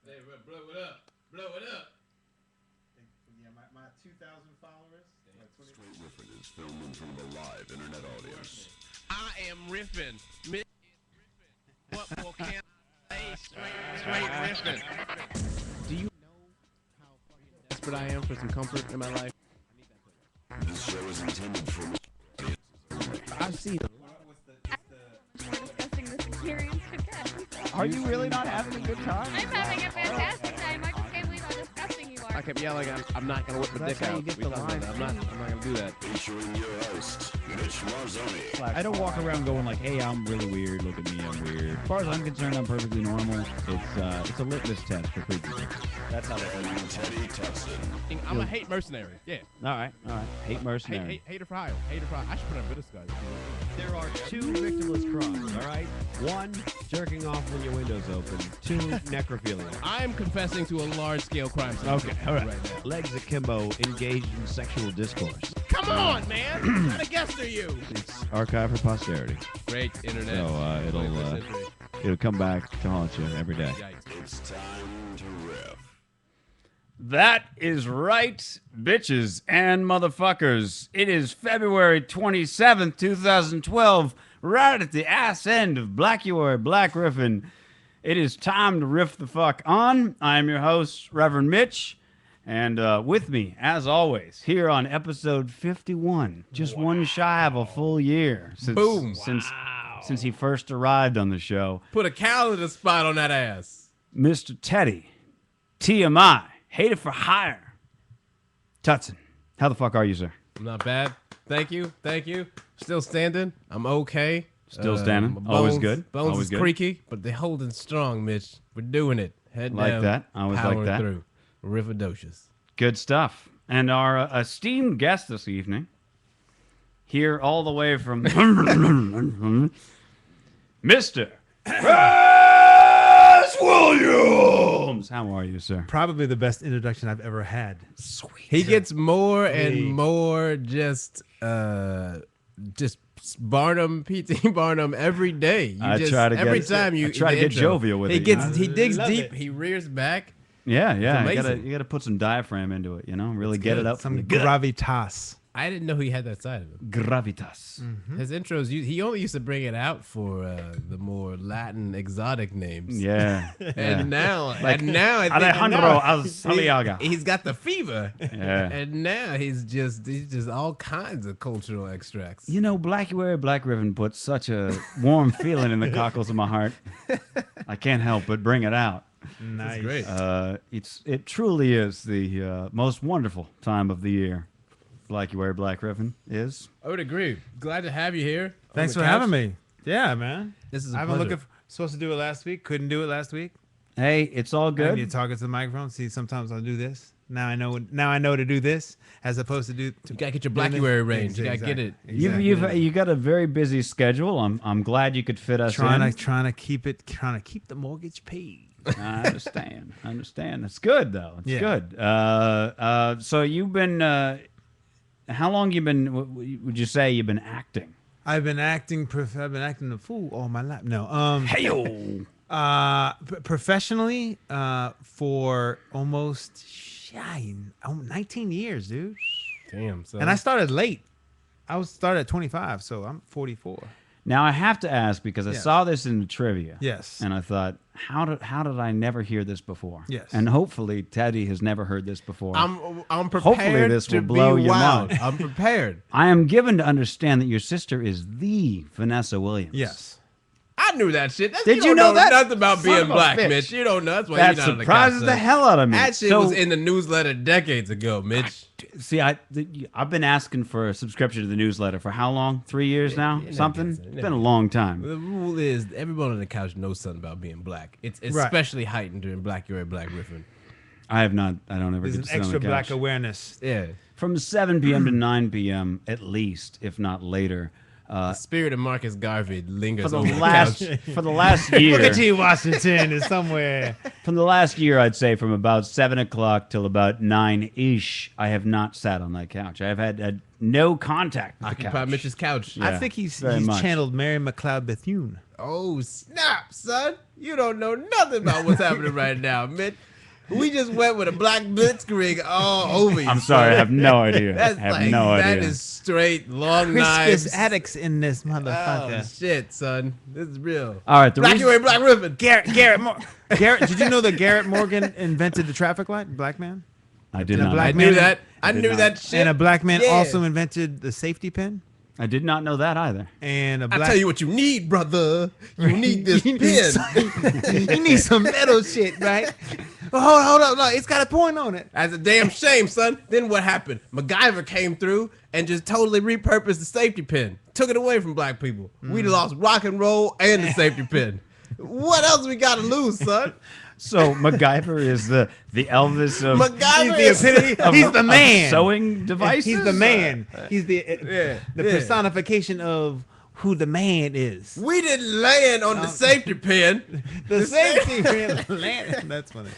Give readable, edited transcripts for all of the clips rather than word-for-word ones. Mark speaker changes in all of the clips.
Speaker 1: Hey, blow it up. Blow it up.
Speaker 2: Yeah, my 2,000 followers.
Speaker 3: Straight Riffin is filmed in front of a live internet audience.
Speaker 1: I am riffing. Mitch is riffing. What more can I say? Straight riffing. Do you know how fucking desperate I am for some comfort in my life?
Speaker 3: This show is intended for
Speaker 1: I see them.
Speaker 4: Discussing this experience again.
Speaker 5: Are you really not having a good time?
Speaker 4: I'm having a fantastic time. I just can't believe how disgusting you are.
Speaker 1: I kept yelling, I'm not going to whip my
Speaker 5: That's
Speaker 1: dick
Speaker 5: how
Speaker 1: out.
Speaker 5: you get
Speaker 1: We
Speaker 5: the
Speaker 1: talked about
Speaker 5: line.
Speaker 1: that. I'm not going to do that.
Speaker 3: featuring your host, Mitch Marzoni.
Speaker 5: I don't walk around going like, "Hey, I'm really weird. Look at me, I'm weird." As far as I'm concerned, I'm perfectly normal. It's a litmus test for creepy. That's how they
Speaker 3: And Teddy Tutson.
Speaker 1: I'm a hate mercenary. Yeah.
Speaker 5: All right. Hate mercenary.
Speaker 1: Hater for hire. Hater for hire. I should put on video guys.
Speaker 5: There are two victimless crimes. All right. One, jerking off when your window's open. Two, necrophilia.
Speaker 1: I'm confessing to a large-scale crime scene.
Speaker 5: Okay, all right.
Speaker 1: now.
Speaker 5: Legs akimbo, engaged in sexual discourse.
Speaker 1: Come on, man. What kind of guest are you?
Speaker 5: It's archived for posterity,
Speaker 1: Great internet.
Speaker 5: so it'll
Speaker 1: 21st century.
Speaker 5: it'll come back to haunt you every day.
Speaker 1: Yikes.
Speaker 3: It's time to riff.
Speaker 5: That is right, bitches and motherfuckers. It is February 27th, 2012, right at the ass end of Blackuary Black Riffin. It is time to riff the fuck on. I am your host, Reverend Mitch, and with me, as always, here on episode 51, just one shy of a full year since,
Speaker 1: Boom.
Speaker 5: since he first arrived on the show,
Speaker 1: Put a calendar spot on that ass.
Speaker 5: Mr. Teddy, TMI, hated for hire. Tutson, how the fuck are you, sir?
Speaker 1: I'm not bad. Thank you. Thank you. Still standing. I'm okay.
Speaker 5: Still standing.
Speaker 1: my
Speaker 5: Always
Speaker 1: bones-
Speaker 5: good.
Speaker 1: Bones
Speaker 5: Always
Speaker 1: is
Speaker 5: good.
Speaker 1: creaky, but they're holding strong, Mitch. We're doing it. Head
Speaker 5: Like
Speaker 1: down.
Speaker 5: that. I always like
Speaker 1: powering
Speaker 5: that.
Speaker 1: through. Riffadocious.
Speaker 5: Good stuff. And our esteemed guest this evening, here all the way from Mr. Chris Williams. How are you, sir?
Speaker 2: Probably the best introduction I've ever had.
Speaker 1: He gets more
Speaker 2: Hey.
Speaker 1: and more just Barnum, PT Barnum every day. You
Speaker 5: I
Speaker 1: just,
Speaker 5: try to
Speaker 1: every
Speaker 5: get-
Speaker 1: time you
Speaker 5: I try to
Speaker 1: the
Speaker 5: get
Speaker 1: intro,
Speaker 5: jovial with
Speaker 1: he
Speaker 5: it, you
Speaker 1: gets
Speaker 5: know?
Speaker 1: he digs
Speaker 2: Love
Speaker 1: deep.
Speaker 2: it.
Speaker 1: He rears back.
Speaker 5: Yeah. You
Speaker 1: amazing.
Speaker 5: gotta put some diaphragm into it, you know? Really get it up from
Speaker 2: Some
Speaker 5: the gut.
Speaker 2: gravitas.
Speaker 1: I didn't know he had that side of him.
Speaker 5: Gravitas.
Speaker 1: His intros, he only used to bring it out for the more Latin exotic names.
Speaker 5: Yeah.
Speaker 1: And now,
Speaker 5: Like
Speaker 1: I think
Speaker 5: Alejandro Azaliaga.
Speaker 1: he's got the fever.
Speaker 5: Yeah.
Speaker 1: And now he's just all kinds of cultural extracts.
Speaker 5: You know, Blackuary Black Ribbon puts such a warm feeling in the cockles of my heart. I can't help but bring it out.
Speaker 2: Nice.
Speaker 1: great.
Speaker 5: It truly is the most wonderful time of the year. Blackuary Black Ribbon is.
Speaker 1: I would agree. Glad to have you here. on
Speaker 2: Thanks
Speaker 1: the
Speaker 2: for
Speaker 1: couch.
Speaker 2: having me. Yeah, man.
Speaker 1: This is a
Speaker 2: I've been
Speaker 1: pleasure.
Speaker 2: looking supposed to do it last week. Couldn't do it last week.
Speaker 5: Hey, it's all
Speaker 2: I
Speaker 5: good.
Speaker 2: need to talk into the microphone. See, sometimes I'll do this. Now I know to do this as opposed to do.
Speaker 1: You gotta get your
Speaker 2: doing this.
Speaker 1: Blackuary range. You gotta
Speaker 2: Exactly.
Speaker 1: get it.
Speaker 5: You got a very busy schedule. I'm glad you could fit us in.
Speaker 2: trying to keep the mortgage paid.
Speaker 5: I understand. It's good though. It's
Speaker 2: Yeah.
Speaker 5: good. So you've been. How long you been? Would you say you've been acting?
Speaker 2: I've been acting. I've been acting the fool all my life. No.
Speaker 5: Hey-o.
Speaker 2: Professionally, for almost 19 years, dude.
Speaker 1: Damn. So
Speaker 2: And I started late. I started at 25, so I'm 44.
Speaker 5: Now I have to ask because I
Speaker 2: Yes.
Speaker 5: saw this in the trivia.
Speaker 2: Yes.
Speaker 5: And I thought, how did I never hear this before?
Speaker 2: Yes.
Speaker 5: And hopefully Teddy has never heard this before.
Speaker 1: I'm prepared.
Speaker 5: Hopefully this
Speaker 1: to
Speaker 5: will blow
Speaker 1: be
Speaker 5: your
Speaker 1: wild.
Speaker 5: mind.
Speaker 1: I'm prepared.
Speaker 5: I am given to understand that your sister is the Vanessa Williams.
Speaker 2: Yes.
Speaker 1: I knew that shit.
Speaker 5: Did
Speaker 1: you
Speaker 5: you
Speaker 1: don't
Speaker 5: know that?
Speaker 1: nothing about
Speaker 5: Son
Speaker 1: being
Speaker 5: of a
Speaker 1: black,
Speaker 5: bitch.
Speaker 1: Mitch. You don't know. That's why
Speaker 5: That
Speaker 1: you're not on the
Speaker 5: surprises the
Speaker 1: couch,
Speaker 5: hell out of me.
Speaker 1: That shit
Speaker 5: So-
Speaker 1: was in the newsletter decades ago, Mitch.
Speaker 5: See, I've been asking for a subscription to the newsletter for how long? 3 years now?
Speaker 1: it
Speaker 5: Something?
Speaker 1: never gets it.
Speaker 5: It's been a long time.
Speaker 1: The rule is everyone on the couch knows something about being black. It's especially heightened during Blackuary Black Riffin.
Speaker 5: I have not. I don't ever
Speaker 2: There's
Speaker 5: get
Speaker 2: an
Speaker 5: to sit on
Speaker 2: extra
Speaker 5: the
Speaker 2: black
Speaker 5: couch.
Speaker 2: awareness.
Speaker 1: Yeah.
Speaker 5: From 7 p.m. to 9 p.m. at least, if not later.
Speaker 1: The spirit of Marcus Garvey lingers
Speaker 5: for
Speaker 1: over
Speaker 5: the
Speaker 1: the
Speaker 5: last
Speaker 1: couch.
Speaker 5: for the last year.
Speaker 2: Booker T. Washington is somewhere.
Speaker 5: From the last year, I'd say from about 7 o'clock till about 9-ish, I have not sat on that couch. I have had no contact with the
Speaker 1: Occupy
Speaker 5: couch.
Speaker 1: Mitch's couch.
Speaker 5: Yeah,
Speaker 2: I think he's
Speaker 5: very much.
Speaker 2: channeled Mary McLeod Bethune.
Speaker 1: Oh, snap, son. You don't know nothing about what's happening right now, Mitch. We just went with a black blitzkrieg all over you.
Speaker 5: I'm sorry, I have no idea.
Speaker 1: That's
Speaker 5: I have
Speaker 1: like,
Speaker 5: no
Speaker 1: that
Speaker 5: idea.
Speaker 1: is straight, long
Speaker 2: Crispus
Speaker 1: knives.
Speaker 2: Attucks in this motherfucker.
Speaker 1: Oh, shit, son. This is real.
Speaker 5: All right, the
Speaker 1: Black
Speaker 5: reason-
Speaker 1: you ain't Black Ribbon.
Speaker 2: Garrett, did you know that Garrett Morgan invented the traffic light? Black man.
Speaker 5: I did
Speaker 2: and a
Speaker 5: not.
Speaker 2: black
Speaker 1: I
Speaker 5: know.
Speaker 1: knew
Speaker 2: man-
Speaker 1: that. I
Speaker 5: did
Speaker 1: knew
Speaker 5: not.
Speaker 1: that shit.
Speaker 2: And a black man
Speaker 1: Yeah.
Speaker 2: also invented the safety pin.
Speaker 5: I did not know that either.
Speaker 2: And a
Speaker 1: I
Speaker 2: black.
Speaker 1: tell you what you need, brother. You need this
Speaker 2: You need
Speaker 1: pin.
Speaker 2: you need some metal shit, right? Oh, hold up, look, it's got a point on it.
Speaker 1: That's a damn shame, son. Then what happened? MacGyver came through and just totally repurposed the safety pin. Took it away from black people. We lost rock and roll and the safety pin. What else we gotta lose, son?
Speaker 5: So MacGyver is the Elvis of,
Speaker 1: MacGyver
Speaker 2: He's the epitome.
Speaker 5: of-
Speaker 2: He's the
Speaker 5: of
Speaker 2: man.
Speaker 5: sewing devices.
Speaker 2: He's the man. He's the
Speaker 1: Yeah,
Speaker 2: personification of who the man is.
Speaker 1: We didn't land on the safety pin.
Speaker 2: The safety pin. That's funny.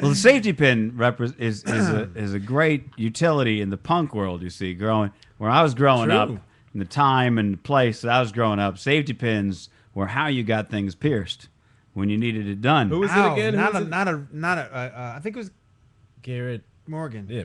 Speaker 5: Well, the safety pin is a great utility in the punk world. You see, where I was growing up, in the time and the place that I was growing up, safety pins were how you got things pierced when you needed it done.
Speaker 1: Who was
Speaker 2: Ow,
Speaker 1: it again?
Speaker 2: I think it was
Speaker 1: Garrett.
Speaker 2: Morgan.
Speaker 1: Yeah.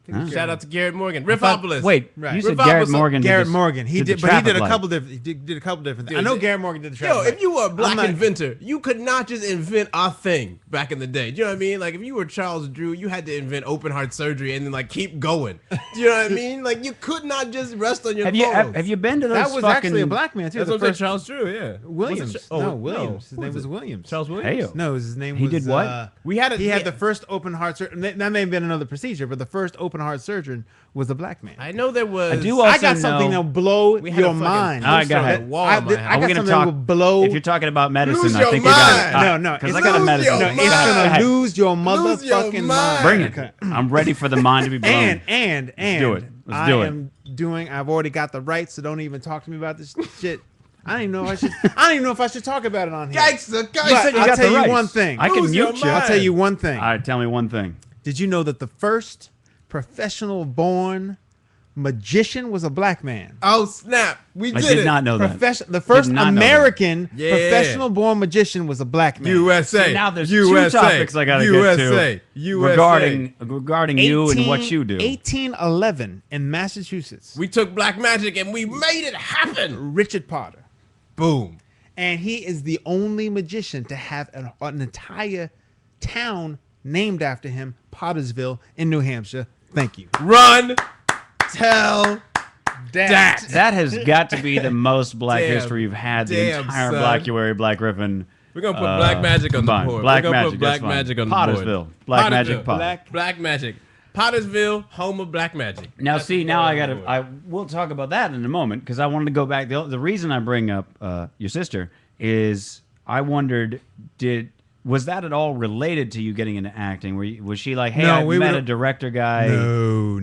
Speaker 2: I think
Speaker 1: Shout out to Garrett Morgan. Riffopolis.
Speaker 5: Wait,
Speaker 2: Right.
Speaker 5: you said
Speaker 1: Riffopolis-
Speaker 5: Garrett Morgan.
Speaker 2: Garrett Morgan. He did,
Speaker 5: the
Speaker 2: but he did
Speaker 5: traffic
Speaker 2: a
Speaker 5: light.
Speaker 2: couple different. He did a couple different things. I
Speaker 1: Dude,
Speaker 2: know
Speaker 1: they-
Speaker 2: Garrett Morgan did the
Speaker 1: Yo,
Speaker 2: traffic.
Speaker 1: if you were a black
Speaker 2: I'm not-
Speaker 1: inventor, you could not just invent a thing back in the day. Do you know what I mean? Like, if you were Charles Drew, you had to invent open heart surgery and then, like, keep going. Do you know what I mean? Like, you could not just rest on your
Speaker 5: Have you
Speaker 1: laurels.
Speaker 5: have you been to those
Speaker 2: that was
Speaker 5: fucking?
Speaker 2: actually a black man too.
Speaker 1: That's
Speaker 2: the
Speaker 1: what I'm saying,
Speaker 2: first
Speaker 1: Charles Drew, yeah.
Speaker 2: Williams.
Speaker 1: Was it
Speaker 2: no, Williams. His
Speaker 1: Who
Speaker 2: name
Speaker 1: was
Speaker 2: was
Speaker 1: it?
Speaker 2: Williams.
Speaker 1: Charles Williams?
Speaker 5: Hey,
Speaker 2: No, his name
Speaker 5: He
Speaker 2: was.
Speaker 5: did what?
Speaker 1: We had
Speaker 2: He had the first open heart surgery. That may have been another procedure, but the first open heart surgeon was a black man.
Speaker 1: I know there was.
Speaker 5: I do
Speaker 2: I
Speaker 5: also
Speaker 2: got something
Speaker 5: know-
Speaker 2: that'll blow
Speaker 1: We had a
Speaker 2: your
Speaker 1: fucking
Speaker 2: mind.
Speaker 5: All right,
Speaker 1: poster
Speaker 5: go
Speaker 1: on
Speaker 5: ahead.
Speaker 1: the wall
Speaker 2: I
Speaker 1: in my
Speaker 2: did-
Speaker 1: house.
Speaker 2: I got
Speaker 5: We're gonna
Speaker 2: something
Speaker 5: talk.
Speaker 2: that will blow.
Speaker 5: If you're talking about medicine,
Speaker 1: Lose
Speaker 5: I
Speaker 1: your
Speaker 5: think you got
Speaker 1: mind.
Speaker 2: No,
Speaker 5: because
Speaker 2: it's
Speaker 5: I got a
Speaker 1: lose
Speaker 5: medicine.
Speaker 1: your
Speaker 2: No,
Speaker 1: mind.
Speaker 2: it's
Speaker 5: Go
Speaker 2: gonna
Speaker 5: ahead.
Speaker 2: lose your
Speaker 1: Lose your
Speaker 2: motherfucking
Speaker 1: mind.
Speaker 2: mind.
Speaker 5: Bring it. I'm ready for the mind to be blown.
Speaker 2: And
Speaker 5: do it. Let's do it.
Speaker 2: I am doing. I've already got the rights, so don't even talk to me about this shit. I don't even know if I should. I don't even know if I should talk about it on here.
Speaker 1: Gangster,
Speaker 2: But
Speaker 1: gangster.
Speaker 2: I'll
Speaker 5: got
Speaker 2: tell
Speaker 5: the
Speaker 2: you
Speaker 5: rights.
Speaker 2: one thing.
Speaker 5: I can
Speaker 1: Lose your
Speaker 5: mute you.
Speaker 1: mind.
Speaker 2: I'll tell you one thing.
Speaker 5: All right, tell me one thing.
Speaker 2: Did you know that the first professional-born magician was a black man?
Speaker 1: Oh, snap. We
Speaker 5: I
Speaker 1: did
Speaker 5: did
Speaker 1: it.
Speaker 5: not know that.
Speaker 2: The first
Speaker 5: Did not know that.
Speaker 2: American
Speaker 1: Yeah.
Speaker 2: professional-born magician was a black man.
Speaker 1: USA.
Speaker 5: So now there's
Speaker 1: USA,
Speaker 5: two topics I gotta
Speaker 1: USA,
Speaker 5: get to
Speaker 1: USA.
Speaker 5: regarding you and what you do.
Speaker 2: 1811 in Massachusetts.
Speaker 1: We took black magic and we made it happen.
Speaker 2: Richard Potter.
Speaker 1: Boom.
Speaker 2: And he is the only magician to have an entire town named after him, Pottersville in New Hampshire. Thank you.
Speaker 1: Run. Tell. that.
Speaker 5: That has got to be the most black
Speaker 1: Damn.
Speaker 5: history you've had. The
Speaker 1: Damn,
Speaker 5: entire
Speaker 1: son.
Speaker 5: Black Uary, Black Ribbon.
Speaker 1: We're going to put black magic on the
Speaker 5: combined.
Speaker 1: board.
Speaker 5: Black
Speaker 1: We're gonna
Speaker 5: magic.
Speaker 1: put black
Speaker 5: that's fine.
Speaker 1: magic on the
Speaker 5: Pottersville.
Speaker 1: board.
Speaker 5: Black magic.
Speaker 1: Pottersville.
Speaker 5: Pot.
Speaker 1: Black magic. Pottersville, home of black magic.
Speaker 5: Now,
Speaker 1: That's
Speaker 5: see,
Speaker 1: the
Speaker 5: now
Speaker 1: board
Speaker 5: I
Speaker 1: on
Speaker 5: got
Speaker 1: the
Speaker 5: to.
Speaker 1: board.
Speaker 5: We'll talk about that in a moment because I wanted to go back. The reason I bring up your sister is I wondered, was that at all related to you getting into acting? Was she like, hey,
Speaker 2: No,
Speaker 5: I
Speaker 2: we
Speaker 5: met
Speaker 2: were-
Speaker 5: a director guy,
Speaker 2: No.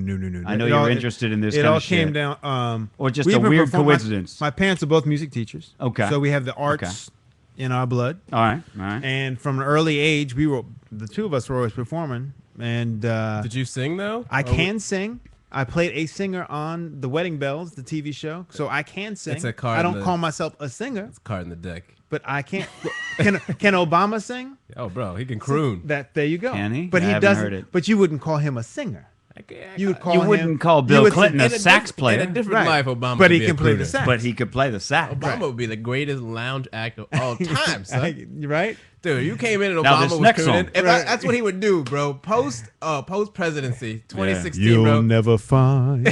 Speaker 5: I know
Speaker 2: It
Speaker 5: you
Speaker 2: all-
Speaker 5: were interested in this
Speaker 2: It
Speaker 5: kind
Speaker 2: all
Speaker 5: of
Speaker 2: came
Speaker 5: shit.
Speaker 2: down.
Speaker 5: Or just
Speaker 2: we
Speaker 5: a
Speaker 2: even
Speaker 5: weird
Speaker 2: performed-
Speaker 5: coincidence.
Speaker 2: My parents are both music teachers.
Speaker 5: Okay.
Speaker 2: So we have the arts in our blood.
Speaker 5: All right.
Speaker 2: And from an early age, the two of us were always performing. And
Speaker 1: Did you sing, though?
Speaker 2: I can sing. I played a singer on The Wedding Bells, the TV show, so I can sing.
Speaker 1: It's a card
Speaker 2: I
Speaker 1: in
Speaker 2: don't
Speaker 1: the-
Speaker 2: call myself a singer,
Speaker 1: Card in the deck.
Speaker 2: but I can't. Can Obama sing?
Speaker 1: Oh, bro, he can croon.
Speaker 2: There you go.
Speaker 5: Can he?
Speaker 2: But
Speaker 5: I
Speaker 2: he
Speaker 5: heard
Speaker 2: doesn't.
Speaker 5: it.
Speaker 2: But you wouldn't call him a singer. You would call
Speaker 5: You
Speaker 2: him.
Speaker 5: wouldn't call
Speaker 2: you
Speaker 5: Bill
Speaker 2: would-
Speaker 5: Clinton a
Speaker 1: in
Speaker 5: sax player,
Speaker 1: In a different
Speaker 2: Right.
Speaker 1: life, Obama
Speaker 2: But
Speaker 1: could
Speaker 2: he
Speaker 1: be
Speaker 2: can
Speaker 1: a
Speaker 2: play the
Speaker 1: crooner.
Speaker 2: sax.
Speaker 5: but he could play the sax.
Speaker 1: Obama would be the greatest lounge act of all time, son.
Speaker 2: Right?
Speaker 1: Dude, you came in and
Speaker 5: Now
Speaker 1: Obama
Speaker 5: this
Speaker 1: was
Speaker 5: next
Speaker 1: crooning.
Speaker 5: song.
Speaker 1: If
Speaker 2: Right.
Speaker 1: that's what he would do, bro. Post presidency, 2016,
Speaker 2: You'll
Speaker 1: bro.
Speaker 2: never find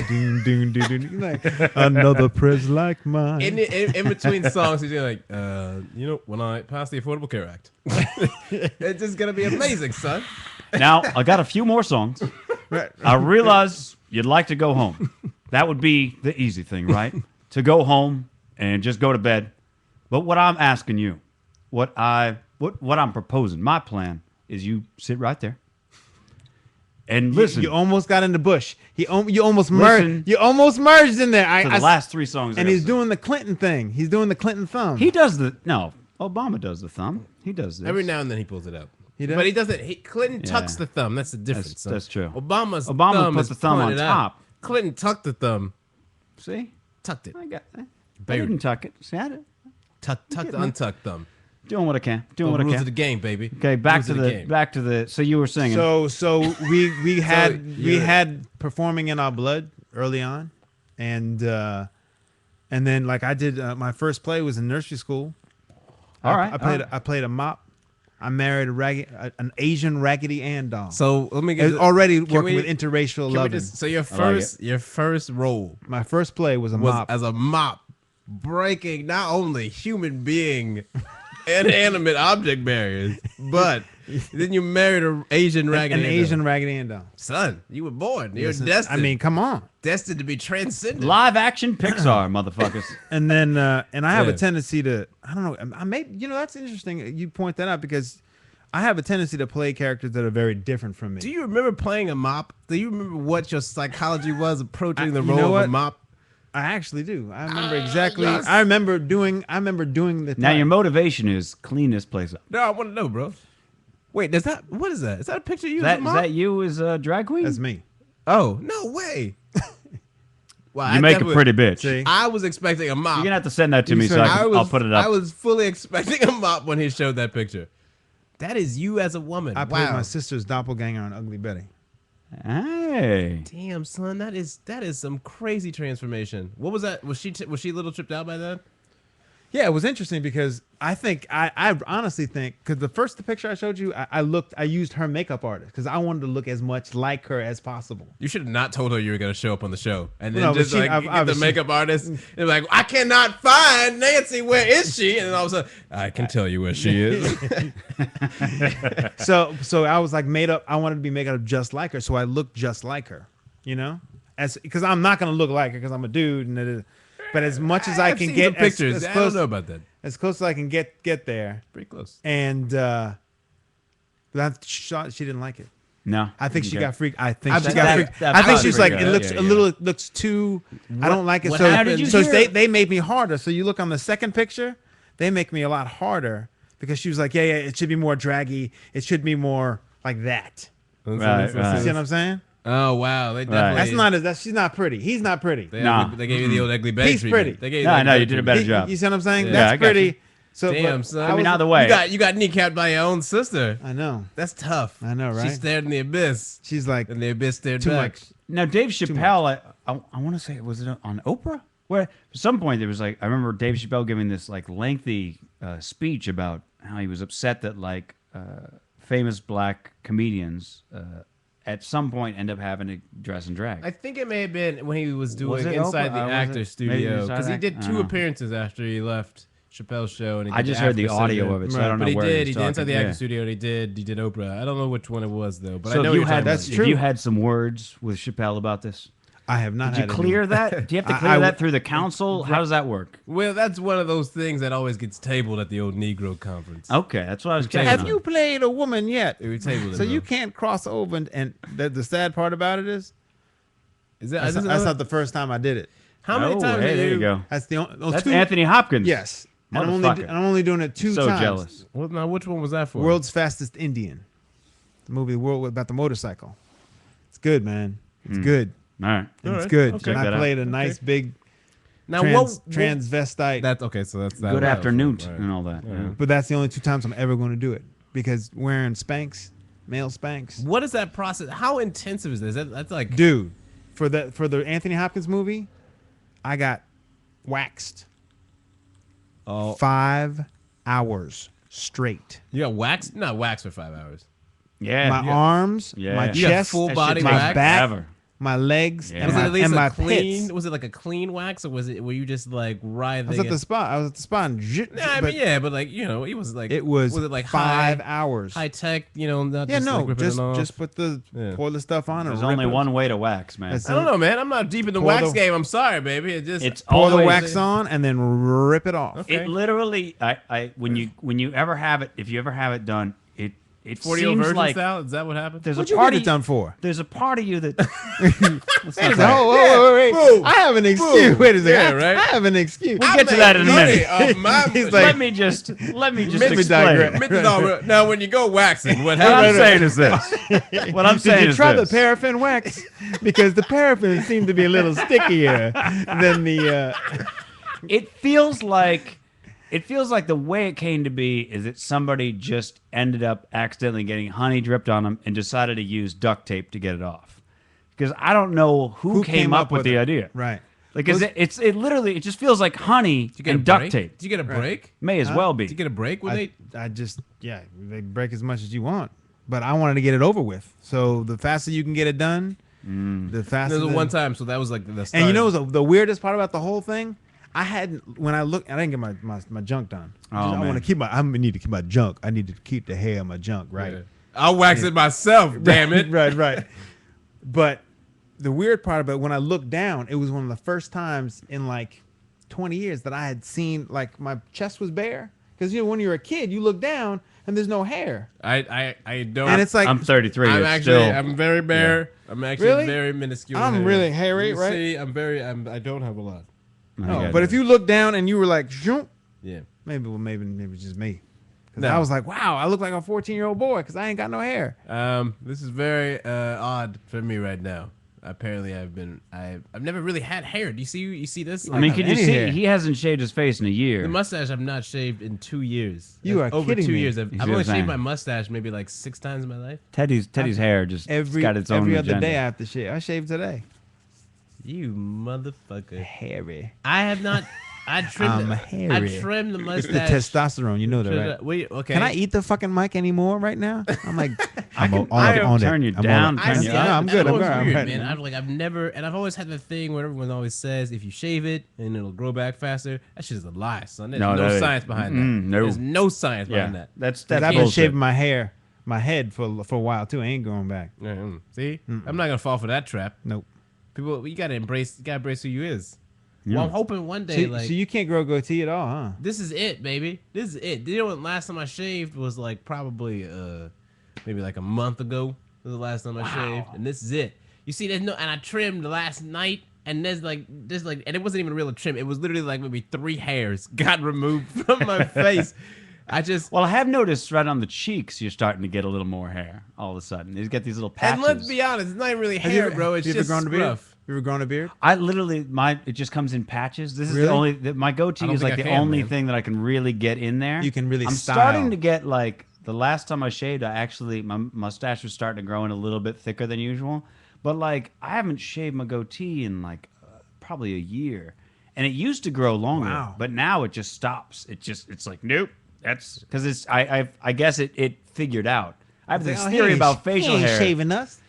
Speaker 2: like another press like mine.
Speaker 1: In between songs, he's like, when I pass the Affordable Care Act, it's just gonna be amazing, son.
Speaker 5: Now I got a few more songs.
Speaker 2: Right.
Speaker 5: I realize you'd like to go home. That would be the easy thing, right? To go home and just go to bed. But what I'm asking you, what I'm proposing, my plan is you sit right there And listen,
Speaker 2: You almost got in the bush. You almost
Speaker 5: Listen.
Speaker 2: merged. You almost merged in there.
Speaker 5: to the last 3 songs.
Speaker 2: and he's doing the Clinton thing. He's doing the Clinton thumb.
Speaker 5: He does the no. Obama does the thumb. He does this
Speaker 1: Every now and then he pulls it out.
Speaker 2: He does?
Speaker 1: But he doesn't. Clinton
Speaker 5: Yeah.
Speaker 1: tucks the thumb. That's the difference. son.
Speaker 5: that's true.
Speaker 1: Obama
Speaker 5: Obama put
Speaker 1: is
Speaker 5: the thumb on
Speaker 1: pointed out.
Speaker 5: top.
Speaker 1: Clinton tucked the thumb.
Speaker 5: See,
Speaker 1: Tucked it.
Speaker 5: I got that. I
Speaker 1: Buried
Speaker 5: didn't tuck it. See, I did.
Speaker 1: Tucked the untucked thumb.
Speaker 5: Doing what I can. Doing
Speaker 1: The
Speaker 5: what I
Speaker 1: rules
Speaker 5: can.
Speaker 1: of the game, baby.
Speaker 5: Okay, back
Speaker 1: Rules
Speaker 5: to
Speaker 1: of
Speaker 5: the
Speaker 1: game.
Speaker 5: back to the. So you were singing.
Speaker 2: So we had we
Speaker 1: you're-
Speaker 2: had performing in our blood early on, and then like I did my first play was in nursery school.
Speaker 5: All right,
Speaker 2: I played a mop. I married an Asian Raggedy Ann doll.
Speaker 1: So let me
Speaker 2: I
Speaker 1: get
Speaker 2: was already
Speaker 1: can
Speaker 2: working
Speaker 1: we-
Speaker 2: with interracial
Speaker 1: Can we
Speaker 2: loving.
Speaker 1: just, so your
Speaker 5: I like
Speaker 1: first role
Speaker 2: My first play was a
Speaker 1: was
Speaker 2: mop.
Speaker 1: as a mop, breaking not only human being inanimate object barriers, but then you married an Asian raggedy
Speaker 2: an
Speaker 1: Ann
Speaker 2: Asian
Speaker 1: doll.
Speaker 2: Raggedy Ann doll.
Speaker 1: Son, you were born. You're
Speaker 2: Listen,
Speaker 1: destined.
Speaker 2: I mean, come on.
Speaker 1: destined to be transcendent.
Speaker 5: live action Pixar, motherfuckers.
Speaker 2: And then and I have a
Speaker 1: Yeah.
Speaker 2: tendency to I don't know. I may that's interesting. You point that out because I have a tendency to play characters that are very different from me.
Speaker 1: Do you remember playing a mop? Do you remember what your psychology was approaching the
Speaker 2: you
Speaker 1: role
Speaker 2: know
Speaker 1: of
Speaker 2: what?
Speaker 1: a mop?
Speaker 2: I actually do. I remember exactly.
Speaker 1: yes.
Speaker 2: I remember doing the.
Speaker 5: Now your motivation is clean this place up.
Speaker 1: No, I want to know, bro. Wait, what is that? Is that a picture of you
Speaker 5: Is
Speaker 1: as
Speaker 5: that,
Speaker 1: a
Speaker 5: is
Speaker 1: mop?
Speaker 5: that you as a drag queen?
Speaker 2: That's me.
Speaker 1: Oh, no way. Well,
Speaker 5: You
Speaker 1: I
Speaker 5: make a
Speaker 1: definitely-
Speaker 5: pretty bitch.
Speaker 2: See?
Speaker 1: I was expecting a mop.
Speaker 5: You're gonna have to send that to
Speaker 2: You
Speaker 5: me so
Speaker 2: said-
Speaker 5: I'll put it up.
Speaker 1: I was fully expecting a mop when he showed that picture. That is you as a woman.
Speaker 2: I played
Speaker 1: wow.
Speaker 2: my sister's doppelganger on Ugly Betty.
Speaker 5: Hey.
Speaker 1: Damn, son, that is some crazy transformation. What was that? Was she a little tripped out by that?
Speaker 2: Yeah, it was interesting because I honestly think because the first picture I showed you, I used her makeup artist because I wanted to look as much like her as possible.
Speaker 1: You should have not told her you were going to show up on the show, and then
Speaker 2: No, but
Speaker 1: just
Speaker 2: she-
Speaker 1: like
Speaker 2: I've-
Speaker 1: get the
Speaker 2: obviously-
Speaker 1: makeup artist and like, I cannot find Nancy. Where is she? And then all of a sudden, I can tell you where she is.
Speaker 2: So I was like made up. I wanted to be made up just like her, so I looked just like her. You know, as because I'm not gonna look like her because I'm a dude, but as much as I
Speaker 1: I've
Speaker 2: can
Speaker 1: seen
Speaker 2: get
Speaker 1: some pictures.
Speaker 2: as
Speaker 1: I don't
Speaker 2: close
Speaker 1: know about that.
Speaker 2: as close as I can get there,
Speaker 1: Pretty close.
Speaker 2: and that shot she didn't like it.
Speaker 5: No.
Speaker 2: I think she
Speaker 5: Okay.
Speaker 2: got freaked. I think
Speaker 1: I've
Speaker 2: she
Speaker 1: seen
Speaker 2: got
Speaker 1: that-
Speaker 2: freaked.
Speaker 5: that
Speaker 2: I think
Speaker 5: probably
Speaker 2: she's like,
Speaker 5: freaked
Speaker 2: it
Speaker 5: out.
Speaker 2: looks
Speaker 5: Yeah,
Speaker 2: a
Speaker 5: yeah.
Speaker 2: little, looks too. I don't like it.
Speaker 1: what
Speaker 2: So,
Speaker 1: happened? Did you
Speaker 2: so
Speaker 5: hear-
Speaker 2: they made me harder. So you look on the second picture, they make me a lot harder because she was like, yeah, it should be more draggy. It should be more like that.
Speaker 5: Right,
Speaker 2: You
Speaker 5: right.
Speaker 2: see what I'm saying?
Speaker 1: Oh wow, they definitely.
Speaker 2: She's not pretty. He's not pretty.
Speaker 1: They,
Speaker 5: Nah.
Speaker 1: they gave you the old ugly Betty
Speaker 2: He's
Speaker 1: treatment.
Speaker 2: pretty.
Speaker 1: They gave you
Speaker 5: No,
Speaker 1: the
Speaker 5: I
Speaker 1: ugly
Speaker 5: know, you
Speaker 1: Betty
Speaker 5: did a
Speaker 1: treatment.
Speaker 5: better
Speaker 2: He-
Speaker 5: job.
Speaker 2: You see what I'm saying?
Speaker 1: Yeah,
Speaker 2: That's
Speaker 5: I got
Speaker 2: pretty.
Speaker 5: you.
Speaker 2: So,
Speaker 1: Damn,
Speaker 2: but
Speaker 1: son.
Speaker 5: I mean,
Speaker 2: was-
Speaker 5: either way.
Speaker 1: You got kneecapped by your own sister.
Speaker 2: I know.
Speaker 1: That's tough.
Speaker 2: I know,
Speaker 1: She
Speaker 2: right?
Speaker 1: stared in the abyss,
Speaker 2: She's like
Speaker 1: and the abyss stared
Speaker 2: too
Speaker 1: back.
Speaker 2: much.
Speaker 5: Now, Dave Chappelle, I want to say, was it on Oprah? Where at some point there was like, I remember Dave Chappelle giving this like lengthy speech about how he was upset that like famous black comedians at some point end up having to dress in drag.
Speaker 1: I think it may have been when he was doing
Speaker 5: Was it
Speaker 1: Inside
Speaker 5: Oprah?
Speaker 1: the
Speaker 5: Was
Speaker 1: Actor
Speaker 5: it? Maybe
Speaker 1: Studio
Speaker 5: Inside
Speaker 1: because
Speaker 5: the
Speaker 1: he did
Speaker 5: Act- I
Speaker 1: two
Speaker 5: don't know.
Speaker 1: appearances after he left Chappelle's show. And he
Speaker 5: I
Speaker 1: did
Speaker 5: just heard the
Speaker 1: After
Speaker 5: audio
Speaker 1: Sunday.
Speaker 5: of it, so I
Speaker 2: Right.
Speaker 5: don't know
Speaker 1: But he
Speaker 5: where
Speaker 1: did.
Speaker 5: he's
Speaker 1: He did Inside
Speaker 5: talking.
Speaker 1: the Actor
Speaker 5: Yeah.
Speaker 1: Studio, and he did Oprah. I don't know which one it was though, but
Speaker 5: So
Speaker 1: I know
Speaker 5: if you
Speaker 1: you're
Speaker 5: had
Speaker 1: talking
Speaker 2: that's
Speaker 1: about.
Speaker 2: true.
Speaker 5: if you had some words with Chappelle about this,
Speaker 2: I have not
Speaker 5: did you
Speaker 2: had
Speaker 5: clear that? Do you have to
Speaker 2: I-
Speaker 5: clear
Speaker 2: I
Speaker 5: that
Speaker 2: w-
Speaker 5: through the council? How does that work?
Speaker 1: Well, that's one of those things that always gets tabled at the old Negro conference.
Speaker 5: Okay, that's what I was checking.
Speaker 2: Have
Speaker 5: on.
Speaker 2: you played a woman yet?
Speaker 1: We tabled it.
Speaker 2: So you
Speaker 1: though.
Speaker 2: can't cross over, and the sad part about it is
Speaker 1: Is that,
Speaker 2: that's,
Speaker 1: is
Speaker 2: that's
Speaker 1: that-
Speaker 2: not the first time I did it.
Speaker 1: how many
Speaker 5: Oh,
Speaker 1: times?
Speaker 5: hey,
Speaker 1: have
Speaker 5: there you go.
Speaker 2: That's the only.
Speaker 5: That's
Speaker 2: two,
Speaker 5: Anthony Hopkins.
Speaker 2: Yes, and
Speaker 5: Motherfucker.
Speaker 2: I'm only doing it two
Speaker 5: So
Speaker 2: times.
Speaker 5: jealous.
Speaker 1: Well, now which one was that for?
Speaker 2: World's Fastest Indian, the movie The World about the motorcycle. It's good, man. It's good.
Speaker 5: All right.
Speaker 2: It's
Speaker 1: Alright.
Speaker 2: good.
Speaker 1: Okay.
Speaker 2: And
Speaker 5: Check that
Speaker 2: I
Speaker 5: out.
Speaker 2: played a nice big
Speaker 1: Now
Speaker 2: transvestite.
Speaker 1: That's okay. So that's that
Speaker 5: Good
Speaker 1: was-
Speaker 5: afternoon
Speaker 1: right.
Speaker 5: and all that. Yeah.
Speaker 2: But that's the only two times I'm ever going to do it because wearing Spanx, male Spanx.
Speaker 1: What is that process? How intensive is this? That's like
Speaker 2: Dude, for the Anthony Hopkins movie, I got waxed
Speaker 1: oh,
Speaker 2: 5 hours straight.
Speaker 1: you got wax? Not wax for 5 hours.
Speaker 5: Yeah.
Speaker 2: My arms,
Speaker 5: Yeah.
Speaker 2: my
Speaker 5: You
Speaker 1: got
Speaker 2: chest,
Speaker 1: full
Speaker 5: That
Speaker 1: body
Speaker 5: shit
Speaker 2: my
Speaker 5: takes
Speaker 1: wax?
Speaker 2: back,
Speaker 5: forever.
Speaker 2: my legs,
Speaker 5: Yeah.
Speaker 2: and
Speaker 1: Was it
Speaker 2: my,
Speaker 1: at least
Speaker 2: and
Speaker 1: a
Speaker 2: my
Speaker 1: clean?
Speaker 2: pits.
Speaker 1: Was it like a clean wax, or were you just like writhing?
Speaker 2: I was at the
Speaker 1: and-
Speaker 2: spot. I was at the spot. And
Speaker 1: Nah, I mean, yeah, but like it was like
Speaker 2: It was
Speaker 1: it like
Speaker 2: 5
Speaker 1: high,
Speaker 2: hours.
Speaker 1: high tech? Not
Speaker 2: Yeah,
Speaker 1: just
Speaker 2: no,
Speaker 1: like ripping it off?
Speaker 2: just put the
Speaker 1: Yeah.
Speaker 2: pour the stuff on.
Speaker 5: There's
Speaker 2: and
Speaker 5: only
Speaker 2: rip it.
Speaker 5: one way to wax, man.
Speaker 2: That's
Speaker 1: I don't know, man. I'm not deep in the
Speaker 2: Pour
Speaker 1: wax
Speaker 2: the-
Speaker 1: game. I'm sorry, baby. It just
Speaker 5: It's
Speaker 2: Pour the
Speaker 5: always-
Speaker 2: wax on and then rip it off.
Speaker 1: Okay.
Speaker 5: It literally, when you ever have it, if you ever have it done, it
Speaker 1: 40 year
Speaker 5: seems
Speaker 1: virgin
Speaker 5: like
Speaker 1: style? Is that what happened?
Speaker 5: there's
Speaker 2: What'd
Speaker 5: a
Speaker 2: you
Speaker 5: part
Speaker 2: get
Speaker 5: of
Speaker 2: it done for?
Speaker 5: There's a part of you that. Let's
Speaker 2: Wait
Speaker 5: not
Speaker 2: a second.
Speaker 5: talk-
Speaker 2: Wait.
Speaker 1: Boom.
Speaker 2: I have an excuse.
Speaker 1: Boom.
Speaker 2: Wait a second.
Speaker 1: Yeah, right?
Speaker 2: I have an excuse.
Speaker 5: We'll get to that in a minute.
Speaker 2: He's like-
Speaker 5: let me just
Speaker 2: Let me
Speaker 5: explain.
Speaker 2: digress.
Speaker 1: Now, when you go waxing, what
Speaker 5: What I'm
Speaker 1: happens?
Speaker 5: saying is this. What I'm saying
Speaker 2: Did you
Speaker 5: is
Speaker 2: try
Speaker 5: this.
Speaker 2: the paraffin wax? Because the paraffin seemed to be a little stickier than the.
Speaker 5: It feels like the way it came to be is that somebody just ended up accidentally getting honey dripped on them and decided to use duct tape to get it off. Because I don't know who came up with the
Speaker 2: it?
Speaker 5: idea.
Speaker 2: Right.
Speaker 5: Like, it literally just feels like honey
Speaker 1: Did you get
Speaker 5: and
Speaker 1: a
Speaker 5: duct
Speaker 1: break?
Speaker 5: tape.
Speaker 1: Did you get a break?
Speaker 5: May as well be.
Speaker 1: Did you get a break when they?
Speaker 2: I just they break as much as you want, but I wanted to get it over with. So the faster you can get it done, the faster.
Speaker 1: There was one time, so that was like the start.
Speaker 2: And you know the weirdest part about the whole thing? I didn't get my junk done. I
Speaker 5: man.
Speaker 2: want to keep I need to keep my junk. I need to keep the hair of my junk, right?
Speaker 1: Yeah. I'll wax it myself. Damn it!
Speaker 2: right. But the weird part about when I looked down, it was one of the first times in like 20 years that I had seen like my chest was bare. Because when you're a kid, you look down and there's no hair.
Speaker 1: I don't.
Speaker 2: And it's like
Speaker 5: I'm 33.
Speaker 1: I'm
Speaker 5: it's
Speaker 1: actually
Speaker 5: still,
Speaker 1: I'm very bare. I'm actually
Speaker 2: Really?
Speaker 1: very minuscule.
Speaker 2: I'm
Speaker 1: hairy.
Speaker 2: really hairy,
Speaker 1: You
Speaker 2: right?
Speaker 1: See, I don't have a lot.
Speaker 2: no, but if you look down and you were like, shoot,
Speaker 1: Yeah.
Speaker 2: maybe it's just me. 'Cause
Speaker 1: No.
Speaker 2: I was like, wow, I look like a 14-year-old boy because I ain't got no hair.
Speaker 1: This is very odd for me right now. Apparently, I've never really had hair. Do you see this?
Speaker 5: I mean,
Speaker 2: have
Speaker 5: can you
Speaker 2: any
Speaker 5: see?
Speaker 2: hair.
Speaker 5: He hasn't shaved his face in a year.
Speaker 1: the mustache I've not shaved in 2 years.
Speaker 2: You are
Speaker 1: over
Speaker 2: kidding
Speaker 1: 2
Speaker 2: me.
Speaker 1: years.
Speaker 5: You
Speaker 1: I've
Speaker 5: see
Speaker 1: only
Speaker 5: what I'm
Speaker 1: shaved
Speaker 5: saying?
Speaker 1: my mustache maybe like 6 times in my life.
Speaker 5: Teddy's hair just
Speaker 2: Every
Speaker 5: got its own
Speaker 2: other
Speaker 5: agenda.
Speaker 2: day I have to shave. I shaved today.
Speaker 1: You motherfucker!
Speaker 2: Hairy.
Speaker 1: I have not. I trimmed.
Speaker 2: I'm hairy.
Speaker 1: I trimmed the
Speaker 2: It's the
Speaker 1: mustache.
Speaker 2: testosterone. You know that, right?
Speaker 1: Wait, okay.
Speaker 2: Can I eat the fucking mic anymore right now? I'm like, I'm
Speaker 5: can-
Speaker 2: all
Speaker 5: I
Speaker 2: up on it.
Speaker 5: turn you
Speaker 2: I'm all
Speaker 5: down,
Speaker 2: up-
Speaker 5: turn
Speaker 1: I
Speaker 5: you
Speaker 1: see.
Speaker 5: up.
Speaker 2: No, I'm good. I'm
Speaker 1: always
Speaker 2: good. I'm
Speaker 1: weird,
Speaker 2: ready.
Speaker 1: man. I've never, and I've always had the thing where everyone always says if you shave it and it'll grow back faster. That shit is a lie, son. There's no
Speaker 5: that-
Speaker 1: science behind that.
Speaker 5: no.
Speaker 1: There's no science
Speaker 5: Yeah,
Speaker 1: behind that.
Speaker 5: that's
Speaker 2: I've been
Speaker 5: bullshit.
Speaker 2: shaving my hair, my head for a while too. I ain't going back.
Speaker 1: See, I'm not gonna fall for that trap.
Speaker 2: Nope.
Speaker 1: People, you gotta embrace who you is.
Speaker 5: Yeah.
Speaker 1: Well, I'm hoping one day,
Speaker 2: So you can't grow goatee at all, huh?
Speaker 1: this is it, baby. This is it. You know what? Last time I shaved was like probably maybe like a month ago. Was the last time I shaved, and this is it. You see, there's no, and I trimmed last night, and there's like, and it wasn't even a real trim. It was literally like maybe 3 hairs got removed from my face. I just.
Speaker 5: Well, I have noticed right on the cheeks you're starting to get a little more hair all of a sudden. You get these little patches.
Speaker 1: And let's be honest, it's not even really hair, bro. It's
Speaker 2: you
Speaker 1: just
Speaker 2: ever grown a beard?
Speaker 1: scruff.
Speaker 2: You ever grown a beard?
Speaker 5: I literally it just comes in patches. This is
Speaker 2: Really?
Speaker 5: the only my
Speaker 1: I
Speaker 5: goatee
Speaker 1: don't
Speaker 5: is
Speaker 1: think
Speaker 5: like
Speaker 1: I
Speaker 5: the
Speaker 1: can,
Speaker 5: only
Speaker 1: man.
Speaker 5: thing that I can really get in there.
Speaker 2: You can really
Speaker 5: I'm
Speaker 2: style.
Speaker 5: starting to get like the last time I shaved, my mustache was starting to grow in a little bit thicker than usual. But like I haven't shaved my goatee in like probably a year, and it used to grow longer.
Speaker 2: Wow.
Speaker 5: But now it just stops. It's like nope. That's because I guess it figured out. I have this theory about facial
Speaker 2: he ain't
Speaker 5: hair.
Speaker 2: shaving us.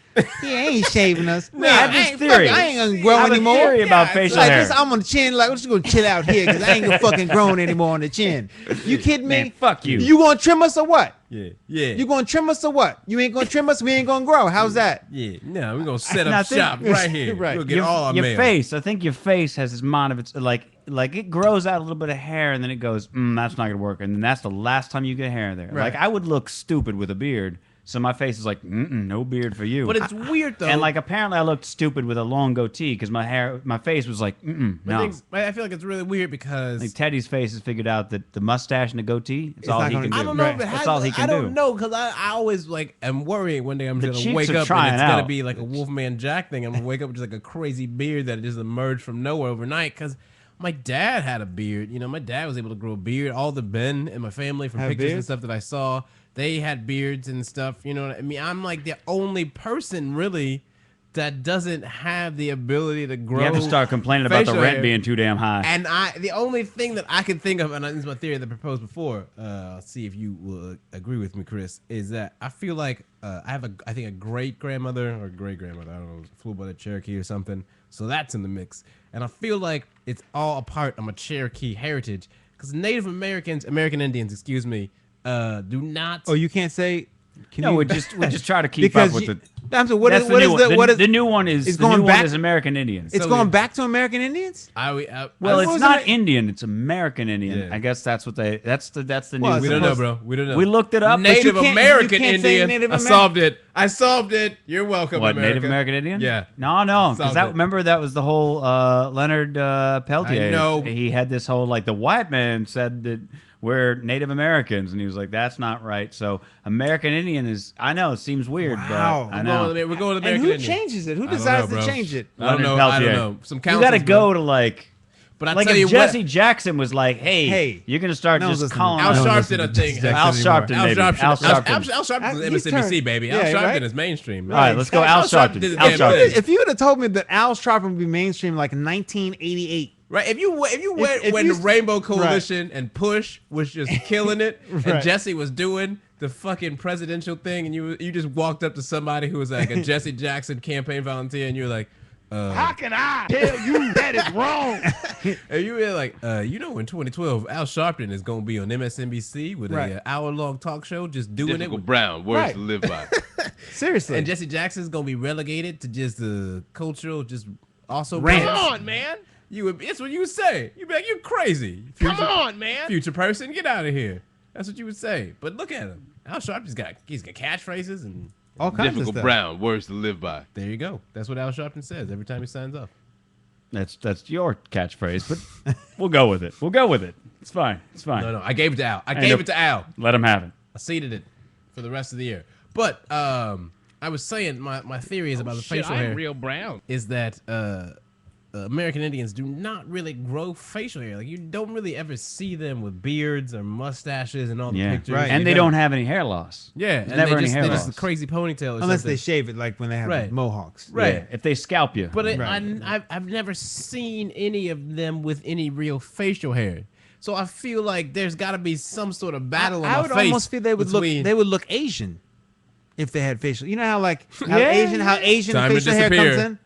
Speaker 2: He ain't shaving us.
Speaker 5: I have this
Speaker 2: ain't
Speaker 5: theory.
Speaker 2: I ain't gonna grow
Speaker 5: I have a
Speaker 2: anymore.
Speaker 5: theory about
Speaker 2: it's
Speaker 5: facial
Speaker 2: like
Speaker 5: hair.
Speaker 2: This, I'm on the chin. Like, we're just gonna chill out here because I ain't gonna fucking growing anymore on the chin. You kidding me?
Speaker 5: Man, fuck you.
Speaker 2: You gonna trim us or what?
Speaker 1: Yeah.
Speaker 2: You gonna trim us or what? You ain't gonna trim us. We ain't gonna grow. How's that?
Speaker 1: Yeah. No, we're gonna set
Speaker 5: And I
Speaker 1: up
Speaker 5: think-
Speaker 1: shop right here.
Speaker 2: Right.
Speaker 1: We'll get all our
Speaker 5: your
Speaker 1: mail.
Speaker 5: face. I think your face has this mind of its like it grows out a little bit of hair and then it goes, that's not gonna work, and then that's the last time you get hair there.
Speaker 2: Right.
Speaker 5: Like I would look stupid with a beard, so my face is like, no beard for you.
Speaker 1: But it's weird though.
Speaker 5: and like apparently I looked stupid with a long goatee because my face was like, no.
Speaker 1: I feel like it's really weird because
Speaker 5: Like Teddy's face has figured out that the mustache and the goatee, it's
Speaker 2: It's
Speaker 5: all
Speaker 2: not
Speaker 5: he
Speaker 2: gonna-
Speaker 5: can do.
Speaker 1: I don't know.
Speaker 2: Right.
Speaker 1: If it
Speaker 5: That's
Speaker 1: has,
Speaker 5: all he can
Speaker 1: I don't
Speaker 5: do.
Speaker 1: know because I always like am worrying one day I'm
Speaker 5: The
Speaker 1: just
Speaker 5: cheeks
Speaker 1: gonna wake
Speaker 5: are
Speaker 1: up and
Speaker 5: trying
Speaker 1: it's gonna
Speaker 5: out.
Speaker 1: be like a Wolfman Jack thing. I'm gonna wake up with just like a crazy beard that just emerged from nowhere overnight because. My dad had a beard. You know, my dad was able to grow a beard. All the men in my family from
Speaker 2: Have
Speaker 1: pictures and
Speaker 2: beards?
Speaker 1: stuff that I saw, they had beards and stuff. You know what I mean? I'm like the only person really that doesn't have the ability to grow.
Speaker 5: You have to start complaining about the
Speaker 1: facial
Speaker 5: rent
Speaker 1: hair.
Speaker 5: being too damn high.
Speaker 1: And the only thing that I can think of, and this is my theory that I proposed before, I'll see if you will agree with me, Chris, is that I feel like I have I think a great grandmother or great grandmother, I don't know, flew by the Cherokee or something. So that's in the mix. And I feel like it's all a part of my Cherokee heritage because Native American Indians, excuse me, do not.
Speaker 2: Oh, you can't say
Speaker 5: No, we just try to keep
Speaker 2: because
Speaker 5: up with
Speaker 2: you-
Speaker 5: the.
Speaker 2: I'm sorry, what
Speaker 5: That's
Speaker 2: is
Speaker 5: the
Speaker 2: what
Speaker 5: new
Speaker 2: is
Speaker 5: one.
Speaker 2: the what is
Speaker 5: the new one is
Speaker 2: it's
Speaker 5: the
Speaker 2: going
Speaker 5: new
Speaker 2: back-
Speaker 5: one is American Indians.
Speaker 2: it's
Speaker 1: So
Speaker 2: going
Speaker 1: we-
Speaker 2: back to American Indians?
Speaker 5: Well,
Speaker 2: What
Speaker 5: it's
Speaker 2: was
Speaker 5: not
Speaker 2: it?
Speaker 5: Indian. It's American Indian.
Speaker 1: Yeah.
Speaker 5: I guess that's what they. That's the new.
Speaker 2: Well,
Speaker 1: We
Speaker 2: it's
Speaker 1: don't know,
Speaker 2: supposed-
Speaker 1: bro. We don't know.
Speaker 5: We looked it up, but you
Speaker 1: Native
Speaker 2: can't- you
Speaker 1: American
Speaker 2: can't say
Speaker 1: Indian.
Speaker 2: Native
Speaker 1: I
Speaker 2: Amer-
Speaker 1: solved it. I solved it. You're welcome,
Speaker 5: What
Speaker 1: America.
Speaker 5: Native American Indian?
Speaker 1: Yeah.
Speaker 5: No, because
Speaker 1: Solved
Speaker 5: that
Speaker 1: it.
Speaker 5: remember that was the whole Leonard Peltier.
Speaker 1: I know.
Speaker 5: He had this whole like the white man said that we're Native Americans, and he was like, that's not right. So American Indian is. I know it seems weird,
Speaker 2: Wow.
Speaker 5: but I
Speaker 1: We're
Speaker 5: know.
Speaker 1: going, we're going to
Speaker 2: And
Speaker 1: American
Speaker 2: who
Speaker 1: Indian.
Speaker 2: changes it? Who
Speaker 1: I don't
Speaker 2: decides
Speaker 1: know,
Speaker 2: to
Speaker 1: bro.
Speaker 2: change it?
Speaker 1: I don't know.
Speaker 5: Leonard
Speaker 1: I don't
Speaker 5: Peltier.
Speaker 1: know. Some
Speaker 5: You got to
Speaker 1: councils,
Speaker 5: go
Speaker 1: bro.
Speaker 5: to like.
Speaker 1: But I
Speaker 5: Like
Speaker 1: tell
Speaker 5: if
Speaker 1: you
Speaker 5: Jesse
Speaker 1: what,
Speaker 5: Jackson was like, "Hey, you're gonna start
Speaker 2: no one's
Speaker 5: just
Speaker 2: listening.
Speaker 5: calling
Speaker 1: Al
Speaker 2: No one
Speaker 5: out-
Speaker 1: Sharpton, I
Speaker 2: listens to
Speaker 1: think.
Speaker 2: Jesse
Speaker 5: Al
Speaker 2: Jackson
Speaker 5: Sharpton, maybe. Al Sharpton.
Speaker 1: Al Sharpton is
Speaker 2: He's
Speaker 1: MSNBC,
Speaker 2: turned-
Speaker 1: baby.
Speaker 2: yeah,
Speaker 1: Al Sharpton
Speaker 2: right?
Speaker 1: is mainstream.
Speaker 5: All right, let's go. Al Sharpton.
Speaker 1: did the
Speaker 5: Al
Speaker 1: damn
Speaker 5: Sharpton.
Speaker 1: thing.
Speaker 2: If you would have told me that Al Sharpton would be mainstream like in 1988,
Speaker 1: Right, if you went
Speaker 2: if
Speaker 1: when
Speaker 2: you-
Speaker 1: the Rainbow Coalition and Push was just killing it, and
Speaker 2: Right.
Speaker 1: Jesse was doing the fucking presidential thing, and you just walked up to somebody who was like a Jesse Jackson campaign volunteer, and you were like,
Speaker 6: How can I tell you that is wrong?
Speaker 1: and you were like, in 2012, Al Sharpton is gonna be on MSNBC with
Speaker 2: Right.
Speaker 1: a hour-long talk show, just doing it.
Speaker 3: Difficult
Speaker 1: With,
Speaker 3: Brown, words
Speaker 2: Right.
Speaker 3: to live by.
Speaker 2: seriously,
Speaker 1: and Jesse Jackson's gonna be relegated to just the cultural, just also
Speaker 2: Rants.
Speaker 1: rants.
Speaker 6: Come on, man.
Speaker 1: That's what you would say. You'd be like, you're crazy.
Speaker 6: Come on, man.
Speaker 1: Future person, get out of here. That's what you would say. But look at him. Al Sharpton's got catchphrases, and
Speaker 2: all kinds of
Speaker 3: Difficult
Speaker 2: stuff.
Speaker 3: Brown, words to live by.
Speaker 1: there you go. That's what Al Sharpton says every time he signs off.
Speaker 5: That's your catchphrase, but we'll go with it. We'll go with it. It's fine. It's fine.
Speaker 1: No, I gave it to Al. I
Speaker 5: Ain't
Speaker 1: gave
Speaker 5: no-
Speaker 1: it to Al.
Speaker 5: Let him have it.
Speaker 1: I seeded it for the rest of the year. But I was saying my theory is about the
Speaker 6: Shit,
Speaker 1: facial
Speaker 6: I'm
Speaker 1: hair
Speaker 6: real brown.
Speaker 1: is that American Indians do not really grow facial hair. Like you don't really ever see them with beards or mustaches and all the
Speaker 5: Yeah,
Speaker 1: pictures.
Speaker 2: Right.
Speaker 5: and
Speaker 1: You
Speaker 5: they
Speaker 1: know?
Speaker 5: don't have any hair loss.
Speaker 1: Yeah,
Speaker 5: There's
Speaker 1: and
Speaker 5: never
Speaker 1: they
Speaker 5: any
Speaker 1: just,
Speaker 5: hair
Speaker 1: they're
Speaker 5: loss.
Speaker 1: just a crazy ponytail or
Speaker 2: Unless
Speaker 1: something.
Speaker 2: they shave it like when they have
Speaker 1: Right.
Speaker 2: mohawks.
Speaker 1: Right.
Speaker 5: Yeah, if they scalp you.
Speaker 1: But
Speaker 2: Right.
Speaker 1: I've never seen any of them with any real facial hair. So I feel like there's got to be some sort of battle on
Speaker 2: I
Speaker 1: my
Speaker 2: would
Speaker 1: face.
Speaker 2: almost feel they would
Speaker 1: between-
Speaker 2: look Asian if they had facial. You know how like how
Speaker 5: Yeah.
Speaker 2: Asian
Speaker 1: Time to
Speaker 2: facial hair comes
Speaker 1: disappear.
Speaker 2: in.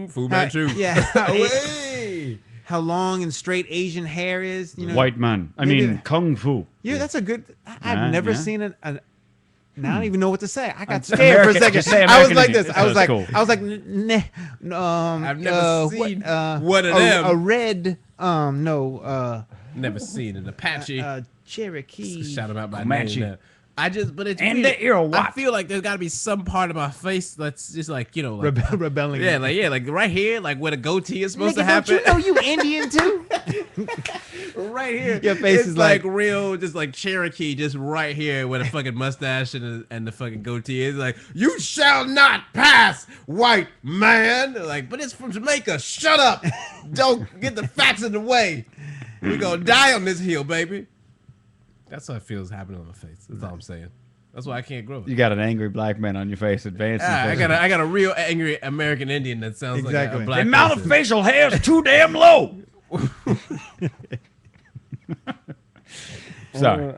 Speaker 1: Fu
Speaker 2: How-
Speaker 1: Manchu.
Speaker 2: yeah. How,
Speaker 1: Away.
Speaker 2: how long and straight Asian hair is. You know.
Speaker 5: White man. I
Speaker 2: Maybe
Speaker 5: mean,
Speaker 2: the-
Speaker 5: kung fu.
Speaker 2: Yeah, that's a good. I've
Speaker 5: Yeah,
Speaker 2: never
Speaker 5: yeah.
Speaker 2: seen it. Now I don't even know what to say. I got
Speaker 5: American-
Speaker 2: scared for a second.
Speaker 5: just say
Speaker 2: I was
Speaker 5: American
Speaker 2: like
Speaker 5: Indian.
Speaker 2: this.
Speaker 5: That
Speaker 2: I was
Speaker 5: sounds
Speaker 2: like,
Speaker 5: cool.
Speaker 2: I was like,
Speaker 1: I've never seen one of
Speaker 2: a,
Speaker 1: them.
Speaker 2: A red, no,
Speaker 1: Never seen an Apache.
Speaker 2: Cherokee.
Speaker 1: Shout them out by
Speaker 5: Comanche.
Speaker 1: name. But it's
Speaker 5: And
Speaker 1: weird.
Speaker 5: the ear
Speaker 1: I
Speaker 5: what?
Speaker 1: feel like there's got to be some part of my face that's just like like
Speaker 2: Rebelling.
Speaker 1: like right here, like where the goatee is supposed to
Speaker 2: Nigga,
Speaker 1: happen.
Speaker 2: don't you know you Indian too?
Speaker 1: Right here,
Speaker 2: Your face
Speaker 1: it's
Speaker 2: is
Speaker 1: like
Speaker 2: like-
Speaker 1: real, just like Cherokee, just right here where the fucking mustache and the fucking goatee is. Like, you shall not pass, white man. Like, but it's from Jamaica. Shut up! Don't get the facts in the way. We gonna die on this hill, baby. That's how it feels happening on my face. That's all I'm saying. That's why I can't grow it.
Speaker 5: You got an angry black man on your face advancing.
Speaker 1: I got a real angry American Indian that sounds like
Speaker 2: Exactly.
Speaker 1: a
Speaker 5: the
Speaker 1: black
Speaker 5: amount of
Speaker 1: person.
Speaker 5: facial hair is too damn low. Sorry.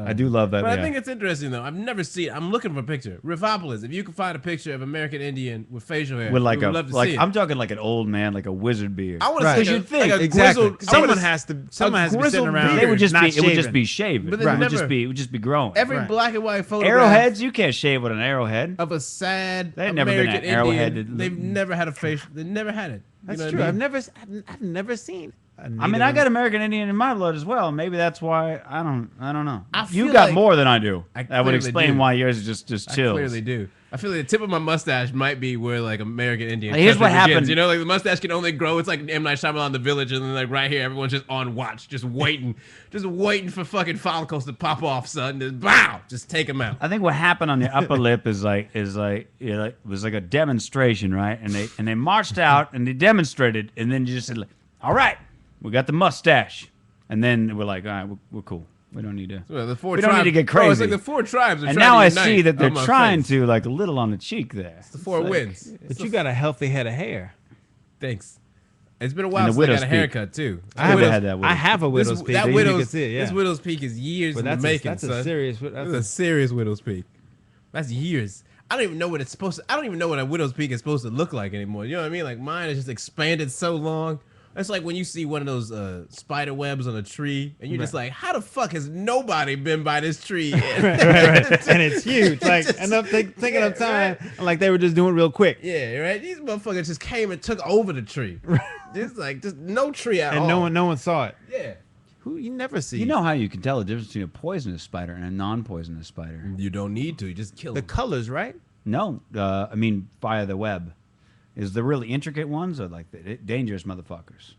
Speaker 5: I do love that.
Speaker 1: But
Speaker 5: yeah.
Speaker 1: I think it's interesting though. I've never seen. I'm looking for a picture. Riffopolis. If you can find a picture of American Indian with facial hair,
Speaker 5: with like
Speaker 1: we would love to
Speaker 5: like
Speaker 1: see it.
Speaker 5: I'm talking like an old man, like a wizard beard.
Speaker 1: I want
Speaker 2: Right.
Speaker 1: to
Speaker 2: Because
Speaker 1: see.
Speaker 2: you'd
Speaker 1: Like a
Speaker 2: Exactly.
Speaker 1: grizzled- I
Speaker 2: Someone
Speaker 1: wanna-
Speaker 2: has to be sitting
Speaker 1: grizzled
Speaker 2: around.
Speaker 1: beard.
Speaker 5: It would just
Speaker 2: not
Speaker 5: be it would just
Speaker 2: shaven.
Speaker 5: be shaven.
Speaker 1: But
Speaker 5: It
Speaker 1: there's
Speaker 5: would just
Speaker 1: never-
Speaker 5: be growing.
Speaker 1: Every
Speaker 2: Right.
Speaker 1: black and white photograph
Speaker 5: Arrowheads, you can't shave with an arrowhead.
Speaker 1: of a sad
Speaker 5: They've never been
Speaker 1: American
Speaker 5: an arrowhead
Speaker 1: Indian.
Speaker 5: that-
Speaker 1: They've never had a facial. They never had it. You
Speaker 2: That's
Speaker 1: know what
Speaker 2: true.
Speaker 1: I
Speaker 2: I've
Speaker 1: mean?
Speaker 2: never seen.
Speaker 5: I mean, I got American Indian in my blood as well. Maybe that's why I don't know.
Speaker 1: I
Speaker 5: You
Speaker 1: feel
Speaker 5: got
Speaker 1: like-
Speaker 5: more than I do.
Speaker 1: I
Speaker 5: That would
Speaker 1: clearly
Speaker 5: explain
Speaker 1: do.
Speaker 5: why yours is just
Speaker 1: I
Speaker 5: chills.
Speaker 1: clearly do. I feel like the tip of my mustache might be where like American Indian.
Speaker 5: Here's
Speaker 1: country
Speaker 5: what
Speaker 1: begins.
Speaker 5: happened.
Speaker 1: You know, like the mustache can only grow. It's like M. Night Shyamalan, The Village, and then like right here, everyone's just on watch, just waiting for fucking follicles to pop off, son. Just bow, just take them out.
Speaker 5: I think what happened on the upper lip is like it was like a demonstration, right? And they marched out and they demonstrated, and then you just said, like, "All right, we got the mustache," and then we're like, "All right, we're cool. We don't need to."
Speaker 1: Well, the four
Speaker 5: We don't need to get
Speaker 1: Bro, it's
Speaker 5: crazy.
Speaker 1: like the four tribes are
Speaker 5: And
Speaker 1: trying
Speaker 5: now
Speaker 1: to
Speaker 5: I
Speaker 1: unite
Speaker 5: see that they're
Speaker 1: on my
Speaker 5: trying
Speaker 1: face.
Speaker 5: to like a little on the cheek there.
Speaker 1: The four wins.
Speaker 2: But you got a healthy head of hair.
Speaker 1: Thanks. It's been a while
Speaker 5: And the
Speaker 1: since I got
Speaker 5: widow's
Speaker 1: a
Speaker 5: peak.
Speaker 1: haircut too.
Speaker 5: I haven't had that.
Speaker 2: I have a widow's peak.
Speaker 1: That
Speaker 2: so you
Speaker 1: widow's
Speaker 2: can see it, yeah.
Speaker 1: This widow's peak is years
Speaker 2: But
Speaker 1: in the
Speaker 2: that's
Speaker 1: making,
Speaker 2: a
Speaker 1: son.
Speaker 2: serious.
Speaker 1: This
Speaker 2: That's
Speaker 1: is a serious widow's peak. That's years. I don't even know what it's supposed to. I don't even know what a widow's peak is supposed to look like anymore. You know what I mean? Like mine is just expanded so long. It's like when you see one of those spider webs on a tree, and you're just like, how the fuck has nobody been by this tree yet?
Speaker 2: right. And it's huge. Like,
Speaker 1: Just-
Speaker 2: enough taking
Speaker 1: yeah,
Speaker 2: up time.
Speaker 1: right.
Speaker 2: Like they were just doing it real quick.
Speaker 1: Yeah, right. These motherfuckers just came and took over the tree. Just no tree at all.
Speaker 2: And no one saw it.
Speaker 1: Yeah.
Speaker 2: Who you never see.
Speaker 5: You know how you can tell the difference between a poisonous spider and a non-poisonous spider?
Speaker 1: You don't need to. You just kill
Speaker 2: the
Speaker 1: them.
Speaker 2: colors, right?
Speaker 5: No, I mean via the web. Is the really intricate ones or like the dangerous motherfuckers?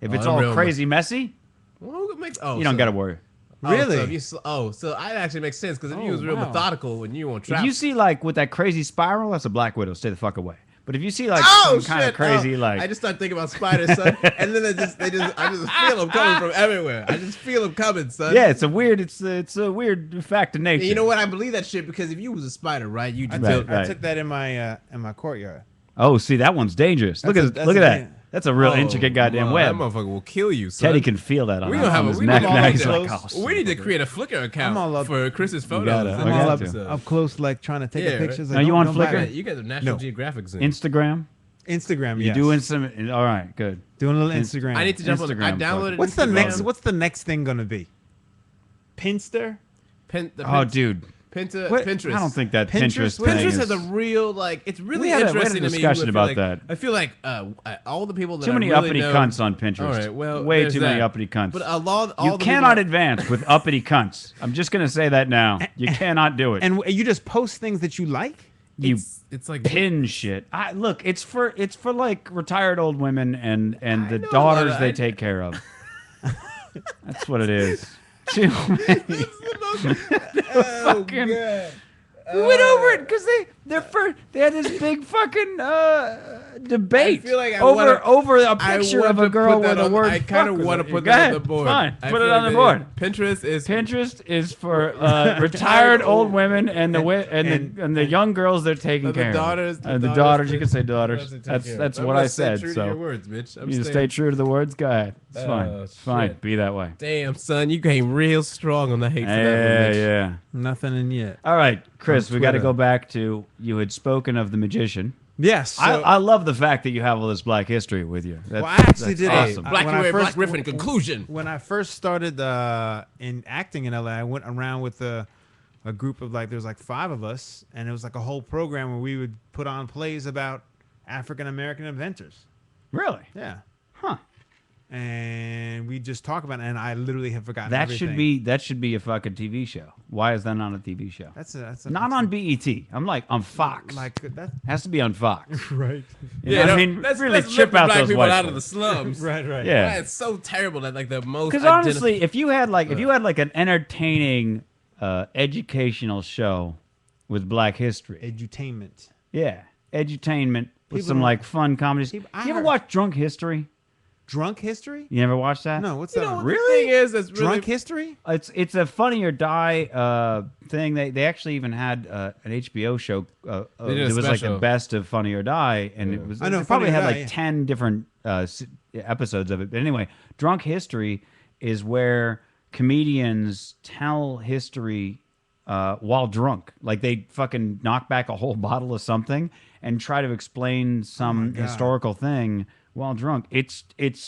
Speaker 5: If it's
Speaker 1: the
Speaker 5: all
Speaker 1: real
Speaker 5: crazy messy,
Speaker 1: Well, it makes,
Speaker 5: you don't got to worry.
Speaker 2: Really?
Speaker 1: So it actually makes sense because if you
Speaker 2: Oh,
Speaker 1: was real
Speaker 2: wow.
Speaker 1: methodical when you on
Speaker 5: If
Speaker 1: trap.
Speaker 5: you see like with that crazy spiral, that's a black widow. Stay the fuck away. But if you see like
Speaker 1: Oh
Speaker 5: some kind
Speaker 1: shit!
Speaker 5: of crazy
Speaker 1: Oh,
Speaker 5: like
Speaker 1: I just start thinking about spiders, son, and then I just feel them coming from everywhere. I just feel them coming, son.
Speaker 5: yeah, it's a weird fact of nature.
Speaker 1: And you know what? I believe that shit because if you was a spider, right, you
Speaker 2: I
Speaker 1: just
Speaker 5: Right,
Speaker 2: took,
Speaker 5: right.
Speaker 2: I took that in my courtyard.
Speaker 5: Oh, see that one's dangerous. Look
Speaker 2: That's
Speaker 5: at
Speaker 2: a-
Speaker 5: look at
Speaker 2: that's a-
Speaker 5: that. That's a real intricate goddamn web.
Speaker 1: That motherfucker will kill you, son.
Speaker 5: Teddy can feel that on,
Speaker 1: We don't have
Speaker 5: his
Speaker 1: we
Speaker 5: neck.
Speaker 1: need
Speaker 5: Now
Speaker 1: to-
Speaker 5: he's like, oh, son
Speaker 1: we need
Speaker 5: of
Speaker 1: to
Speaker 5: a-
Speaker 1: create a Flickr account
Speaker 2: I'm all up-
Speaker 1: for Chris's photos.
Speaker 5: gotta-
Speaker 1: in
Speaker 5: I
Speaker 2: I'm
Speaker 1: this
Speaker 2: all
Speaker 5: got
Speaker 2: up,
Speaker 5: to.
Speaker 1: episode.
Speaker 2: up close, like trying to take
Speaker 1: Yeah,
Speaker 2: the
Speaker 1: right.
Speaker 2: pictures.
Speaker 5: Now,
Speaker 2: Like,
Speaker 5: you
Speaker 2: don't-
Speaker 5: on
Speaker 2: don't back
Speaker 5: Flickr?
Speaker 2: it.
Speaker 1: You got the National
Speaker 2: No.
Speaker 1: Geographic Zoom.
Speaker 5: Instagram.
Speaker 2: Instagram,
Speaker 5: You
Speaker 2: yes.
Speaker 5: doing some? All right, good.
Speaker 2: Doing a little
Speaker 5: Inst-
Speaker 2: Instagram.
Speaker 1: I need to jump on. I
Speaker 5: Instagram
Speaker 1: downloaded.
Speaker 2: What's the
Speaker 1: Instagram.
Speaker 2: next? What's the next thing gonna be? Pinster.
Speaker 5: Oh, dude.
Speaker 2: What?
Speaker 1: Pinterest.
Speaker 5: I don't think that
Speaker 2: Pinterest?
Speaker 5: Pinterest thing
Speaker 1: Pinterest
Speaker 5: is-
Speaker 1: has a real it's really
Speaker 5: We had a
Speaker 1: interesting to me.
Speaker 5: discussion
Speaker 1: I feel
Speaker 5: about
Speaker 1: like-
Speaker 5: that.
Speaker 1: I feel like all the people that
Speaker 5: Too
Speaker 1: I
Speaker 5: many
Speaker 1: really
Speaker 5: uppity
Speaker 1: know,
Speaker 5: cunts on Pinterest.
Speaker 1: All right, well,
Speaker 5: way
Speaker 1: there's
Speaker 5: too many
Speaker 1: that.
Speaker 5: uppity cunts.
Speaker 1: But all
Speaker 5: you
Speaker 1: the
Speaker 5: cannot
Speaker 1: people,
Speaker 5: advance with uppity cunts. I'm just gonna say that now. You cannot do it.
Speaker 2: And you just post things that you like.
Speaker 5: you
Speaker 1: it's like
Speaker 5: pin shit. Look, it's for like retired old women and the
Speaker 1: know,
Speaker 5: daughters
Speaker 1: but
Speaker 5: they
Speaker 1: I-
Speaker 5: take care of. That's what it is. Too many. Fucking- We went over it because they had this big fucking debate
Speaker 1: I feel like I
Speaker 5: over
Speaker 1: wanna-
Speaker 5: a picture of a girl with a word.
Speaker 1: I kind of
Speaker 5: fuck
Speaker 1: want to
Speaker 5: was
Speaker 1: put
Speaker 5: Go
Speaker 1: that
Speaker 5: ahead.
Speaker 1: on the board.
Speaker 5: Fine,
Speaker 1: I
Speaker 5: put it
Speaker 1: feel
Speaker 5: on the
Speaker 1: like
Speaker 5: board.
Speaker 1: Pinterest
Speaker 5: Pinterest is for retired old women and
Speaker 2: and-
Speaker 5: the young girls they're taking
Speaker 1: the
Speaker 5: care of.
Speaker 1: daughters.
Speaker 5: The daughters, you can say daughters.
Speaker 1: daughters they take
Speaker 5: That's
Speaker 1: care of.
Speaker 5: that's
Speaker 1: I'm
Speaker 5: what
Speaker 1: gonna
Speaker 5: I
Speaker 1: stay
Speaker 5: said.
Speaker 1: true to
Speaker 5: So
Speaker 1: your words, bitch. I'm
Speaker 5: you just
Speaker 1: staying-
Speaker 5: stay true to the words. Go ahead. It's fine.
Speaker 1: Oh,
Speaker 5: It's fine.
Speaker 1: shit.
Speaker 5: Be that way.
Speaker 1: Damn, son, you came real strong on the hate for that one,
Speaker 5: Yeah,
Speaker 1: bitch.
Speaker 5: yeah.
Speaker 2: Nothing in yet.
Speaker 5: All right, Chris,
Speaker 2: On
Speaker 5: we got to
Speaker 2: Twitter.
Speaker 5: go back to you had spoken of the magician.
Speaker 2: Yes. So,
Speaker 5: I love the fact that you have all this black history with you.
Speaker 2: well, I actually
Speaker 5: that's
Speaker 2: did.
Speaker 5: awesome.
Speaker 1: Black
Speaker 2: when
Speaker 1: you
Speaker 2: I
Speaker 1: wear
Speaker 2: first-
Speaker 1: Black Griffin. Conclusion.
Speaker 2: When I first started in acting in LA, I went around with a group of there was 5 of us, and it was like a whole program where we would put on plays about African American inventors.
Speaker 5: Really?
Speaker 2: Yeah.
Speaker 5: Huh.
Speaker 2: And we just talk about it, and I literally have forgotten
Speaker 5: That
Speaker 2: everything.
Speaker 5: should be a fucking TV show. Why is that not a TV show?
Speaker 2: That's
Speaker 5: Not on BET. I'm like on Fox.
Speaker 2: like that.
Speaker 5: Has to be on Fox.
Speaker 2: Right.
Speaker 5: You know what I mean,
Speaker 1: let's
Speaker 5: really
Speaker 1: lift
Speaker 5: chip
Speaker 1: the
Speaker 5: out
Speaker 1: black
Speaker 5: those
Speaker 1: people
Speaker 5: white
Speaker 1: out of the
Speaker 5: folks.
Speaker 1: slums.
Speaker 2: Right.
Speaker 5: Yeah.
Speaker 1: It's so terrible that the most.
Speaker 5: Because honestly, if you had an entertaining, educational show with Black history,
Speaker 2: Edutainment.
Speaker 5: yeah, edutainment with
Speaker 2: People
Speaker 5: some
Speaker 2: don't-
Speaker 5: fun comedies.
Speaker 2: people-
Speaker 5: You
Speaker 2: I
Speaker 5: ever
Speaker 2: heard-
Speaker 5: watch Drunk History?
Speaker 2: Drunk history?
Speaker 5: You never watched that?
Speaker 2: No. What's
Speaker 1: you
Speaker 2: that?
Speaker 1: know
Speaker 2: on?
Speaker 1: what the thing is, it's really
Speaker 2: Drunk history?
Speaker 5: It's a Funny or Die thing. They actually even had an HBO show.
Speaker 1: did a
Speaker 5: It was like
Speaker 1: special.
Speaker 5: a best of Funny or Die, and it was.
Speaker 2: I know,
Speaker 5: They probably
Speaker 2: Funny or
Speaker 5: had
Speaker 2: Die,
Speaker 5: like
Speaker 2: yeah.
Speaker 5: 10 different episodes of it. But anyway, Drunk History is where comedians tell history while drunk. Like they fucking knock back a whole bottle of something and try to explain some
Speaker 2: God.
Speaker 5: historical thing while drunk. It's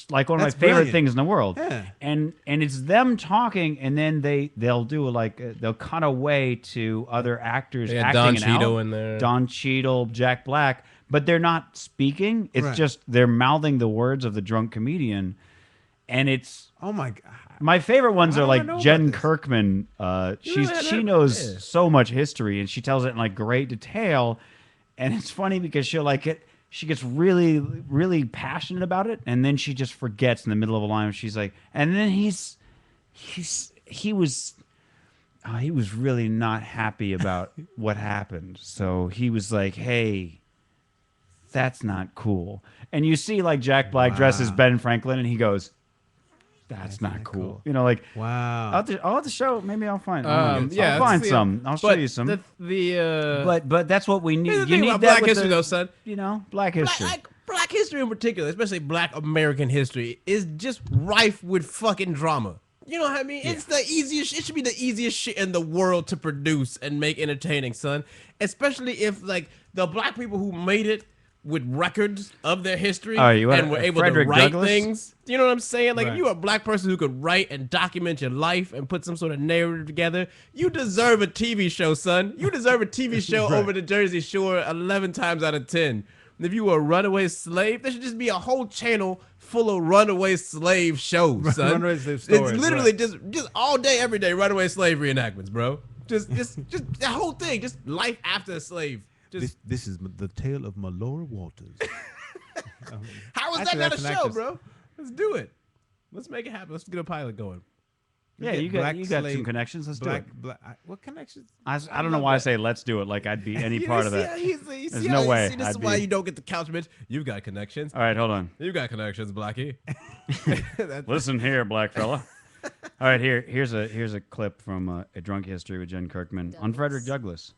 Speaker 5: like one of
Speaker 2: That's
Speaker 5: my favorite
Speaker 2: brilliant.
Speaker 5: things in the world.
Speaker 2: Yeah.
Speaker 5: And it's them talking, and then they'll do they'll cut away to other actors
Speaker 1: They had
Speaker 5: acting
Speaker 1: Don
Speaker 5: it
Speaker 1: Cheadle
Speaker 5: out.
Speaker 1: in there.
Speaker 5: Don Cheadle, Jack Black, but they're not speaking. It's
Speaker 2: Right.
Speaker 5: just they're mouthing the words of the drunk comedian, and it's.
Speaker 2: Oh my god.
Speaker 5: My favorite ones
Speaker 2: How
Speaker 5: are
Speaker 2: do I
Speaker 5: like
Speaker 2: know
Speaker 5: Jen
Speaker 2: about this?
Speaker 5: Kirkman. She knows
Speaker 1: Yeah.
Speaker 5: so much history, and she tells it in like great detail. And it's funny because she gets really, really passionate about it, and then she just forgets in the middle of a line. She's like, and then he was really not happy about what happened. So he was like, hey, that's not cool. And you see like Jack Black dresses Ben Franklin, and he goes, that's not cool. You know, like
Speaker 2: Wow.
Speaker 5: I'll have to show. Maybe I'll find.
Speaker 1: yeah,
Speaker 5: I'll find
Speaker 1: see,
Speaker 5: some. I'll show
Speaker 1: but
Speaker 5: you some.
Speaker 1: But
Speaker 5: But that's what we need.
Speaker 1: here's the
Speaker 5: You
Speaker 1: thing
Speaker 5: need
Speaker 1: about
Speaker 5: that
Speaker 1: Black
Speaker 5: with
Speaker 1: history,
Speaker 5: the,
Speaker 1: though, son.
Speaker 5: You know, Black history.
Speaker 1: Black history in particular, especially Black American history, is just rife with fucking drama. You know what I mean? It's the easiest. It should be the easiest shit in the world to produce and make entertaining, son. Especially if like the black people who made it with records of their history
Speaker 5: Oh, you want
Speaker 1: and were able
Speaker 5: Frederick
Speaker 1: to write
Speaker 5: Douglass?
Speaker 1: things. You know what I'm saying? Like, if
Speaker 2: Right.
Speaker 1: you're a black person who could write and document your life and put some sort of narrative together, you deserve a TV show, son. You deserve a TV show
Speaker 2: Right.
Speaker 1: over the Jersey Shore 11 times out of 10. And if you were a runaway slave, there should just be a whole channel full of runaway slave shows, son.
Speaker 2: Runaway slave stories,
Speaker 1: It's literally
Speaker 2: right.
Speaker 1: just all day, every day, runaway slave reenactments, bro. Just the whole thing, just life after a slave. Just
Speaker 2: This is the tale of Malora Walters.
Speaker 1: how is
Speaker 2: Actually,
Speaker 1: that
Speaker 2: that's
Speaker 1: not a
Speaker 2: an
Speaker 1: show,
Speaker 2: actress.
Speaker 1: bro? Let's do it. Let's make it happen. Let's get a pilot going.
Speaker 5: Yeah,
Speaker 2: get
Speaker 5: you got
Speaker 2: black
Speaker 5: some
Speaker 2: slave-
Speaker 5: connections. Let's do it.
Speaker 2: What connections?
Speaker 5: I don't know why I say let's do it like I'd be any part of that.
Speaker 1: There's
Speaker 5: no way.
Speaker 1: See, this is
Speaker 5: I'd
Speaker 1: why
Speaker 5: be-
Speaker 1: you don't get the couch bitch. You've got connections.
Speaker 5: All right, hold on.
Speaker 1: You got connections, Blackie. That's-
Speaker 5: Listen here, black fella. All right, here's a clip from A Drunk History with Jen Kirkman on Frederick Douglass.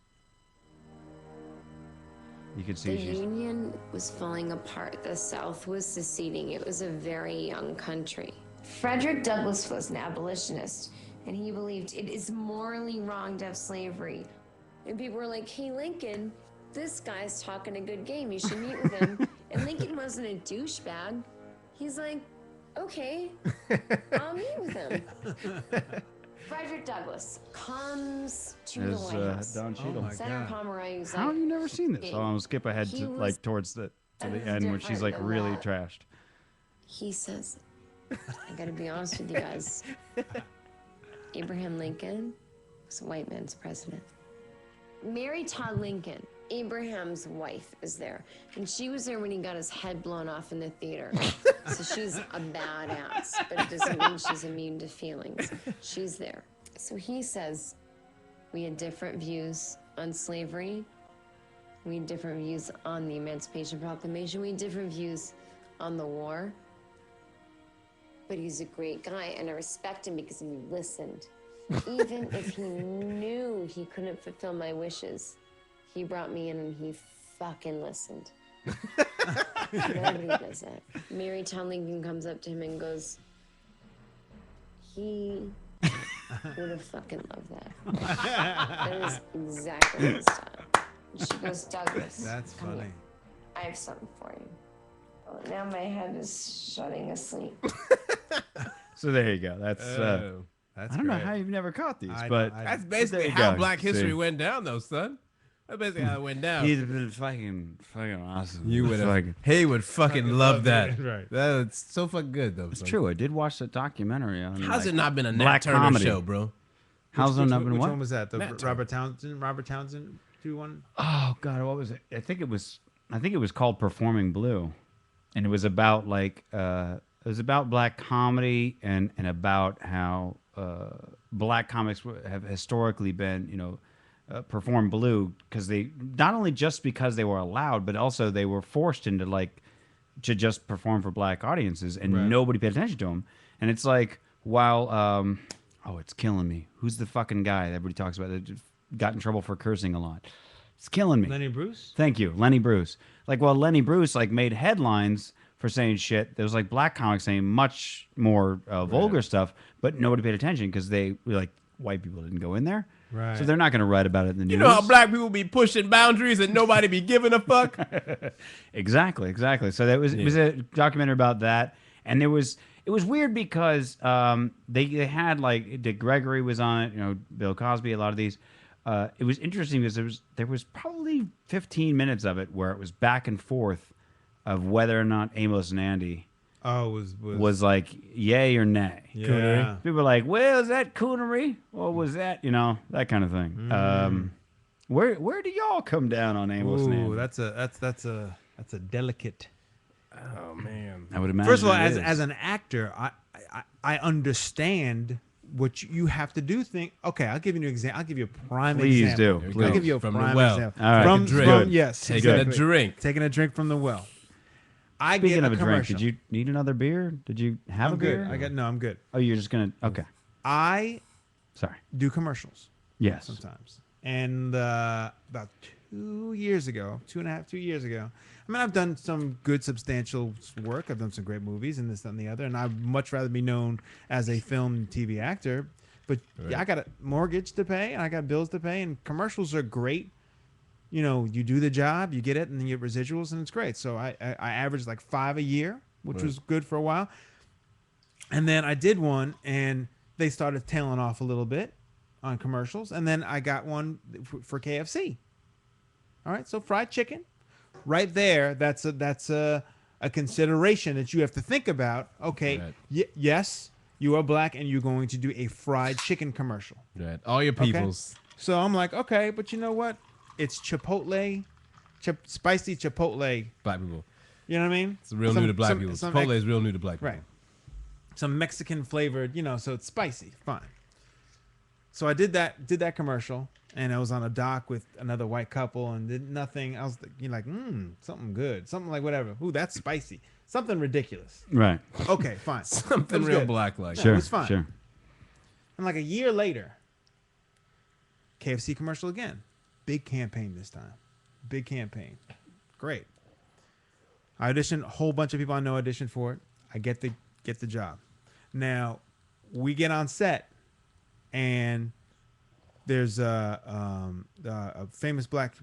Speaker 5: You can
Speaker 7: The
Speaker 5: see she's
Speaker 7: Union was falling apart. The South was seceding. It was a very young country. Frederick Douglass was an abolitionist, and he believed it is morally wrong to have slavery. And people were like, hey, Lincoln, this guy's talking a good game. You should meet with him. And Lincoln wasn't a douchebag. He's like, okay, I'll meet with him. Frederick Douglass comes to the
Speaker 5: is
Speaker 7: White House.
Speaker 5: Don Cheadle.
Speaker 2: my
Speaker 7: Senator
Speaker 2: God.
Speaker 7: Pomeroy was
Speaker 5: How
Speaker 7: like,
Speaker 5: have you never seen this? Oh, I'll skip ahead
Speaker 7: He
Speaker 5: to
Speaker 7: was-
Speaker 5: like towards the
Speaker 7: that was
Speaker 5: end where she's
Speaker 7: different
Speaker 5: like
Speaker 7: than
Speaker 5: really
Speaker 7: that.
Speaker 5: trashed.
Speaker 7: he says, I gotta be honest with you guys. Abraham Lincoln was a white man's president. Mary Todd Lincoln, Abraham's wife, is there. And she was there when he got his head blown off in the theater. So she's a badass, but it doesn't mean she's immune to feelings. She's there. So he says, we had different views on slavery. We had different views on the Emancipation Proclamation. We had different views on the war. But he's a great guy, and I respect him because he listened. Even if he knew he couldn't fulfill my wishes, he brought me in and he fucking listened. Nobody does that. Mary Todd Lincoln comes up to him and goes, he would have fucking loved that. That is exactly his style. And she goes, Douglas,
Speaker 2: That's
Speaker 7: come
Speaker 2: funny.
Speaker 7: here. I have something for you. Oh, now my head is shutting asleep.
Speaker 5: So there you go. That's
Speaker 2: That's
Speaker 5: I don't know
Speaker 2: great.
Speaker 5: how you've never caught these,
Speaker 2: I-
Speaker 5: but
Speaker 2: I-
Speaker 1: That's
Speaker 5: there
Speaker 1: basically
Speaker 5: you
Speaker 1: how
Speaker 5: go.
Speaker 1: Black history
Speaker 5: See.
Speaker 1: went down, though, son. That's basically how it went down.
Speaker 5: he's been fucking awesome.
Speaker 1: You would have.
Speaker 5: Fucking-
Speaker 1: He would fucking love that.
Speaker 2: Right.
Speaker 1: That's so fucking good, though.
Speaker 5: It's
Speaker 1: son.
Speaker 5: true. I did watch that documentary on.
Speaker 1: How's
Speaker 5: like,
Speaker 1: it not been a Nat
Speaker 5: Black
Speaker 1: Turner
Speaker 5: comedy.
Speaker 1: show, bro?
Speaker 5: How's it not been
Speaker 2: Which
Speaker 5: what?
Speaker 2: one was that? The
Speaker 1: Matt Turner.
Speaker 2: Robert Townsend 2-1?
Speaker 5: Oh God, what was it? I think it was called Performing Blue, and it was about like it was about black comedy and about how black comics have historically been performed blue because they not only just because they were allowed, but also they were forced into like to just perform for black audiences, and
Speaker 2: Right.
Speaker 5: nobody paid attention to them. And it's like while oh, it's killing me. Who's the fucking guy that everybody talks about that just got in trouble for cursing a lot? It's killing me.
Speaker 2: Lenny Bruce?
Speaker 5: Thank you, Lenny Bruce. Like, well, Lenny Bruce like made headlines for saying shit. There was like black comics saying much more vulgar stuff, but nobody paid attention because they like white people didn't go in there,
Speaker 2: Right.
Speaker 5: so they're not going to write about it in the news.
Speaker 1: You know how black people be pushing boundaries and nobody be giving a fuck?
Speaker 5: Exactly. So that was it was a documentary about that, and it was weird because they had like Dick Gregory was on it, Bill Cosby, a lot of these. It was interesting because there was probably 15 minutes of it where it was back and forth of whether or not Amos and Andy
Speaker 2: Oh,
Speaker 5: was like yay or nay.
Speaker 2: yeah.
Speaker 5: People were like, well, is that coonery or was that that kind of thing. Where do y'all come down on Amos and Andy?
Speaker 2: Ooh, that's a delicate.
Speaker 1: Oh, man.
Speaker 5: I would imagine.
Speaker 2: First of all,
Speaker 5: it is.
Speaker 2: as an actor, I understand what you have to do. Okay, I'll give you an example. I'll give you a prime
Speaker 5: Please
Speaker 2: example.
Speaker 5: do.
Speaker 1: we
Speaker 2: I'll
Speaker 1: go.
Speaker 2: give you a
Speaker 1: From the
Speaker 2: prime
Speaker 1: well.
Speaker 2: example.
Speaker 5: All right.
Speaker 2: From,
Speaker 1: Take a drink.
Speaker 2: from yes,
Speaker 1: Taking a
Speaker 2: exactly.
Speaker 1: drink.
Speaker 2: Taking a drink from the well. I
Speaker 5: Speaking
Speaker 2: get
Speaker 5: of a drink,
Speaker 2: commercial.
Speaker 5: did you need another beer? Did you have
Speaker 2: I'm
Speaker 5: a beer?
Speaker 2: good. I'm good.
Speaker 5: Oh, you're just gonna. Okay.
Speaker 2: I
Speaker 5: Sorry.
Speaker 2: do commercials
Speaker 5: Yes.
Speaker 2: sometimes, and about 2 years ago, 2 years ago. I mean, I've done some good, substantial work. I've done some great movies and this, that, and the other. And I'd much rather be known as a film and TV actor. But yeah, I got a mortgage to pay and I got bills to pay. And commercials are great you do the job, you get it, and then you get residuals, and it's great. So I averaged like 5 a year, which was good for a while. And then I did one, and they started tailing off a little bit on commercials, and then I got one for KFC. All right, so fried chicken, right there. That's a consideration that you have to think about. Okay,
Speaker 1: Right.
Speaker 2: yes, you are black, and you're going to do a fried chicken commercial.
Speaker 1: Right. All your peoples.
Speaker 2: So I'm like, okay, but you know what? It's Chipotle, spicy Chipotle.
Speaker 1: Black people.
Speaker 2: You know what I mean?
Speaker 1: It's real new to black people. Chipotle is real new to black people.
Speaker 2: Right. Some Mexican flavored, so it's spicy. Fine. So I did that commercial, and I was on a dock with another white couple, and did nothing. I was like, something good, something like whatever. Ooh, that's spicy. Something ridiculous.
Speaker 5: Right.
Speaker 2: Okay, fine.
Speaker 1: Something real black like.
Speaker 5: Sure.
Speaker 2: It was fine.
Speaker 5: Sure.
Speaker 2: And like a year later, KFC commercial again. Big campaign this time. Big campaign. Great. I auditioned. A whole bunch of people I know auditioned for it. I get the job. Now, we get on set, and there's a famous black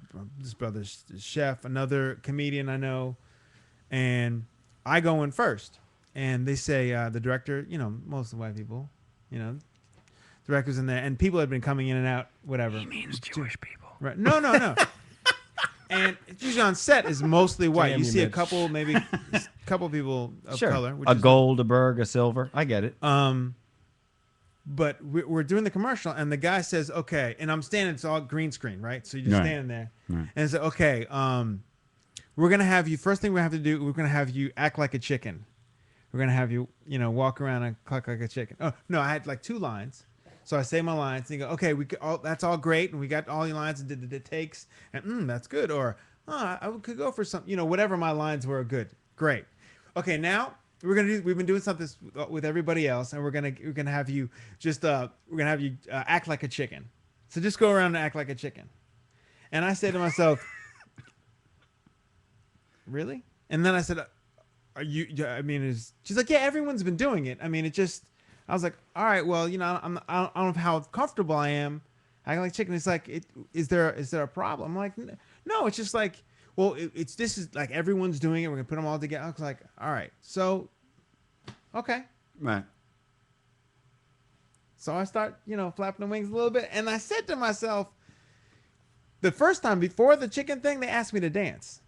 Speaker 2: brother's chef, another comedian I know, and I go in first. And they say the director, most of the white people, director's in there, and people had been coming in and out, whatever.
Speaker 5: He means Jewish people.
Speaker 2: Right? No. And it's usually on set is mostly white.
Speaker 1: Damn
Speaker 2: you
Speaker 1: you,
Speaker 2: see a
Speaker 1: Mitch.
Speaker 2: couple, maybe a couple people of
Speaker 5: Sure.
Speaker 2: color. Which
Speaker 5: A
Speaker 2: is,
Speaker 5: gold, a berg, a silver. I get it.
Speaker 2: But we're doing the commercial, and the guy says, okay, and I'm standing, it's all green screen, right? So you're just
Speaker 5: Right.
Speaker 2: standing there.
Speaker 5: Right.
Speaker 2: And it's like, okay, we're going to have you, first thing we have to do, we're going to have you act like a chicken. We're going to have you, walk around and cluck like a chicken. Oh, no, I had like 2 lines. So I say my lines, and you go, okay, that's all great, and we got all your lines and did the takes, and that's good. Or, I could go for some, whatever my lines were good. Great. Okay, now we've been doing something with everybody else, and we're gonna have you just act like a chicken. So just go around and act like a chicken. And I said to myself, really? And then I said, are you? I mean, she's like, yeah, everyone's been doing it. I mean, I was like, all right, well, I don't know how comfortable I am acting like chicken. It's like, is there a problem? I'm like, no, it's just like, well, this is like everyone's doing it. We're gonna put them all together. I was like, all right, so, okay.
Speaker 5: Right.
Speaker 2: So I start, flapping the wings a little bit, and I said to myself, the first time before the chicken thing, they asked me to dance.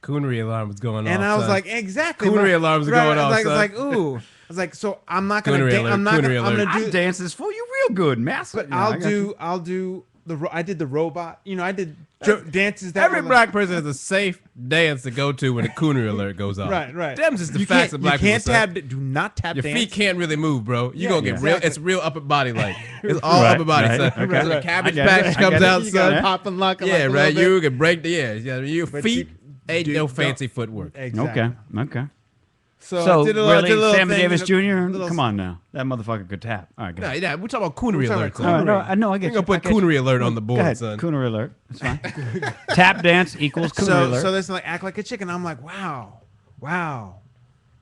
Speaker 1: Coonery alarm was going off.
Speaker 2: And I was
Speaker 1: son.
Speaker 2: like, exactly.
Speaker 1: Coonery alarms are going off.
Speaker 2: It's
Speaker 1: son.
Speaker 2: like, ooh. I was like, so I'm not gonna
Speaker 1: Coonery
Speaker 2: dance.
Speaker 1: alert,
Speaker 2: I'm not
Speaker 1: coonery
Speaker 2: gonna. I'm
Speaker 1: alert.
Speaker 2: gonna do.
Speaker 5: I'm dancing this for you real good, massive.
Speaker 2: But I'll do I did the robot. I did dances that
Speaker 1: Every
Speaker 2: were like-
Speaker 1: black person has a safe dance to go to when a coonery alert goes off.
Speaker 2: Right.
Speaker 1: Them's just the
Speaker 2: You
Speaker 1: facts
Speaker 2: can't-
Speaker 1: of black
Speaker 2: you can't
Speaker 1: people. son.
Speaker 2: do not tap
Speaker 1: Your
Speaker 2: dance.
Speaker 1: feet can't really move, bro. You
Speaker 2: Yeah,
Speaker 1: gonna get
Speaker 2: exactly.
Speaker 1: real. It's real upper body like. It's all
Speaker 5: Right,
Speaker 1: upper body,
Speaker 5: right,
Speaker 1: son.
Speaker 5: okay.
Speaker 1: So the cabbage
Speaker 5: I get it,
Speaker 1: patch
Speaker 5: I
Speaker 1: comes
Speaker 5: get it.
Speaker 1: out,
Speaker 2: You gotta
Speaker 1: son.
Speaker 2: pop and lock.
Speaker 1: Yeah,
Speaker 2: like,
Speaker 1: right.
Speaker 2: a little
Speaker 1: You
Speaker 2: bit.
Speaker 1: can break the your
Speaker 2: But
Speaker 1: feet
Speaker 2: you-
Speaker 1: ain't
Speaker 2: do-
Speaker 1: no
Speaker 2: don't-
Speaker 1: fancy footwork.
Speaker 2: Exactly.
Speaker 5: Okay.
Speaker 2: I
Speaker 5: So
Speaker 2: did a
Speaker 5: really,
Speaker 2: little
Speaker 5: Sammy
Speaker 2: thing,
Speaker 5: Davis Jr.
Speaker 2: little-
Speaker 5: Come on now, that motherfucker could tap. All right, go
Speaker 1: No,
Speaker 5: ahead.
Speaker 1: yeah, we're talking about coonery
Speaker 2: talking
Speaker 1: alert.
Speaker 2: about
Speaker 1: son.
Speaker 5: No, I know. I get
Speaker 1: We're
Speaker 5: you.
Speaker 1: gonna
Speaker 5: I
Speaker 1: put
Speaker 5: get you.
Speaker 1: coonery alert on the board,
Speaker 5: Go ahead.
Speaker 1: son.
Speaker 5: Coonery alert. That's fine. Tap dance equals coonery
Speaker 2: So
Speaker 5: alert.
Speaker 2: this is like act like a chicken. I'm like, wow,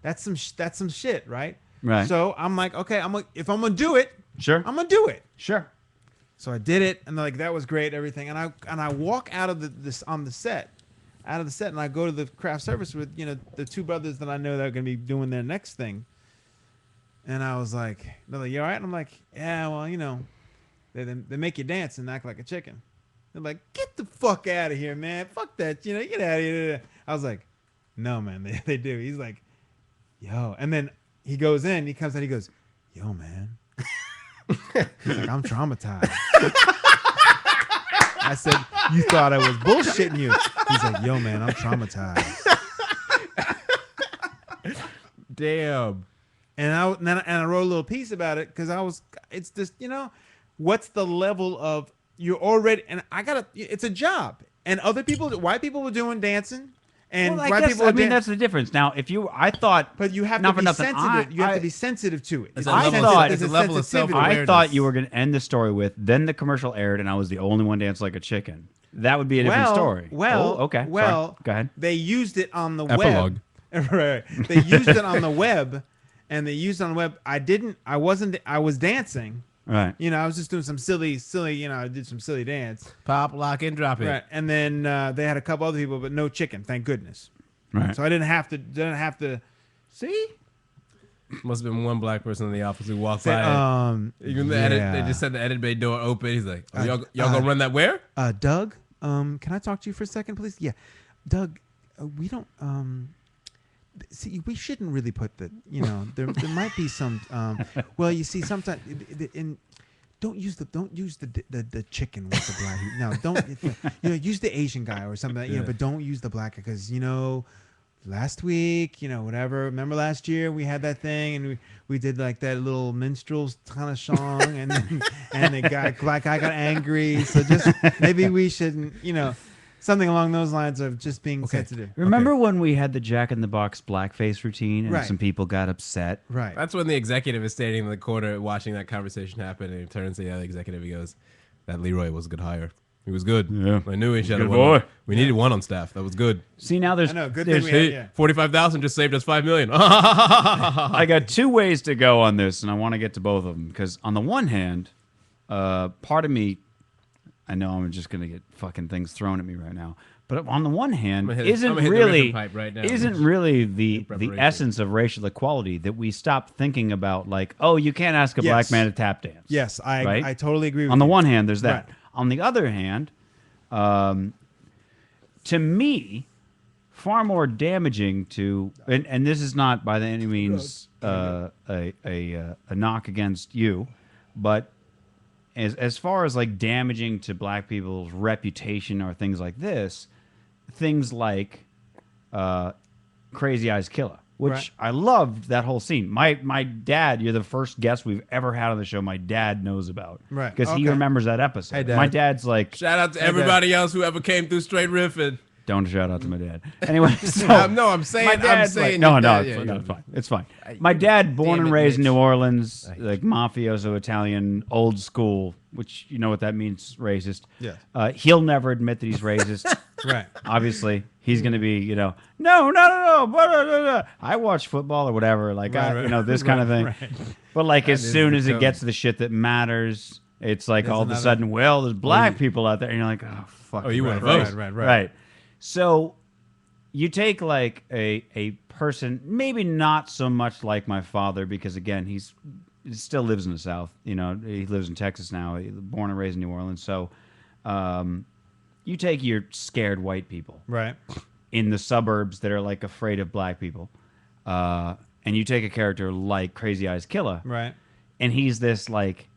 Speaker 2: that's some shit, right?
Speaker 5: Right.
Speaker 2: So I'm like, okay, if I'm gonna do it,
Speaker 5: Sure.
Speaker 2: I'm gonna do it.
Speaker 5: Sure.
Speaker 2: So I did it, and they're like, that was great, everything. And I walk out of the set, and I go to the craft service with the 2 brothers that I know that are gonna be doing their next thing. And I was like, they're like, you all right? And I'm like, yeah, well, they make you dance and act like a chicken. They're like, get the fuck out of here, man. Fuck that, get out of here. I was like, no, man, they do. He's like, yo. And then he goes in, he comes in, he goes, yo, man. He's like, I'm traumatized. I said, you thought I was bullshitting you. He's like, yo, man, I'm traumatized.
Speaker 1: Damn.
Speaker 2: And I wrote a little piece about it because it's just, what's the level of you're already, and it's a job. And white people were doing dancing, and
Speaker 5: Well,
Speaker 2: white people were
Speaker 5: that's the difference. Now, I thought,
Speaker 2: but you have
Speaker 5: not
Speaker 2: to
Speaker 5: for
Speaker 2: be
Speaker 5: nothing,
Speaker 2: sensitive. You have
Speaker 5: I-
Speaker 2: to be sensitive to it.
Speaker 1: It's
Speaker 2: It's
Speaker 1: a
Speaker 5: level-
Speaker 2: sensitive-
Speaker 5: it's
Speaker 1: a level of
Speaker 2: sensitivity.
Speaker 1: self-awareness.
Speaker 5: I thought you were going to end the story with, then the commercial aired and I was the only one danced like a chicken. That would be a different story.
Speaker 2: Well,
Speaker 5: Oh, okay. Sorry.
Speaker 2: Well,
Speaker 5: Go ahead.
Speaker 2: They used it on the
Speaker 1: Epilogue.
Speaker 2: web. Right. They used it on the web, and they used it on the web. I was dancing,
Speaker 5: Right.
Speaker 2: You know, I was just doing some silly, you know, I did some silly dance.
Speaker 1: Pop, lock, and drop it.
Speaker 2: Right. And then they had a couple other people, but no chicken, thank goodness.
Speaker 5: Right.
Speaker 2: So I didn't have to. See?
Speaker 1: Must have been one black person in the office who walked
Speaker 2: Say,
Speaker 1: by. Even the edit,
Speaker 2: yeah.
Speaker 1: they just said the edit bay door open. He's like, oh, y'all gonna run that where?
Speaker 2: Doug, can I talk to you for a second, please? Yeah. Doug, we don't see, we shouldn't really put the, you know, there might be some well, you see, sometimes don't use the chicken with the black. No, don't, you know, use the Asian guy or something, you know, but don't use the black guy, because, you know, last week, you know, whatever. Remember last year we had that thing, and we did like that little minstrels kind of song, and the black guy got angry. So just maybe we shouldn't, you know, something along those lines of just being sensitive.
Speaker 5: Remember when we had the Jack in the Box blackface routine and
Speaker 2: Right.
Speaker 5: some people got upset?
Speaker 2: Right.
Speaker 1: That's when the executive is standing in the corner watching that conversation happen, and he turns to the other executive. He goes, "That Leroy was a good hire. He was good.
Speaker 5: Yeah.
Speaker 1: I knew he should have
Speaker 5: Good
Speaker 1: one.
Speaker 5: boy.
Speaker 1: We needed one on staff. That was good.
Speaker 5: See, now there's,
Speaker 2: I know, good
Speaker 5: there's
Speaker 2: thing we had, yeah.
Speaker 1: 45,000 just saved us $5 million.
Speaker 5: I got two ways to go on this, and I want to get to both of them. Because on the one hand, part of me, I know I'm just going to get fucking things thrown at me right now. But on the one hand,
Speaker 1: I'm
Speaker 5: isn't
Speaker 1: gonna hit the
Speaker 5: really
Speaker 1: ribbon pipe right now.
Speaker 5: isn't really the
Speaker 1: Preparation.
Speaker 5: essence of racial equality that we stop thinking about, like, oh, you can't ask a
Speaker 2: Yes.
Speaker 5: black man to tap dance.
Speaker 2: Yes,
Speaker 5: Right?
Speaker 2: I totally agree with
Speaker 5: On the
Speaker 2: you.
Speaker 5: one hand, there's that.
Speaker 2: Right.
Speaker 5: On the other hand, to me, far more damaging to, and this is not by any means a knock against you, but as far as like damaging to black people's reputation or things like this, things like Crazy Eyes Killer, which
Speaker 2: Right.
Speaker 5: I loved that whole scene. My dad, you're the first guest we've ever had on the show. My dad knows about,
Speaker 2: Right.
Speaker 5: Because he
Speaker 2: Okay.
Speaker 5: remembers that episode.
Speaker 1: Hey, Dad.
Speaker 5: My dad's like,
Speaker 1: Shout out to everybody else who ever came through straight riffing.
Speaker 5: don't shout out to my dad. Anyway, so
Speaker 1: No, I'm saying,
Speaker 5: my
Speaker 1: I'm
Speaker 5: dad's
Speaker 1: saying.
Speaker 5: like, no,
Speaker 1: that-
Speaker 5: it's,
Speaker 1: yeah,
Speaker 5: no,
Speaker 1: yeah.
Speaker 5: it's fine. It's fine. My dad, born
Speaker 1: Damn
Speaker 5: and
Speaker 1: it,
Speaker 5: raised in
Speaker 1: Mitch.
Speaker 5: New Orleans, like mafioso Italian, old school, which you know what that means, racist.
Speaker 2: Yes.
Speaker 5: He'll never admit that he's racist.
Speaker 2: Right.
Speaker 5: Obviously, he's going to be, you know, no. Blah, blah, blah. I watch football or whatever, like,
Speaker 2: Right,
Speaker 5: you know, this kind of thing.
Speaker 2: right.
Speaker 5: But like, as
Speaker 1: is
Speaker 5: soon
Speaker 1: the
Speaker 5: as it
Speaker 1: tone.
Speaker 5: gets to the shit that matters, it's like
Speaker 2: There's
Speaker 5: all of a
Speaker 2: another-
Speaker 5: sudden, well, there's black people out there, and you're like, oh fuck.
Speaker 1: Oh, you wanna
Speaker 5: Christ.
Speaker 1: vote.
Speaker 2: Right.
Speaker 5: Right. So you take like a person, maybe not so much like my father, because again, he still lives in the South. You know, he lives in Texas now. He's born and raised in New Orleans. So you take your scared white people
Speaker 2: Right.
Speaker 5: in the suburbs that are like afraid of black people, and you take a character like Crazy Eyes Killer,
Speaker 2: Right.
Speaker 5: and he's this like,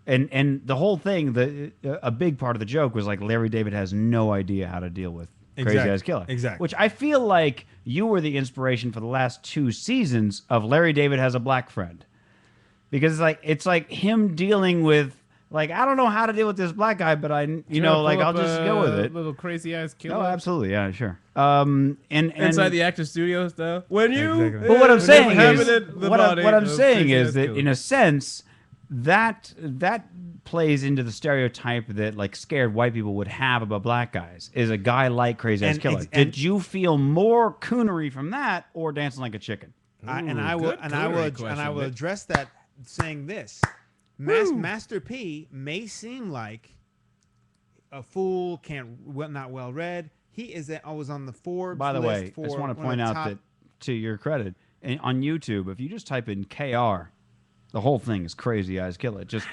Speaker 5: and the whole thing, a big part of the joke was like Larry David has no idea how to deal with Crazy
Speaker 2: Exactly.
Speaker 5: Eyes Killer.
Speaker 2: Exactly.
Speaker 5: Which I feel like you were the inspiration for the last 2 seasons of Larry David Has a Black Friend. Because it's like him dealing with, like, I don't know how to deal with this black guy, but you know, like, I'll just go with it.
Speaker 1: Little Crazy Eyes Killer.
Speaker 5: Oh, absolutely. Yeah, sure. And
Speaker 1: Inside the actor studio stuff. When you.
Speaker 2: Exactly.
Speaker 5: But what I'm saying
Speaker 1: Having
Speaker 5: is,
Speaker 1: it, the
Speaker 5: what
Speaker 1: body
Speaker 5: I'm
Speaker 1: of
Speaker 5: saying
Speaker 1: Crazy
Speaker 5: is
Speaker 1: Eyes
Speaker 5: that
Speaker 1: Killer.
Speaker 5: in a sense, that plays into the stereotype that like scared white people would have about black guys is a guy like Crazy Eyes
Speaker 2: And
Speaker 5: Killer.
Speaker 2: and-
Speaker 5: Did you feel more coonery from that or Dancing Like a Chicken?
Speaker 2: I
Speaker 1: good
Speaker 2: will
Speaker 1: coonery question, Nick.
Speaker 2: address that saying this. Master P may seem like a fool, not well read. He is always on the Forbes
Speaker 5: By the
Speaker 2: list
Speaker 5: way, I
Speaker 2: for
Speaker 5: just want to
Speaker 2: one of
Speaker 5: point
Speaker 2: the
Speaker 5: out
Speaker 2: top-
Speaker 5: that to your credit, on YouTube, if you just type in KR, the whole thing is Crazy Eyes Killer. It just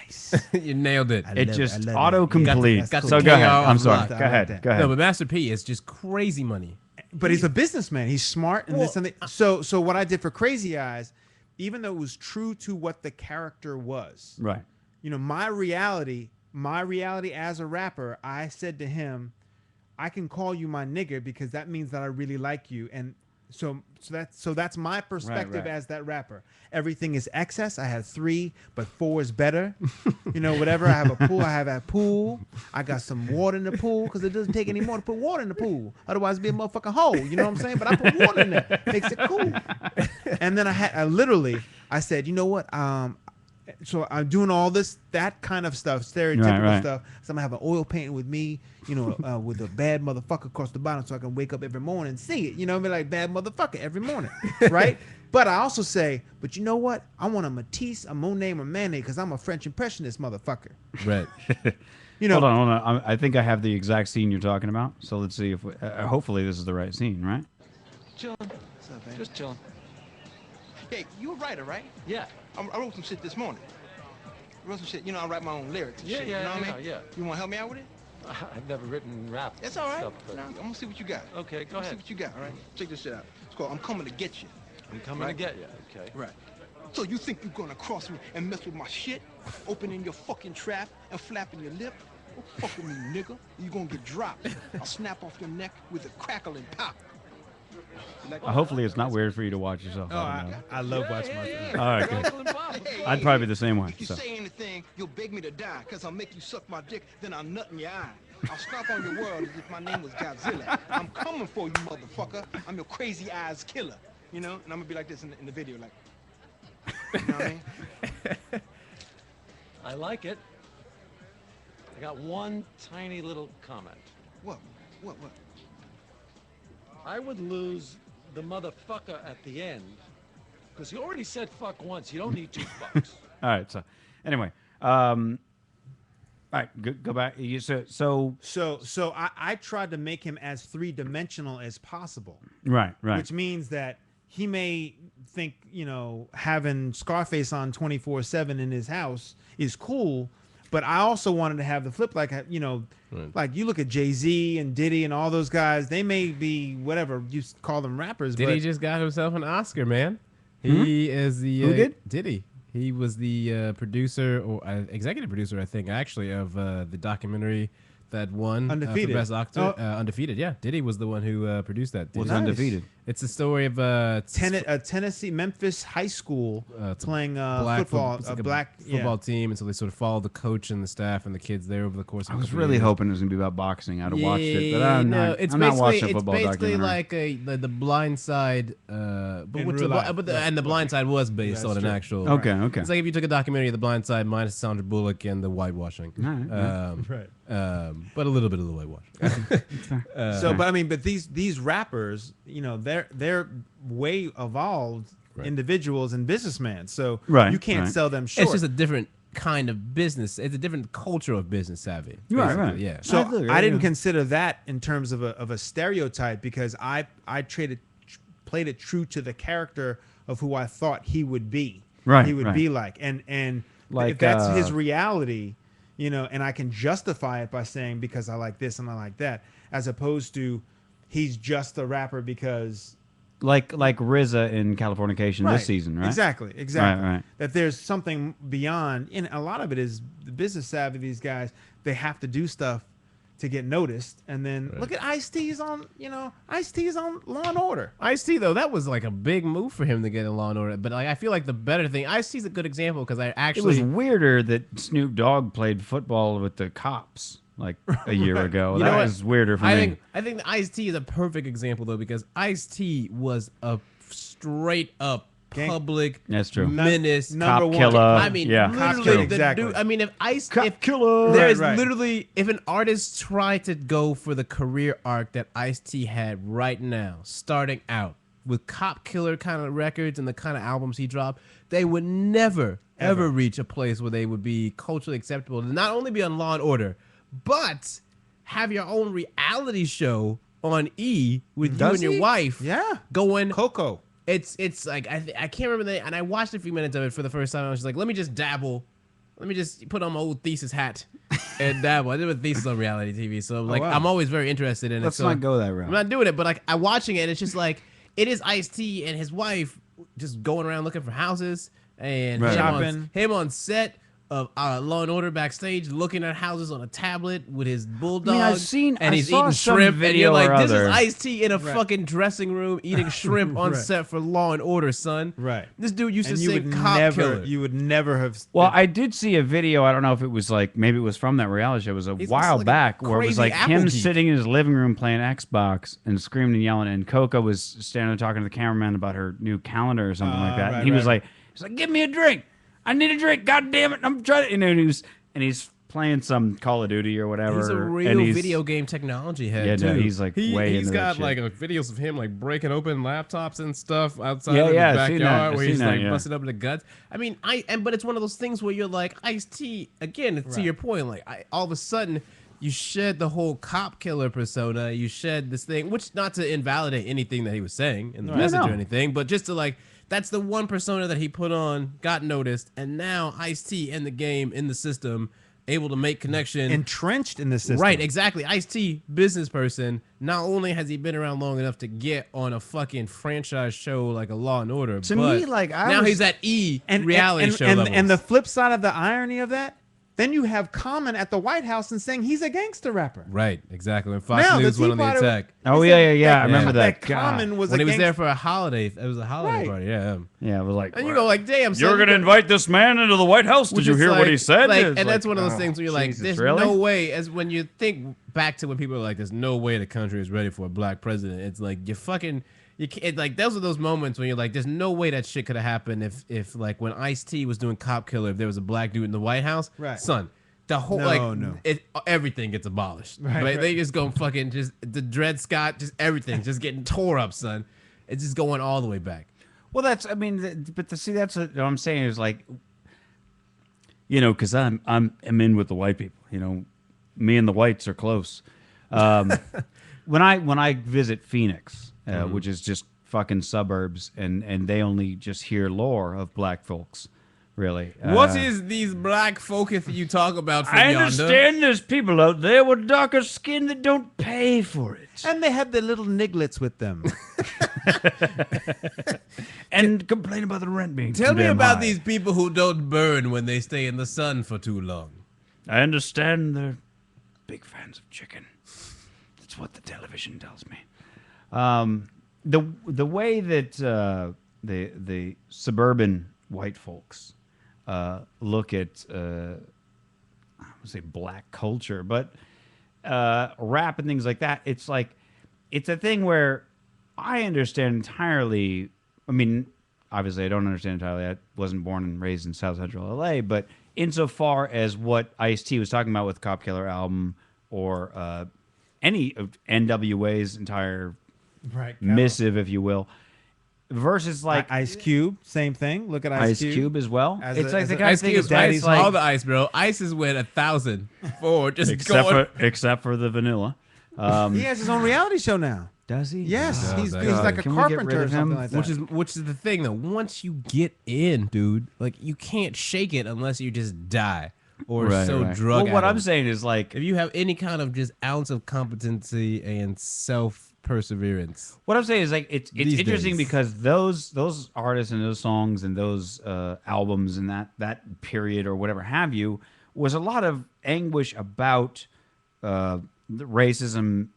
Speaker 1: You nailed it.
Speaker 5: it
Speaker 2: love
Speaker 5: just
Speaker 2: it. I love it.
Speaker 5: autocomplete.
Speaker 1: Got the
Speaker 5: So go ahead.
Speaker 1: KR
Speaker 5: I'm sorry.
Speaker 1: unlocked.
Speaker 5: Go
Speaker 2: I like
Speaker 5: ahead.
Speaker 2: that.
Speaker 5: Go ahead.
Speaker 1: No, but Master P is just crazy money.
Speaker 2: But he's a businessman. He's smart and this and that. So what I did for Crazy Eyes, even though it was true to what the character was,
Speaker 5: Right.
Speaker 2: you know, my reality as a rapper, I said to him, I can call you my nigger because that means that I really like you. And so that's my perspective
Speaker 5: right.
Speaker 2: as that rapper. Everything is excess. I have 3, but 4 is better. You know, whatever. I have a pool. I got some water in the pool because it doesn't take any more to put water in the pool. Otherwise, it'd be a motherfucking hole. You know what I'm saying? But I put water in there. Makes it cool. And then I literally said, you know what? So I'm doing all that kind of stuff, stereotypical
Speaker 5: Right.
Speaker 2: stuff. So I'm gonna have an oil painting with me, with a bad motherfucker across the bottom, so I can wake up every morning and see it. I mean, like bad motherfucker every morning, right? But I also say, but you know what? I want a Matisse, a Monet, or Manet because I'm a French impressionist motherfucker.
Speaker 1: Right.
Speaker 5: Hold on. I think I have the exact scene you're talking about. So let's see if hopefully this is the right scene, right?
Speaker 8: Chilling.
Speaker 6: What's up, man?
Speaker 8: Just chilling.
Speaker 6: Hey, you a writer, right?
Speaker 8: Yeah.
Speaker 6: I wrote some shit this morning. I wrote some shit. I write my own lyrics and
Speaker 8: Yeah,
Speaker 6: shit.
Speaker 8: yeah,
Speaker 6: you know what I
Speaker 8: I
Speaker 6: mean?
Speaker 8: know, yeah.
Speaker 6: You want to help me out with it?
Speaker 8: I've never written rap.
Speaker 6: That's all right.
Speaker 8: Stuff, but
Speaker 6: I'm gonna see what you got.
Speaker 8: Okay, go
Speaker 6: I'm gonna see
Speaker 8: ahead.
Speaker 6: what you got. All right. Check this shit out. It's called "I'm Coming to Get You."
Speaker 8: I'm coming
Speaker 6: Right.
Speaker 8: to get you. Okay.
Speaker 6: Right. So you think you're gonna cross me and mess with my shit? Opening your fucking trap and flapping your lip? Don't fuck with me, nigga. You gonna get dropped. I'll snap off your neck with a crackle and pop. You like that?
Speaker 5: Hopefully it's not weird for you to watch yourself.
Speaker 2: Oh,
Speaker 5: I don't know.
Speaker 2: I love watching myself.
Speaker 5: All right, good.
Speaker 8: Crackle and pop.
Speaker 6: Hey,
Speaker 5: I'd probably be the same way.
Speaker 6: If you
Speaker 5: So.
Speaker 6: say anything, you'll beg me to die, cause I'll make you suck my dick, then I'll nut in your eye. I'll stomp on your world as if my name was Godzilla. I'm coming for you, motherfucker. I'm your crazy eyes killer. And I'm gonna be like this in the video, like. You know what I mean?
Speaker 8: I like it. I got one tiny little comment.
Speaker 6: What?
Speaker 8: I would lose the motherfucker at the end because you already said fuck once. You don't need 2 fucks.
Speaker 5: All right. So anyway, all right, go back. So
Speaker 2: So I tried to make him as 3-dimensional as possible,
Speaker 5: right.
Speaker 2: which means that he may think, having Scarface on 24/7 in his house is cool, but I also wanted to have the flip, like, like you look at Jay-Z and Diddy and all those guys, they may be whatever you call them rappers,
Speaker 1: Diddy just got himself an Oscar, man. He is the
Speaker 5: Who did?
Speaker 1: Diddy. He was the producer or executive producer, I think, actually, of the documentary that won
Speaker 2: Undefeated.
Speaker 1: for Best Actor.
Speaker 2: Oh.
Speaker 1: Undefeated, yeah. Diddy was the one who produced that.
Speaker 5: was
Speaker 1: Diddy.
Speaker 5: undefeated.
Speaker 1: It's the story of
Speaker 2: Tennessee, Memphis high school
Speaker 1: it's a
Speaker 2: playing
Speaker 1: black
Speaker 2: football,
Speaker 1: it's like
Speaker 2: a black
Speaker 1: football team, and so they sort of follow the coach and the staff and the kids there over the course of
Speaker 5: I was
Speaker 1: a couple
Speaker 5: really
Speaker 1: years.
Speaker 5: hoping it was gonna be about boxing. I'd have watched it, but I'm not.
Speaker 1: It's
Speaker 5: I'm not watching a
Speaker 1: it's
Speaker 5: football
Speaker 1: basically
Speaker 5: documentary.
Speaker 1: like the Blind Side, but
Speaker 2: In
Speaker 1: which
Speaker 2: real life.
Speaker 1: and the Blind Side was based
Speaker 2: Yeah,
Speaker 1: on
Speaker 2: that's
Speaker 1: an
Speaker 2: true.
Speaker 1: actual.
Speaker 5: Okay.
Speaker 1: It's like if you took a documentary of the Blind Side minus Sandra Bullock and the whitewashing,
Speaker 5: All right,
Speaker 2: Right.
Speaker 1: but a little bit of the whitewashing.
Speaker 2: But these rappers, they're way evolved individuals and businessmen. So
Speaker 5: Right,
Speaker 2: you can't
Speaker 5: right.
Speaker 2: sell them short.
Speaker 1: It's just a different kind of business. It's a different culture of business savvy.
Speaker 5: Right,
Speaker 1: basically,
Speaker 5: right.
Speaker 1: Yeah.
Speaker 2: So
Speaker 5: I agree,
Speaker 2: I didn't
Speaker 5: yeah.
Speaker 2: consider that in terms of a stereotype because I played it true to the character of who I thought he would be.
Speaker 5: Right,
Speaker 2: He would
Speaker 5: right.
Speaker 2: be like, and
Speaker 5: Like,
Speaker 2: if that's his reality, and I can justify it by saying because I like this and I like that, as opposed to he's just a rapper because
Speaker 5: like RZA in Californication this season, right?
Speaker 2: Exactly.
Speaker 5: Right.
Speaker 2: That there's something beyond, and a lot of it is the business savvy. These guys, they have to do stuff to get noticed, and then look at Ice-T's on, Ice-T's on Law and Order.
Speaker 1: Ice-T, though, that was like a big move for him to get in Law and Order. But like, I feel like the better thing, Ice-T's a good example because I
Speaker 5: It
Speaker 1: actually
Speaker 5: was weirder that Snoop Dogg played football with the cops like a year ago.
Speaker 1: You know
Speaker 5: That
Speaker 1: what?
Speaker 5: was weirder for me.
Speaker 1: I think Ice-T is a perfect example though because Ice-T was a straight up public
Speaker 5: That's true.
Speaker 1: menace.
Speaker 2: Number
Speaker 5: Cop
Speaker 2: one.
Speaker 5: killer.
Speaker 1: I mean,
Speaker 5: yeah.
Speaker 1: literally,
Speaker 2: killer.
Speaker 1: the
Speaker 2: Exactly.
Speaker 1: dude. I mean, if
Speaker 5: killer.
Speaker 1: there is
Speaker 2: Right.
Speaker 1: literally if an artist tried to go for the career arc that Ice-T had right now, starting out with Cop Killer kind of records and the kind of albums he dropped, they would never ever reach a place where they would be culturally acceptable to not only be on Law and Order, but have your own reality show on E with you
Speaker 2: Does
Speaker 1: and your
Speaker 2: he?
Speaker 1: wife.
Speaker 2: Yeah.
Speaker 1: Going
Speaker 2: Coco.
Speaker 1: It's like I can't remember the and I watched a few minutes of it for the first time. I was just like, let me just dabble, let me just put on my old thesis hat and dabble. I did a thesis on reality TV, so like
Speaker 2: wow.
Speaker 1: I'm always very interested in
Speaker 5: Let's
Speaker 1: it. So
Speaker 5: not go that route.
Speaker 1: I'm not doing it, but like I'm watching it. And it's just like it is Ice-T and his wife just going around looking for houses and
Speaker 5: Right.
Speaker 2: Shopping.
Speaker 1: him on set of Law and Order backstage, looking at houses on a tablet with his bulldog.
Speaker 5: I've seen-
Speaker 1: and
Speaker 5: I
Speaker 1: he's
Speaker 5: saw
Speaker 1: eating
Speaker 5: some
Speaker 1: shrimp. And
Speaker 5: video
Speaker 1: you're like,
Speaker 5: or
Speaker 1: this is
Speaker 5: other.
Speaker 1: Ice-T in a fucking dressing room eating shrimp on
Speaker 2: Right.
Speaker 1: set for Law and Order, son.
Speaker 2: Right.
Speaker 1: This dude used
Speaker 2: And
Speaker 1: to
Speaker 2: you
Speaker 1: sing
Speaker 2: would
Speaker 1: Cop
Speaker 2: never,
Speaker 1: Killer.
Speaker 2: you would never have.
Speaker 5: Well, I did see a video. I don't know if it was like maybe it was from that reality show. It was a
Speaker 1: He's
Speaker 5: while
Speaker 1: like a
Speaker 5: back where it was
Speaker 1: crazy
Speaker 5: like
Speaker 1: Apple
Speaker 5: him
Speaker 1: geek.
Speaker 5: sitting in his living room playing Xbox and screaming and yelling, and Coco was standing there talking to the cameraman about her new calendar or something like that.
Speaker 2: right,
Speaker 5: and he was
Speaker 2: right.
Speaker 5: like, "Give me a drink." I need a drink. God damn it. I'm trying to, and he's playing some Call of Duty or whatever.
Speaker 1: He's a
Speaker 5: and
Speaker 1: real
Speaker 5: he's-
Speaker 1: video game technology head,
Speaker 5: Yeah,
Speaker 1: too.
Speaker 5: no, he's like way
Speaker 9: He's
Speaker 5: into
Speaker 9: got
Speaker 5: that shit.
Speaker 9: like videos of him like breaking open laptops and stuff outside
Speaker 5: Yeah,
Speaker 9: of
Speaker 5: yeah,
Speaker 9: his
Speaker 5: I've seen that.
Speaker 9: backyard
Speaker 5: I've
Speaker 9: where
Speaker 5: seen
Speaker 9: he's
Speaker 5: that,
Speaker 9: like
Speaker 5: yeah.
Speaker 1: busted up in the guts. I mean, but it's one of those things where you're like, Ice-T, again, to your point, like all of a sudden you shed the whole cop killer persona. You shed this thing, which not to invalidate anything that he was saying in the message
Speaker 5: no.
Speaker 1: or anything, but just to like, that's the one persona that he put on, got noticed, and now Ice-T in the game, in the system, able to make connection.
Speaker 2: Entrenched in the system.
Speaker 1: Right, exactly. Ice-T, business person. Not only has he been around long enough to get on a fucking franchise show like a Law and Order,
Speaker 5: To
Speaker 1: but
Speaker 5: me, like, I
Speaker 1: now
Speaker 5: was-
Speaker 1: he's at
Speaker 2: And
Speaker 1: reality
Speaker 2: and,
Speaker 1: show
Speaker 2: and,
Speaker 1: levels.
Speaker 2: and the flip side of the irony of that, then you have Common at the White House and saying he's a gangster rapper.
Speaker 1: right, exactly. When Fox
Speaker 2: Now, the
Speaker 1: News
Speaker 2: Tea
Speaker 1: went on the
Speaker 2: Party-
Speaker 1: attack.
Speaker 5: Oh,
Speaker 2: they
Speaker 5: yeah,
Speaker 2: said
Speaker 5: yeah, yeah. I remember that.
Speaker 2: That
Speaker 5: God.
Speaker 2: Common was
Speaker 1: When
Speaker 2: a
Speaker 1: he was there
Speaker 2: gangster.
Speaker 1: for a holiday, it was a holiday
Speaker 2: Right.
Speaker 1: party, yeah.
Speaker 5: Yeah, it was like,
Speaker 1: And you go like, damn, son,
Speaker 5: you're going to invite this man into the White House? Did
Speaker 1: which
Speaker 5: you
Speaker 1: is
Speaker 5: hear what
Speaker 1: like-
Speaker 5: he said?
Speaker 1: Like,
Speaker 5: It's
Speaker 1: and that's
Speaker 5: like,
Speaker 1: one of those
Speaker 5: oh,
Speaker 1: things where you're like,
Speaker 5: Jesus,
Speaker 1: there's
Speaker 5: really?
Speaker 1: no way, as when you think back to when people are like, there's no way the country is ready for a black president. It's like, you can't, like, those are those moments when you're like, there's no way that shit could have happened if like, when Ice-T was doing Cop Killer, if there was a black dude in the White House,
Speaker 2: Right.
Speaker 1: son, the whole,
Speaker 2: No.
Speaker 1: everything gets abolished.
Speaker 2: Right.
Speaker 1: They just go fucking, just, the Dred Scott, just everything, just getting tore up, son. It's just going all the way back.
Speaker 5: Well, that's, I mean, but to see, that's what I'm saying is like, because I'm in with the white people. Me and the whites are close. When I visit Phoenix, which is just fucking suburbs, and they only just hear lore of black folks, really.
Speaker 1: What is these black folketh you talk about from
Speaker 5: I
Speaker 1: yonder?
Speaker 5: understand there's people out there with darker skin that don't pay for it.
Speaker 2: And they have their little nigglets with them.
Speaker 5: And complain about the rent being
Speaker 1: Tell
Speaker 5: too
Speaker 1: me
Speaker 5: damn
Speaker 1: about
Speaker 5: high.
Speaker 1: these people who don't burn when they stay in the sun for too long.
Speaker 5: I understand they're big fans of chicken. That's what the television tells me. The way that the suburban white folks look at I would say black culture, but rap and things like that, it's like it's a thing where I understand entirely. I mean, obviously, I don't understand entirely. I wasn't born and raised in South Central LA, but insofar as what Ice-T was talking about with Cop Killer album or any of NWA's entire
Speaker 2: Right.
Speaker 5: missive, if you will, versus like
Speaker 2: Ice Cube, same thing. Look at
Speaker 5: Ice Cube as well.
Speaker 2: As
Speaker 5: It's
Speaker 2: a-
Speaker 5: like
Speaker 2: as
Speaker 5: the
Speaker 2: a-
Speaker 5: kind of
Speaker 1: Ice
Speaker 5: thing
Speaker 1: Cube's
Speaker 5: is
Speaker 2: Daddy's
Speaker 1: all
Speaker 2: like-
Speaker 1: the ice, bro. Ice has went 1,000 for just
Speaker 5: except
Speaker 1: going.
Speaker 5: for the vanilla.
Speaker 2: He has his own reality show now.
Speaker 5: Does he?
Speaker 2: Yes,
Speaker 1: Oh,
Speaker 2: he's
Speaker 1: God.
Speaker 2: like a
Speaker 5: Can we get rid
Speaker 2: carpenter or
Speaker 5: of
Speaker 2: something
Speaker 5: him?
Speaker 2: like that.
Speaker 1: Which is the thing though. Once you get in, dude, like you can't shake it unless you just die or so drug.
Speaker 5: Well, what
Speaker 1: out
Speaker 5: I'm
Speaker 1: of it.
Speaker 5: saying is like
Speaker 1: if you have any kind of just ounce of competency and self perseverance,
Speaker 5: what I'm saying is like it's
Speaker 1: These
Speaker 5: interesting
Speaker 1: days.
Speaker 5: because those artists and those songs and those albums and that period or whatever have you was a lot of anguish about the racism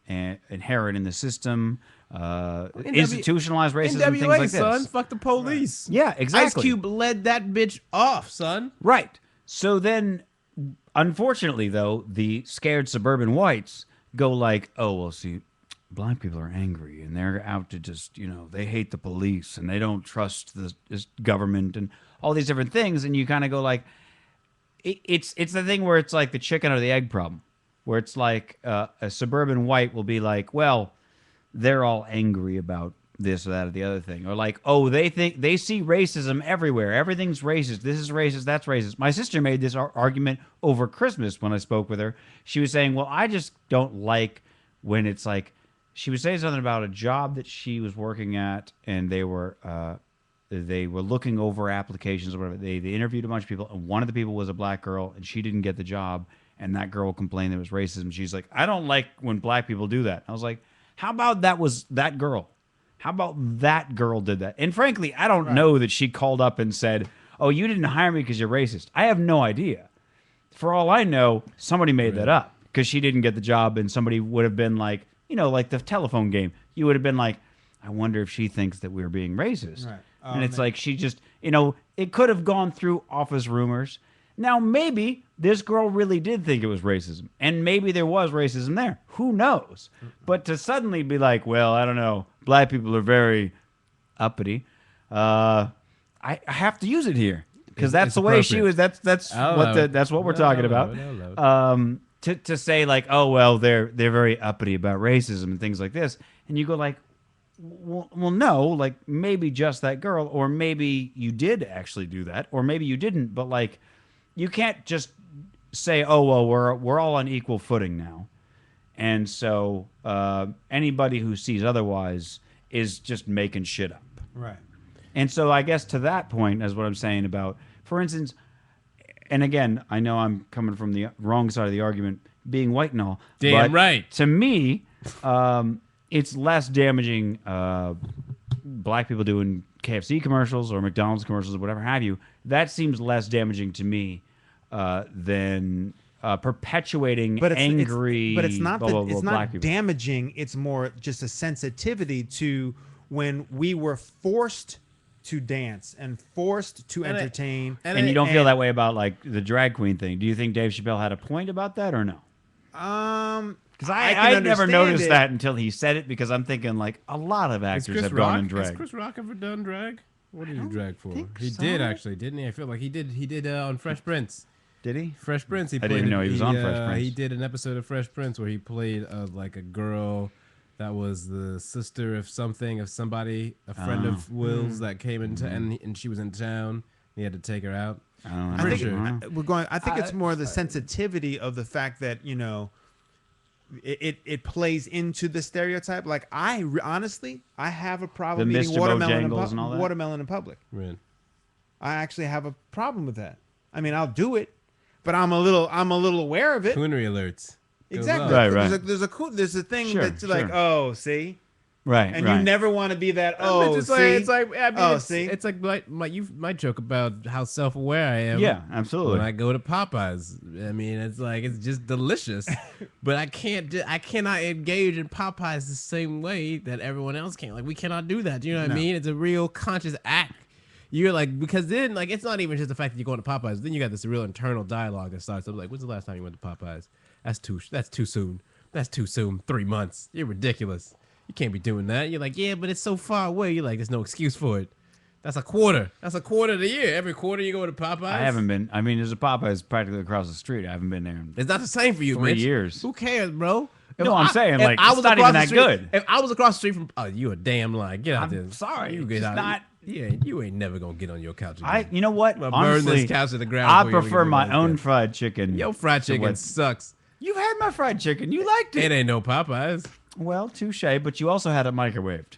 Speaker 5: inherent in the system, institutionalized racism, things
Speaker 1: NWA,
Speaker 5: like this.
Speaker 1: son, fuck the police.
Speaker 5: Yeah, exactly.
Speaker 1: Ice Cube led that bitch off, son.
Speaker 5: Right. So then, unfortunately, though, the scared suburban whites go like, oh, well, see, black people are angry and they're out to just, they hate the police and they don't trust this government and all these different things. And you kind of go like, it's the thing where it's like the chicken or the egg problem, where it's like a suburban white will be like, well, they're all angry about this or that or the other thing. Or like, oh, they see racism everywhere. Everything's racist. This is racist. That's racist. My sister made this argument over Christmas when I spoke with her. She was saying, well, I just don't like when it's like, she was saying something about a job that she was working at and they were looking over applications or whatever. They interviewed a bunch of people and one of the people was a black girl and she didn't get the job. And that girl complained there was racism. She's like, I don't like when black people do that. I was like, how about that was that girl? How about that girl did that? And frankly, I don't know that she called up and said, oh, you didn't hire me because you're racist. I have no idea. For all I know, somebody made that up because she didn't get the job and somebody would have been like, like the telephone game. You would have been like, I wonder if she thinks that we're being racist.
Speaker 2: Right.
Speaker 5: And it's like she just, it could have gone through office rumors. Now, maybe this girl really did think it was racism, and maybe there was racism there. Who knows? But to suddenly be like, well, I don't know, black people are very uppity. I have to use it here. because that's
Speaker 1: it's
Speaker 5: the way she
Speaker 1: appropriate.
Speaker 5: was. That's
Speaker 1: I'll
Speaker 5: what
Speaker 1: allow
Speaker 5: the,
Speaker 1: it.
Speaker 5: that's what we're
Speaker 1: No,
Speaker 5: talking
Speaker 1: I'll allow
Speaker 5: about.
Speaker 1: it, I'll allow it.
Speaker 5: To say like, oh well, they're very uppity about racism and things like this, and you go like, well, no, like maybe just that girl, or maybe you did actually do that, or maybe you didn't, but like, you can't just say, oh well, we're all on equal footing now, and so anybody who sees otherwise is just making shit up.
Speaker 2: Right.
Speaker 5: And so I guess to that point, is what I'm saying about, for instance, and again, I know I'm coming from the wrong side of the argument, being white and all.
Speaker 1: Damn
Speaker 5: but
Speaker 1: right.
Speaker 5: To me, it's less damaging black people doing KFC commercials or McDonald's commercials or whatever have you. That seems less damaging to me than perpetuating angry.
Speaker 2: But it's not
Speaker 5: blah, blah, blah,
Speaker 2: it's
Speaker 5: black
Speaker 2: not
Speaker 5: people.
Speaker 2: damaging. It's more just a sensitivity to when we were forced to dance and forced to entertain.
Speaker 5: And you don't feel that way about like the drag queen thing. Do you think Dave Chappelle had a point about that or no? Because I never noticed that until he said it, because I'm thinking like a lot of actors have gone in drag.
Speaker 9: Has Chris Rock ever done drag? What did he drag for?
Speaker 2: think
Speaker 9: He
Speaker 2: so.
Speaker 9: did actually, didn't he? I feel like he did. He did on Fresh Prince.
Speaker 5: Did he?
Speaker 9: Fresh Prince. He
Speaker 5: I didn't
Speaker 9: played
Speaker 5: even know he was on Fresh Prince.
Speaker 9: He did an episode of Fresh Prince where he played like a girl that was the sister of something, of somebody, a friend of Will's that came into, and she was in town. He had to take her out.
Speaker 5: I don't know.
Speaker 2: I think
Speaker 9: Sure.
Speaker 2: I think it's more the sensitivity of the fact that it plays into the stereotype. Like honestly, I have a problem
Speaker 5: The
Speaker 2: eating
Speaker 5: Mr. Bojangles and all that?
Speaker 2: watermelon in public.
Speaker 9: Right.
Speaker 2: I actually have a problem with that. I mean, I'll do it, but I'm a little aware of it.
Speaker 9: Coonery alerts. Goes
Speaker 2: Exactly.
Speaker 9: up.
Speaker 5: Right.
Speaker 2: There's a thing
Speaker 5: Sure,
Speaker 2: that's like,
Speaker 5: sure.
Speaker 2: oh, see,
Speaker 5: Right.
Speaker 2: and
Speaker 5: right.
Speaker 2: you never want to be that.
Speaker 9: It's
Speaker 2: Oh,
Speaker 9: just
Speaker 2: see,
Speaker 9: like, it's like I mean,
Speaker 2: Oh,
Speaker 9: it's,
Speaker 2: see?
Speaker 9: it's like my joke about how self-aware I am.
Speaker 5: Yeah, absolutely.
Speaker 9: When I go to Popeyes, I mean, it's like it's just delicious, but I cannot engage in Popeyes the same way that everyone else can. Like we cannot do that. Do you know what I mean? It's a real conscious act. You're like, because then like it's not even just the fact that you're going to Popeyes. Then you got this real internal dialogue that starts up like, when's the last time you went to Popeyes? That's too soon. That's too soon. 3 months. You're ridiculous. You can't be doing that. You're like, yeah, but it's so far away. You're like, there's no excuse for it. That's a quarter. That's a quarter of the year. Every quarter you go to Popeyes.
Speaker 5: I haven't been. I mean, there's a Popeyes practically across the street. I haven't been there in
Speaker 1: It's not the same for you,
Speaker 5: 3
Speaker 1: Mitch.
Speaker 5: years.
Speaker 1: Who cares, bro?
Speaker 5: No, I'm saying,
Speaker 1: if
Speaker 5: like, it's not
Speaker 1: across
Speaker 5: even
Speaker 1: the
Speaker 5: that
Speaker 1: street-
Speaker 5: good.
Speaker 1: If I was across the street from, oh, you a damn lie. Get out
Speaker 5: I'm
Speaker 1: there.
Speaker 5: sorry,
Speaker 1: You
Speaker 5: it's
Speaker 1: get
Speaker 5: just
Speaker 1: out.
Speaker 5: not-
Speaker 1: Yeah, you ain't never gonna get on your couch again.
Speaker 5: You know what?
Speaker 1: I'm gonna burn
Speaker 5: Honestly,
Speaker 1: this couch to the ground
Speaker 5: I
Speaker 1: before you
Speaker 5: prefer
Speaker 1: get
Speaker 5: my
Speaker 1: on
Speaker 5: own
Speaker 1: this couch.
Speaker 5: fried chicken.
Speaker 1: Your fried
Speaker 5: to
Speaker 1: chicken
Speaker 5: what-
Speaker 1: sucks.
Speaker 5: You've had my fried chicken. You liked it.
Speaker 1: It ain't no Popeyes.
Speaker 5: Well, touche, but you also had it microwaved.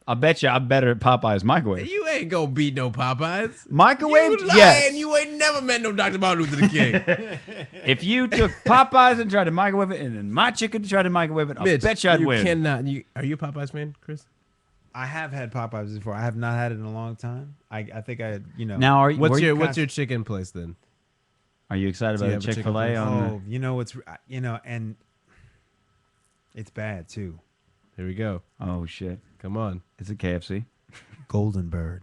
Speaker 5: I bet you I'm better at Popeyes microwave.
Speaker 1: You ain't gonna beat no Popeyes.
Speaker 5: Microwaved?
Speaker 1: You lying.
Speaker 5: Yes.
Speaker 1: You ain't never met no Dr. Martin Luther King.
Speaker 5: If you took Popeyes and tried to microwave it, and then my chicken tried to microwave it, I
Speaker 1: Mitch,
Speaker 5: bet you I'd
Speaker 1: you
Speaker 5: win.
Speaker 1: cannot. Are you a Popeyes fan, Chris?
Speaker 2: I have had Popeyes before. I have not had it in a long time. I think I
Speaker 5: Now, were
Speaker 1: What's
Speaker 5: you
Speaker 1: your chicken place then?
Speaker 5: Are you excited
Speaker 1: Do you
Speaker 5: about
Speaker 1: have a
Speaker 5: Chick-fil-A?
Speaker 1: chicken
Speaker 5: On
Speaker 2: and it's bad too.
Speaker 1: Here we go.
Speaker 5: Oh shit!
Speaker 1: Come on.
Speaker 5: Is it KFC?
Speaker 2: Golden Bird.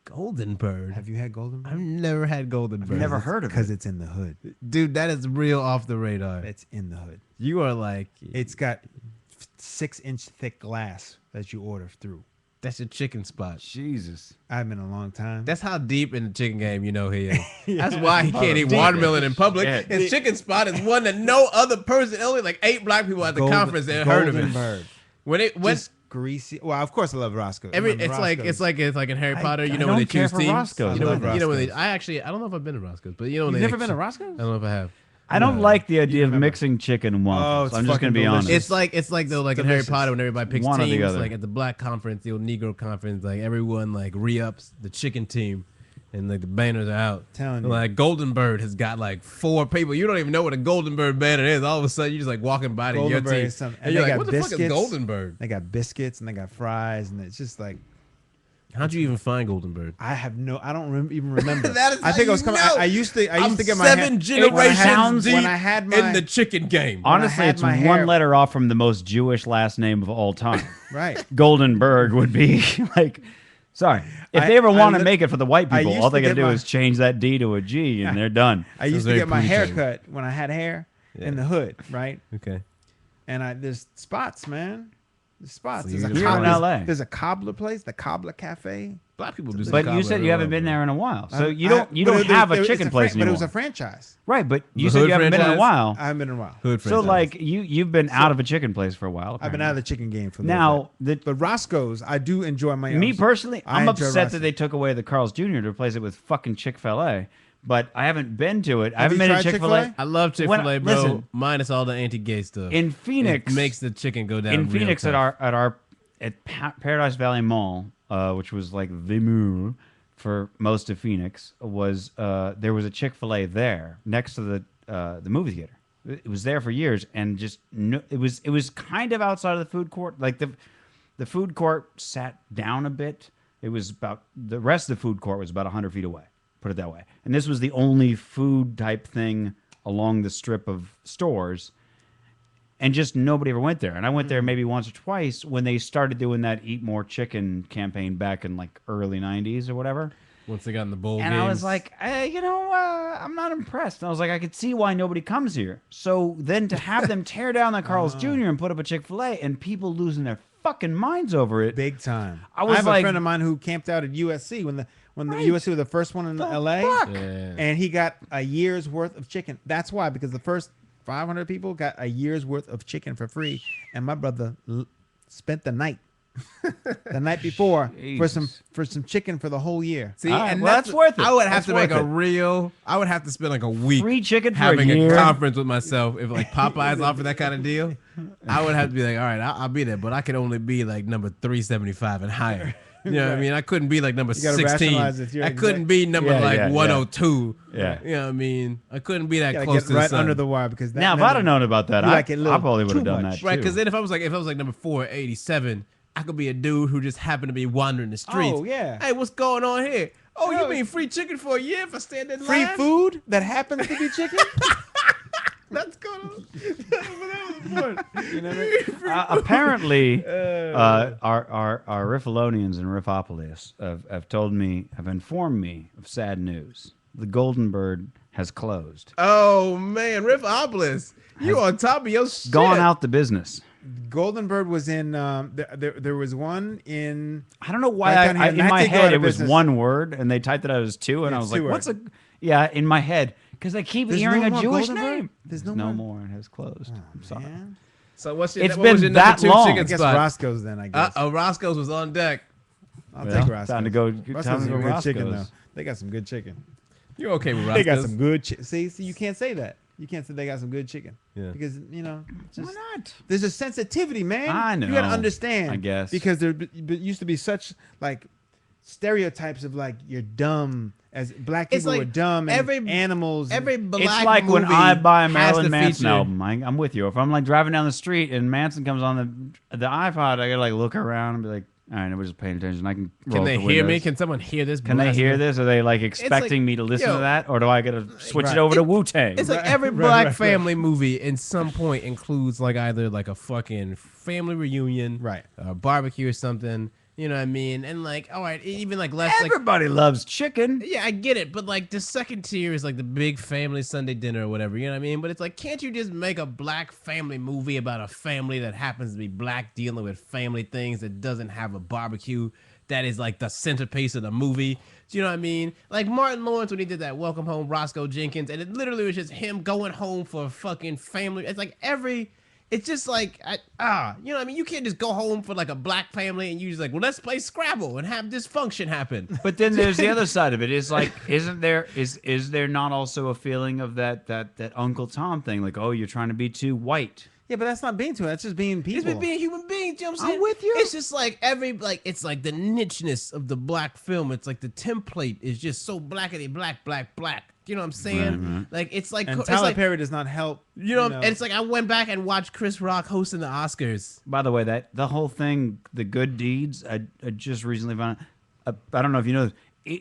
Speaker 1: Golden Bird.
Speaker 2: Have you had Golden Bird?
Speaker 1: I've never had Golden Bird.
Speaker 5: Never heard of
Speaker 2: Because
Speaker 5: it.
Speaker 2: it's in the hood.
Speaker 1: Dude, that is real off the radar.
Speaker 2: It's in the hood.
Speaker 1: You are like,
Speaker 2: It's got 6-inch thick glass that you order through.
Speaker 1: that's your chicken spot.
Speaker 5: Jesus.
Speaker 2: I haven't been a long time.
Speaker 1: That's how deep in the chicken game you know he is. That's why he can't eat
Speaker 5: deep.
Speaker 1: watermelon in public.
Speaker 5: Yeah.
Speaker 1: His chicken spot is one that no other person, only like 8 black people at the conference that heard of
Speaker 2: Golden
Speaker 1: it.
Speaker 2: Bird.
Speaker 1: When it went
Speaker 2: Just greasy. Well, of course I love Roscoe.
Speaker 1: it's like in Harry Potter, you know
Speaker 5: I
Speaker 1: when they
Speaker 5: don't care
Speaker 1: choose
Speaker 5: for
Speaker 1: teams.
Speaker 5: Roscoe's.
Speaker 1: You know,
Speaker 2: I love
Speaker 1: you know when they,
Speaker 2: Roscoe's.
Speaker 1: I don't know if I've been to Roscoe's, but you know when
Speaker 5: You've
Speaker 1: they
Speaker 5: never been to Roscoe's?
Speaker 1: I don't know if I have.
Speaker 5: I don't like the idea of mixing chicken and waffles.
Speaker 2: it's
Speaker 5: I'm just gonna be
Speaker 2: fucking
Speaker 5: honest.
Speaker 2: delicious.
Speaker 1: It's like though, like in Harry
Speaker 2: delicious.
Speaker 1: Potter when everybody picks
Speaker 5: One or the
Speaker 1: teams,
Speaker 5: other.
Speaker 1: like at the black conference, the old Negro conference, like everyone like re-ups the chicken team, and like the banners are out.
Speaker 2: Telling you.
Speaker 1: Like Golden Bird has got like 4 people. You don't even know what a Golden Bird banner is. All of a sudden, you're just like walking by to your
Speaker 2: Golden Bird
Speaker 1: team,
Speaker 2: is something.
Speaker 1: and
Speaker 2: And
Speaker 1: you're
Speaker 2: they
Speaker 1: like,
Speaker 2: got
Speaker 1: what the fuck is
Speaker 2: biscuits.
Speaker 1: Golden Bird?
Speaker 2: They got biscuits and they got fries and it's just like
Speaker 1: How'd you even find Golden Bird?
Speaker 2: I don't even remember.
Speaker 1: That is
Speaker 2: I think
Speaker 1: how
Speaker 2: I was
Speaker 1: you
Speaker 2: coming.
Speaker 1: know.
Speaker 2: I used to
Speaker 1: I'm
Speaker 2: get my
Speaker 1: 7 generations
Speaker 5: sounds-
Speaker 1: deep
Speaker 2: when I had my
Speaker 1: in the chicken game.
Speaker 5: Honestly,
Speaker 2: had
Speaker 5: it's
Speaker 2: my
Speaker 5: one
Speaker 2: hair-
Speaker 5: letter off from the most Jewish last name of all time.
Speaker 2: right.
Speaker 5: Goldenberg would be like, sorry. If
Speaker 2: I-
Speaker 5: they ever
Speaker 2: I
Speaker 5: want to
Speaker 2: lit-
Speaker 5: make it for the white
Speaker 2: I
Speaker 5: people,
Speaker 2: used
Speaker 5: all they
Speaker 2: to
Speaker 5: got to
Speaker 2: get
Speaker 5: do
Speaker 2: my-
Speaker 5: is change that D to a G and they're done.
Speaker 2: I used to
Speaker 1: very
Speaker 2: get my
Speaker 1: pretty
Speaker 2: hair
Speaker 1: thing.
Speaker 2: cut when I had hair in the hood, right?
Speaker 1: Okay.
Speaker 2: And there's spots, man. There's spots.
Speaker 1: So
Speaker 2: There's a,
Speaker 1: you're
Speaker 5: in LA.
Speaker 2: there's a cobbler place, the Cobbler Cafe
Speaker 1: Black people do. Some
Speaker 5: But you
Speaker 1: comedy
Speaker 5: said you haven't
Speaker 1: well,
Speaker 5: been
Speaker 1: bro.
Speaker 5: there in a while, so you
Speaker 2: I-
Speaker 5: don't
Speaker 2: but
Speaker 5: have a
Speaker 2: it's
Speaker 5: chicken place
Speaker 2: But it
Speaker 5: anymore.
Speaker 2: was a franchise.
Speaker 5: Right, but you
Speaker 1: The
Speaker 5: said
Speaker 1: Hood
Speaker 5: you haven't been in a
Speaker 1: franchise?
Speaker 5: while.
Speaker 2: I haven't been in a while.
Speaker 1: Hood
Speaker 5: So
Speaker 1: franchise.
Speaker 5: like you've been out of a chicken place for a while.
Speaker 2: I've been out of the chicken game for a
Speaker 5: Now,
Speaker 2: little bit. But Roscoe's, I do enjoy my.
Speaker 5: Me personally,
Speaker 2: I
Speaker 5: I'm
Speaker 2: enjoy
Speaker 5: upset
Speaker 2: Roscoe's.
Speaker 5: that they took away the Carl's Jr. to replace it with fucking Chick-fil-A. But I haven't been to it. I haven't
Speaker 2: you
Speaker 5: been to
Speaker 2: tried
Speaker 5: Chick-fil-A.
Speaker 2: Chick-fil-A?
Speaker 1: I love Chick-fil-A,
Speaker 5: When-
Speaker 1: bro.
Speaker 5: listen.
Speaker 1: Minus all the anti-gay stuff.
Speaker 5: In Phoenix,
Speaker 1: it makes the chicken go down.
Speaker 5: in
Speaker 1: real
Speaker 5: Phoenix
Speaker 1: tough.
Speaker 5: at Paradise Valley Mall, which was like the mall for most of Phoenix, was there was a Chick-fil-A there next to the movie theater. It was there for years, and just it was kind of outside of the food court. Like the food court sat down a bit. It was about the rest of the food court was about 100 feet away. Put it that way. And this was the only food type thing along the strip of stores. And just nobody ever went there. And I went there maybe once or twice when they started doing that Eat More Chicken campaign back in like early 90s or whatever.
Speaker 1: Once they got in the bowl
Speaker 5: And
Speaker 1: games.
Speaker 5: I was like, I'm not impressed. And I was like, I could see why nobody comes here. So then to have them tear down the Carl's Jr. and put up a Chick-fil-A and people losing their fucking minds over it.
Speaker 2: Big time.
Speaker 5: I was
Speaker 2: have
Speaker 5: like-
Speaker 2: a friend of mine who camped out at USC when the
Speaker 5: Right.
Speaker 2: USC was the first one in LA,
Speaker 5: fuck?
Speaker 1: Yeah.
Speaker 2: and he got a year's worth of chicken. That's why, because the first 500 people got a year's worth of chicken for free, and my brother spent the night, the night before
Speaker 5: Jesus.
Speaker 2: for some chicken for the whole year.
Speaker 1: See,
Speaker 5: All right,
Speaker 1: and
Speaker 5: well, that's worth it.
Speaker 1: I would have
Speaker 5: That's
Speaker 1: to make
Speaker 5: worth
Speaker 1: a
Speaker 5: it.
Speaker 1: real. I would have to spend like a week
Speaker 5: Free chicken for
Speaker 1: having
Speaker 5: a year.
Speaker 1: conference with myself. If like Popeyes offered that kind of deal, I would have to be like, all right, I'll be there, but I could only be like number 375 and higher. You know what I mean? I couldn't be like number
Speaker 2: gotta
Speaker 1: 16.
Speaker 2: rationalize it. You're
Speaker 1: I couldn't
Speaker 2: exact-
Speaker 1: be number
Speaker 5: Yeah,
Speaker 1: like
Speaker 5: yeah, yeah.
Speaker 1: 102.
Speaker 5: Yeah.
Speaker 1: You know what I mean? I couldn't be that
Speaker 2: You gotta
Speaker 1: close
Speaker 2: get
Speaker 1: to the
Speaker 2: right
Speaker 1: sun.
Speaker 2: under the wire because that
Speaker 5: Now, if I'd have known about that,
Speaker 2: You
Speaker 5: I
Speaker 2: like it a little
Speaker 5: probably would have
Speaker 2: too
Speaker 5: done
Speaker 2: much.
Speaker 5: that
Speaker 1: Right,
Speaker 5: too.
Speaker 1: because then if I was like number 487, I could be a dude who just happened to be wandering the streets.
Speaker 2: Oh, yeah.
Speaker 1: Hey, what's going on here? Oh, you
Speaker 2: Oh.
Speaker 1: mean free chicken for a year if I stand in
Speaker 2: free
Speaker 1: line?
Speaker 2: food that happens to be chicken.
Speaker 1: That's going on.
Speaker 2: You know what I mean?
Speaker 5: Apparently, our Riffalonians in Riffopolis have informed me of sad news. The Golden Bird has closed,
Speaker 1: Oh man, Riffopolis, you on top of your shit.
Speaker 5: gone out the business.
Speaker 2: Golden Bird was in. There was one in.
Speaker 5: I don't know why
Speaker 2: Right down here.
Speaker 5: in my
Speaker 2: Natty go out
Speaker 5: head
Speaker 2: of
Speaker 5: it was
Speaker 2: business.
Speaker 5: one word and they typed it out as two, and I
Speaker 2: It's
Speaker 5: was like,
Speaker 2: two
Speaker 5: "What's
Speaker 2: word.
Speaker 5: a?" Yeah, in my head because I keep
Speaker 2: There's
Speaker 5: hearing
Speaker 2: no
Speaker 5: a
Speaker 2: more
Speaker 5: Jewish
Speaker 2: Golden Bird?
Speaker 5: name.
Speaker 2: There's no
Speaker 5: no
Speaker 2: more?
Speaker 5: more. It has closed. I'm sorry.
Speaker 2: Man.
Speaker 1: So what's your?
Speaker 5: It's
Speaker 1: what was
Speaker 5: been
Speaker 1: your number
Speaker 5: that
Speaker 1: 2
Speaker 5: long.
Speaker 1: chicken
Speaker 2: I guess
Speaker 1: spot?
Speaker 2: Roscoe's then. I guess.
Speaker 1: Roscoe's was on deck.
Speaker 2: I'll
Speaker 5: Well,
Speaker 2: take Roscoe's.
Speaker 5: time to go-
Speaker 2: Roscoe's
Speaker 5: time to
Speaker 2: some
Speaker 5: go
Speaker 2: good chicken though.
Speaker 5: Roscoe's.
Speaker 2: They got some good chicken.
Speaker 1: You're okay with
Speaker 2: They
Speaker 1: Roscoe's?
Speaker 2: got some good chicken. See, you can't say that. You can't say they got some good chicken.
Speaker 1: Yeah.
Speaker 2: Because just,
Speaker 5: Why not?
Speaker 2: there's a sensitivity, man.
Speaker 5: I
Speaker 2: You gotta
Speaker 5: know,
Speaker 2: understand.
Speaker 5: I guess.
Speaker 2: because there used to be such like stereotypes of like you're dumb as black
Speaker 1: It's
Speaker 2: people
Speaker 1: like
Speaker 2: were dumb and
Speaker 1: every-
Speaker 2: animals.
Speaker 1: Every black
Speaker 5: It's like when
Speaker 1: movie
Speaker 5: I buy a
Speaker 1: has
Speaker 5: Marilyn
Speaker 1: to
Speaker 5: Manson
Speaker 1: feature-
Speaker 5: album. I'm with you. If I'm like driving down the street and Manson comes on the iPod, I gotta like look around and be like, all right, nobody's paying attention. I can.
Speaker 1: Can
Speaker 5: roll
Speaker 1: they
Speaker 5: up the
Speaker 1: hear me?
Speaker 5: windows.
Speaker 1: Can someone hear this?
Speaker 5: Can they
Speaker 1: blasting
Speaker 5: hear
Speaker 1: it?
Speaker 5: this? Are they like expecting me to listen
Speaker 1: yo,
Speaker 5: to that, or do I gotta switch
Speaker 2: Right.
Speaker 5: it over to Wu Tang?
Speaker 1: It's like every black family movie in some point includes like either like a fucking family reunion,
Speaker 2: Right.
Speaker 1: barbecue or something. You know what I mean? And like, all right, even like less like.
Speaker 5: Everybody loves chicken.
Speaker 1: Yeah, I get it, but like the second tier is like the big family Sunday dinner or whatever, you know what I mean? But it's like, can't you just make a black family movie about a family that happens to be black dealing with family things that doesn't have a barbecue that is like the centerpiece of the movie? Do you know what I mean? Like Martin Lawrence when he did that Welcome Home Roscoe Jenkins, and it literally was just him going home for a fucking family. It's like it's just like, you know what I mean? You can't just go home for like a black family and you just like, well, let's play Scrabble and have dysfunction happen.
Speaker 5: But then there's the other side of it. It's like, is there not also a feeling of that Uncle Tom thing? Like, oh, you're trying to be too white.
Speaker 2: Yeah, but that's not being to it. That's just being people.
Speaker 1: It's been being human beings, you know what I'm
Speaker 2: I'm
Speaker 1: saying?
Speaker 2: with you.
Speaker 1: It's just like it's like the nicheness of the black film. It's like the template is just so blackety black. You know what I'm saying? Like it's like
Speaker 2: and
Speaker 1: it's
Speaker 2: Tyler
Speaker 1: like,
Speaker 2: Perry does not help.
Speaker 1: you know, and it's like I went back and watched Chris Rock hosting the Oscars.
Speaker 5: By the way, that the whole thing, the Good Deeds, I just recently found out, I don't know if you know this,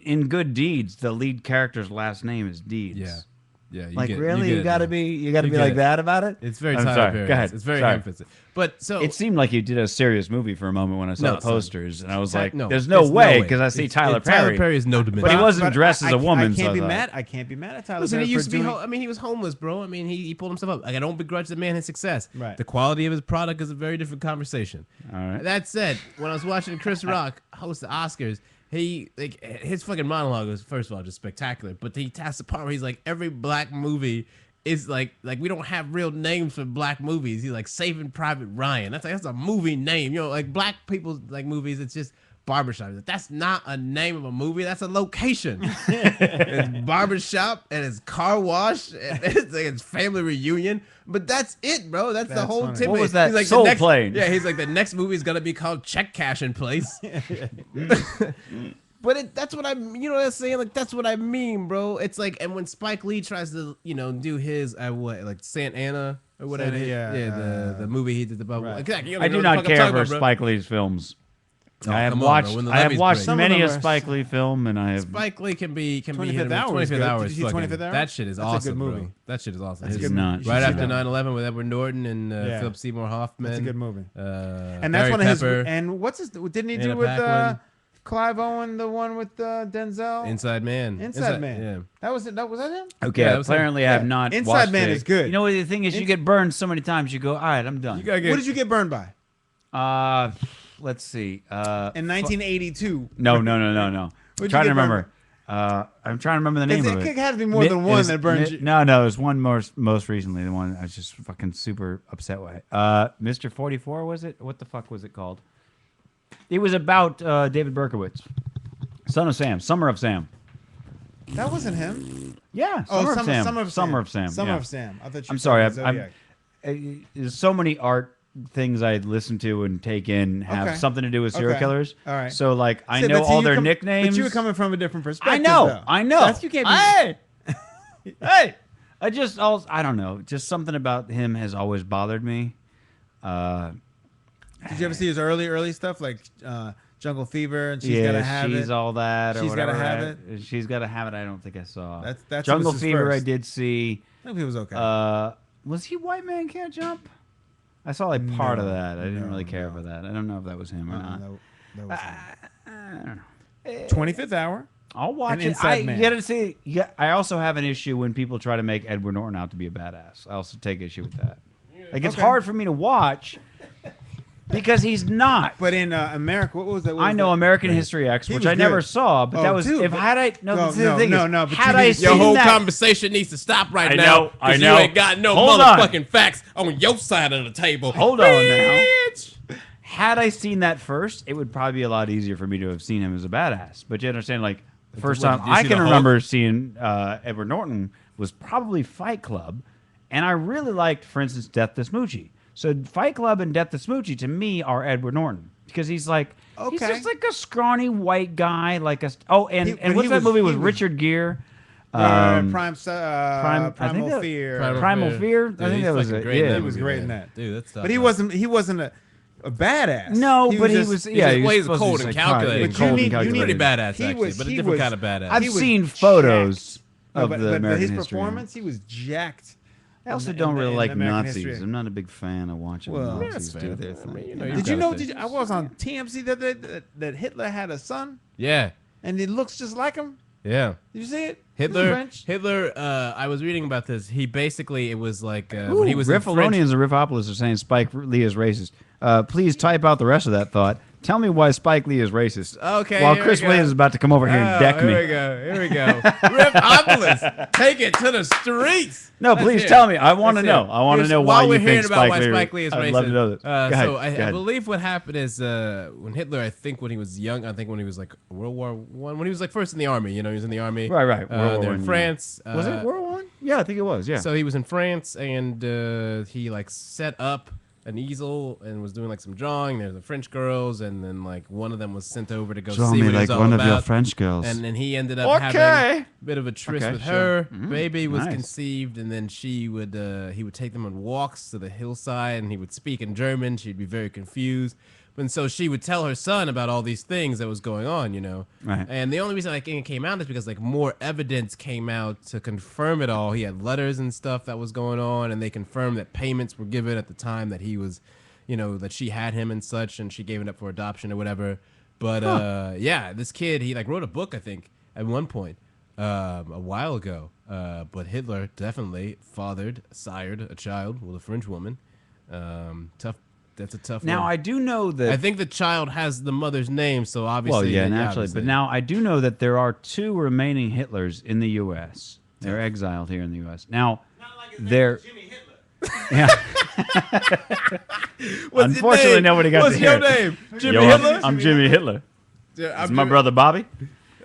Speaker 5: in Good Deeds, the lead character's last name is Deeds.
Speaker 1: Yeah,
Speaker 5: Like really, you gotta be
Speaker 1: get
Speaker 5: like
Speaker 1: it.
Speaker 5: that about it.
Speaker 1: It's very
Speaker 5: I'm
Speaker 1: Tyler
Speaker 5: sorry.
Speaker 1: Perry.
Speaker 5: Go ahead.
Speaker 1: It's very
Speaker 5: Sorry.
Speaker 1: emphasis. But so
Speaker 5: It seemed like you did a serious movie for a moment when I saw
Speaker 1: No,
Speaker 5: the
Speaker 1: son.
Speaker 5: posters, and I was like,
Speaker 1: no,
Speaker 5: "There's no
Speaker 1: there's
Speaker 5: way," because I see Tyler Perry.
Speaker 1: Tyler Perry is no dimension.
Speaker 5: But he wasn't dressed as a woman.
Speaker 2: I
Speaker 5: so
Speaker 2: can't be
Speaker 5: thought-
Speaker 2: mad. I can't be mad at Tyler
Speaker 1: Listen,
Speaker 2: Perry
Speaker 1: he used to
Speaker 2: for
Speaker 1: be.
Speaker 2: doing.
Speaker 1: I mean, he was homeless, bro. I mean, he pulled himself up. Like, I don't begrudge the man his success.
Speaker 2: Right.
Speaker 1: The quality of his product is a very different conversation.
Speaker 5: All right.
Speaker 1: That said, when I was watching Chris Rock host the Oscars, he like his fucking monologue was first of all just spectacular, but he has the part where he's like every black movie is like we don't have real names for black movies. He's like Saving Private Ryan. That's a movie name. You know, like black people's like movies. It's just barbershop. That's not a name of a movie. That's a location. It's barbershop and it's car wash and it's family reunion. But that's it, bro. That's the whole
Speaker 2: funny.
Speaker 1: tip.
Speaker 5: What was that?
Speaker 1: He's like,
Speaker 5: Soul
Speaker 1: the next,
Speaker 5: Plane.
Speaker 1: Yeah, he's like the next movie is gonna be called Check Cash in Place. But that's what you know what I'm saying? Like, that's what I mean, bro. It's like, and when Spike Lee tries to, do his, like Santa Ana or whatever. The movie he did about.
Speaker 2: Right.
Speaker 1: Exactly. You
Speaker 5: I
Speaker 1: know
Speaker 5: do
Speaker 1: what the
Speaker 5: not
Speaker 1: fuck I'm
Speaker 5: care
Speaker 1: talking
Speaker 5: for
Speaker 1: about, bro.
Speaker 5: Spike Lee's films.
Speaker 1: Oh,
Speaker 5: I have
Speaker 1: come on,
Speaker 5: watched.
Speaker 1: bro. When the
Speaker 5: I have
Speaker 1: Levee's
Speaker 5: watched
Speaker 1: great.
Speaker 5: many a
Speaker 2: Some of them are-
Speaker 5: Spike Lee film, and I have.
Speaker 1: Spike Lee can be
Speaker 2: 25th
Speaker 1: hit or
Speaker 2: Hour is
Speaker 1: 25th
Speaker 2: good.
Speaker 1: Hour
Speaker 2: Did
Speaker 1: is
Speaker 2: you see
Speaker 1: fucking.
Speaker 2: 25th Hour?
Speaker 1: That shit is
Speaker 2: That's a
Speaker 1: awesome,
Speaker 2: good movie.
Speaker 1: bro. That shit is awesome.
Speaker 5: It's
Speaker 1: His-
Speaker 5: not. You
Speaker 1: Right
Speaker 5: should
Speaker 1: after
Speaker 5: see that.
Speaker 1: 9/11 with Edward Norton and
Speaker 2: Yeah.
Speaker 1: Philip Seymour Hoffman.
Speaker 2: That's a good movie.
Speaker 1: And
Speaker 2: And that's one of his.
Speaker 1: Pepper,
Speaker 2: And what's his? Didn't he
Speaker 1: Anna
Speaker 2: do with
Speaker 1: Paquin.
Speaker 2: Clive Owen, the one with Denzel?
Speaker 1: Inside Man.
Speaker 2: Inside Man.
Speaker 1: Yeah.
Speaker 2: That was it. Was that him?
Speaker 5: Okay,
Speaker 1: Yeah, that was
Speaker 5: apparently I have
Speaker 2: Yeah.
Speaker 5: not.
Speaker 2: Inside
Speaker 5: watched
Speaker 2: Man
Speaker 5: it.
Speaker 2: is good.
Speaker 5: You know what the thing is? You get burned so many times. You go, all right, I'm done.
Speaker 1: You gotta get.
Speaker 2: What did you get burned by?
Speaker 5: Let's see.
Speaker 2: In 1982.
Speaker 5: No.
Speaker 2: What'd you
Speaker 5: Trying to
Speaker 2: get
Speaker 5: remember. I'm trying to remember the name
Speaker 2: Because
Speaker 5: of
Speaker 2: it
Speaker 5: it.
Speaker 2: had to be more than
Speaker 5: It
Speaker 2: one
Speaker 5: was
Speaker 2: that burned you.
Speaker 5: No, it was one most recently. The one I was just fucking super upset with. Mr. 44 was it? What the fuck was it called? It was about David Berkowitz, Son of Sam, Summer of Sam.
Speaker 2: That wasn't him.
Speaker 5: Yeah,
Speaker 2: Oh,
Speaker 5: Summer of Sam.
Speaker 2: Summer of Sam.
Speaker 5: Summer of Sam.
Speaker 2: Summer
Speaker 5: yeah.
Speaker 2: of Sam. I thought you
Speaker 5: I'm
Speaker 2: were
Speaker 5: sorry.
Speaker 2: talking about
Speaker 5: I'm,
Speaker 2: Zodiac.
Speaker 5: there's so many art things I listen to and take in have
Speaker 2: Okay.
Speaker 5: something to do with serial
Speaker 2: Okay.
Speaker 5: killers.
Speaker 2: All right.
Speaker 5: So like I
Speaker 2: See,
Speaker 5: know
Speaker 2: but see,
Speaker 5: all
Speaker 2: you
Speaker 5: their
Speaker 2: come-
Speaker 5: nicknames.
Speaker 2: But you were coming from a different perspective.
Speaker 5: I know.
Speaker 2: though.
Speaker 5: I know.
Speaker 2: That's, you can't be.
Speaker 5: Hey, hey. I don't know. Just something about him has always bothered me.
Speaker 2: Did you ever see his early stuff like Jungle Fever and She's
Speaker 5: yeah,
Speaker 2: Gotta Have
Speaker 5: she's
Speaker 2: It?
Speaker 5: all that. Or
Speaker 2: She's
Speaker 5: whatever.
Speaker 2: Gotta Have It.
Speaker 5: She's gotta have it. I don't think I saw.
Speaker 2: That's
Speaker 5: Jungle
Speaker 2: was his
Speaker 5: Fever.
Speaker 2: first.
Speaker 5: I did see.
Speaker 2: I think he was okay.
Speaker 5: Was he White Man Can't Jump? I saw like part of
Speaker 2: No,
Speaker 5: that. I didn't
Speaker 2: no,
Speaker 5: really care
Speaker 2: no.
Speaker 5: for that. I don't know if that was him or not.
Speaker 2: that was
Speaker 5: I don't know.
Speaker 2: 25th Hour.
Speaker 5: I'll watch
Speaker 2: And
Speaker 5: it.
Speaker 2: Inside Man.
Speaker 5: You gotta see. Yeah, I also have an issue when people try to make Edward Norton out to be a badass. I also take issue with that. Like it's
Speaker 2: Okay.
Speaker 5: hard for me to watch because he's not.
Speaker 2: But in America, what was that? What
Speaker 5: I
Speaker 2: was
Speaker 5: know
Speaker 2: that?
Speaker 5: American History X,
Speaker 2: He
Speaker 5: which
Speaker 2: was
Speaker 5: I never
Speaker 2: good.
Speaker 5: saw, but
Speaker 2: Oh,
Speaker 5: that was
Speaker 2: dude,
Speaker 5: if
Speaker 2: but-
Speaker 5: had I no,
Speaker 2: No,
Speaker 5: this is the
Speaker 2: no,
Speaker 5: thing
Speaker 2: no,
Speaker 5: is,
Speaker 2: no, but
Speaker 5: had
Speaker 2: you
Speaker 5: I
Speaker 2: need-
Speaker 5: seen
Speaker 1: Your whole
Speaker 5: that,
Speaker 1: conversation needs to stop right
Speaker 5: I
Speaker 1: now.
Speaker 5: know, I
Speaker 1: 'cause
Speaker 5: know.
Speaker 1: You ain't got no
Speaker 5: Hold on.
Speaker 1: motherfucking facts on your side of the table.
Speaker 5: Hold on now.
Speaker 1: Bitch.
Speaker 5: Had I seen that first, it would probably be a lot easier for me to have seen him as a badass. But you understand, like the first
Speaker 1: What,
Speaker 5: time
Speaker 1: did you
Speaker 5: I
Speaker 1: see
Speaker 5: can
Speaker 1: the Hulk?
Speaker 5: remember seeing Edward Norton was probably Fight Club, and I really liked, for instance, Death to Smoochie. So Fight Club and Death to Smoochie to me are Edward Norton because he's like he's
Speaker 2: Okay.
Speaker 5: just like a scrawny white guy, like a
Speaker 2: But
Speaker 5: and
Speaker 2: he
Speaker 5: what's that
Speaker 2: was-
Speaker 5: movie
Speaker 2: he
Speaker 5: with
Speaker 2: was-
Speaker 5: Richard Gere?
Speaker 2: Prime,
Speaker 5: I think
Speaker 2: Primal
Speaker 5: that-
Speaker 2: Fear.
Speaker 5: Primal Fear?
Speaker 1: Dude,
Speaker 5: I think
Speaker 1: he's
Speaker 5: that was
Speaker 1: fucking
Speaker 5: it.
Speaker 1: great in
Speaker 5: Yeah.
Speaker 1: that
Speaker 2: He was
Speaker 1: movie,
Speaker 2: great in
Speaker 1: man.
Speaker 2: that.
Speaker 1: Dude, that's tough.
Speaker 2: But he wasn't a badass.
Speaker 5: No, but he
Speaker 2: just-
Speaker 5: was
Speaker 1: He
Speaker 5: yeah.
Speaker 1: just
Speaker 5: he was
Speaker 1: plays
Speaker 5: supposed to
Speaker 1: cold
Speaker 5: be
Speaker 1: and
Speaker 5: psychotic.
Speaker 1: calculated.
Speaker 2: But
Speaker 5: Cold
Speaker 2: you
Speaker 5: and
Speaker 2: need- you
Speaker 5: calculated.
Speaker 1: Pretty badass,
Speaker 2: He
Speaker 1: actually,
Speaker 2: was-
Speaker 1: but a
Speaker 2: he
Speaker 1: different
Speaker 2: was-
Speaker 1: kind of badass.
Speaker 5: I've
Speaker 2: He was
Speaker 5: seen photos
Speaker 2: No,
Speaker 5: of
Speaker 2: but,
Speaker 5: the
Speaker 2: but
Speaker 5: American
Speaker 2: his
Speaker 5: history.
Speaker 2: performance, he was jacked.
Speaker 5: I also
Speaker 2: in-
Speaker 5: don't
Speaker 2: in-
Speaker 5: really
Speaker 2: in
Speaker 5: like
Speaker 2: American
Speaker 5: Nazis.
Speaker 2: history.
Speaker 5: I'm not a big fan of watching
Speaker 2: Well,
Speaker 5: Nazis
Speaker 1: that's
Speaker 5: do
Speaker 1: fair.
Speaker 5: their
Speaker 1: I
Speaker 5: thing.
Speaker 1: mean, you know,
Speaker 2: Did you know?
Speaker 1: gotta say.
Speaker 2: I was on TMC that Hitler had a son,
Speaker 1: Yeah,
Speaker 2: and he looks just like him.
Speaker 1: yeah.
Speaker 2: Did you see it?
Speaker 1: Hitler.
Speaker 2: French.
Speaker 1: Hitler. I was reading about this. He basically it was like
Speaker 5: Ooh,
Speaker 1: when he was in French.
Speaker 5: Riffalonians and Riffopolis are saying Spike Lee is racist. Please type out the rest of that thought. Tell me why Spike Lee is racist.
Speaker 1: Okay,
Speaker 5: While
Speaker 1: here
Speaker 5: Chris
Speaker 1: we go.
Speaker 5: Williams is about to come over here and deck
Speaker 1: here
Speaker 5: me.
Speaker 1: we go. Here we go. Riffopolis, take it to the streets.
Speaker 5: No,
Speaker 1: Let's
Speaker 5: please
Speaker 1: hear
Speaker 5: tell
Speaker 1: it.
Speaker 5: me. I want to
Speaker 1: Let's
Speaker 5: know.
Speaker 1: hear it.
Speaker 5: I want to
Speaker 1: Here's-
Speaker 5: know
Speaker 1: while
Speaker 5: why
Speaker 1: we're
Speaker 5: you
Speaker 1: hearing
Speaker 5: think
Speaker 1: about
Speaker 5: Spike
Speaker 1: why
Speaker 5: Lee.
Speaker 1: Spike Lee is
Speaker 5: I'd
Speaker 1: racist.
Speaker 5: love to know this. Go ahead,
Speaker 1: So
Speaker 5: go
Speaker 1: I
Speaker 5: ahead.
Speaker 1: believe what happened is when Hitler, I think when he was young, I think when he was like World War One, when he was like first in the army. You know, he was in the army.
Speaker 5: Right. World War
Speaker 1: They're
Speaker 5: One,
Speaker 1: in
Speaker 5: yeah.
Speaker 1: France.
Speaker 5: Was it World War One? Yeah, I think it was. Yeah.
Speaker 1: So he was in France, and he like set up an easel and was doing like some drawing. There's the French girls, and then like one of them was sent over to go
Speaker 5: Draw
Speaker 1: see
Speaker 5: me
Speaker 1: what
Speaker 5: like
Speaker 1: it's all
Speaker 5: one of
Speaker 1: about.
Speaker 5: your French girls.
Speaker 1: And then he ended up having a bit of a tryst
Speaker 5: Okay,
Speaker 1: with
Speaker 5: sure.
Speaker 1: her.
Speaker 5: Mm,
Speaker 1: Baby was
Speaker 5: nice.
Speaker 1: conceived, and then he would take them on walks to the hillside, and he would speak in German. She'd be very confused. And so she would tell her son about all these things that was going on, you know.
Speaker 5: Right.
Speaker 1: And the only reason I think it came out is because like more evidence came out to confirm it all. He had letters and stuff that was going on, and they confirmed that payments were given at the time that he was, you know, that she had him and such, and she gave it up for adoption or whatever. But yeah, this kid, he like wrote a book, I think, at one point, a while ago. But Hitler definitely sired a child with a French woman. Tough That's a tough
Speaker 5: Now
Speaker 1: one.
Speaker 5: I do know that.
Speaker 1: I think the child has the mother's name, so obviously.
Speaker 5: Well, yeah,
Speaker 1: yeah,
Speaker 5: naturally.
Speaker 1: obviously.
Speaker 5: But now I do know that there are 2 remaining Hitlers in the U.S. They're exiled here in the U.S. Now, they're. Yeah.
Speaker 1: What's your
Speaker 5: Unfortunately,
Speaker 1: name?
Speaker 5: nobody got
Speaker 1: What's
Speaker 5: to hear
Speaker 1: your
Speaker 5: it.
Speaker 1: name? Jimmy
Speaker 5: Yo,
Speaker 1: Hitler.
Speaker 5: I'm Jimmy Hitler.
Speaker 1: Yeah,
Speaker 5: Is
Speaker 1: I'm
Speaker 5: my
Speaker 1: Jimmy-
Speaker 5: brother Bobby?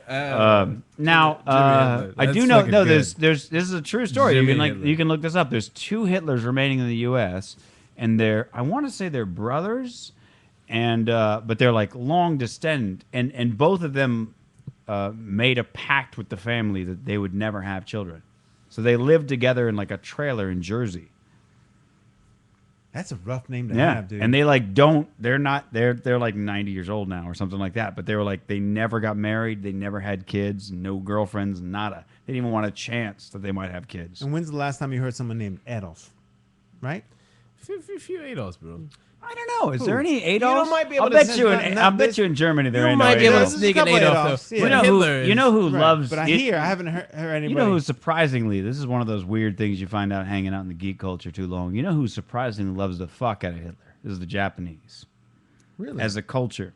Speaker 1: Uh,
Speaker 5: Now,
Speaker 1: Hitler.
Speaker 5: I
Speaker 1: That's
Speaker 5: do know.
Speaker 1: fucking
Speaker 5: No,
Speaker 1: good.
Speaker 5: there's. This is a true story.
Speaker 1: Jimmy
Speaker 5: You can
Speaker 1: Hitler.
Speaker 5: you can look this up. There's 2 Hitlers remaining in the U.S. and they're. I want to say they're brothers, and but they're like long descendant, and both of them made a pact with the family that they would never have children. So they lived together in like a trailer in Jersey.
Speaker 2: That's a rough name to
Speaker 5: Yeah,
Speaker 2: have, dude.
Speaker 5: and they like don't. They're not. They're like 90 years old now or something like that. But they were like they never got married. They never had kids. No girlfriends. Nada. They didn't even want a chance that they might have kids.
Speaker 2: And when's the last time you heard someone named Adolf? Right?
Speaker 1: Few Adolfs, bro.
Speaker 5: I don't know. Is there any Adolfs?
Speaker 1: don't might be able
Speaker 5: I'll
Speaker 1: to
Speaker 5: bet
Speaker 1: sense
Speaker 5: you.
Speaker 2: not-
Speaker 5: In,
Speaker 2: not
Speaker 5: I'll bet
Speaker 2: this-
Speaker 5: you in Germany there
Speaker 1: You
Speaker 5: ain't
Speaker 1: might
Speaker 5: no
Speaker 1: be able to
Speaker 5: Adolfs.
Speaker 2: There's a
Speaker 1: sneak an
Speaker 2: couple
Speaker 1: Adolf.
Speaker 2: Adolfs,
Speaker 1: though.
Speaker 2: yeah.
Speaker 5: You
Speaker 1: But
Speaker 5: know
Speaker 1: Hitler
Speaker 5: who? You know who
Speaker 2: Right.
Speaker 5: loves?
Speaker 2: But I haven't heard anybody.
Speaker 5: You know who surprisingly? This is one of those weird things you find out hanging out in the geek culture too long. You know who surprisingly loves the fuck out of Hitler? This is the Japanese.
Speaker 2: Really?
Speaker 5: As a culture.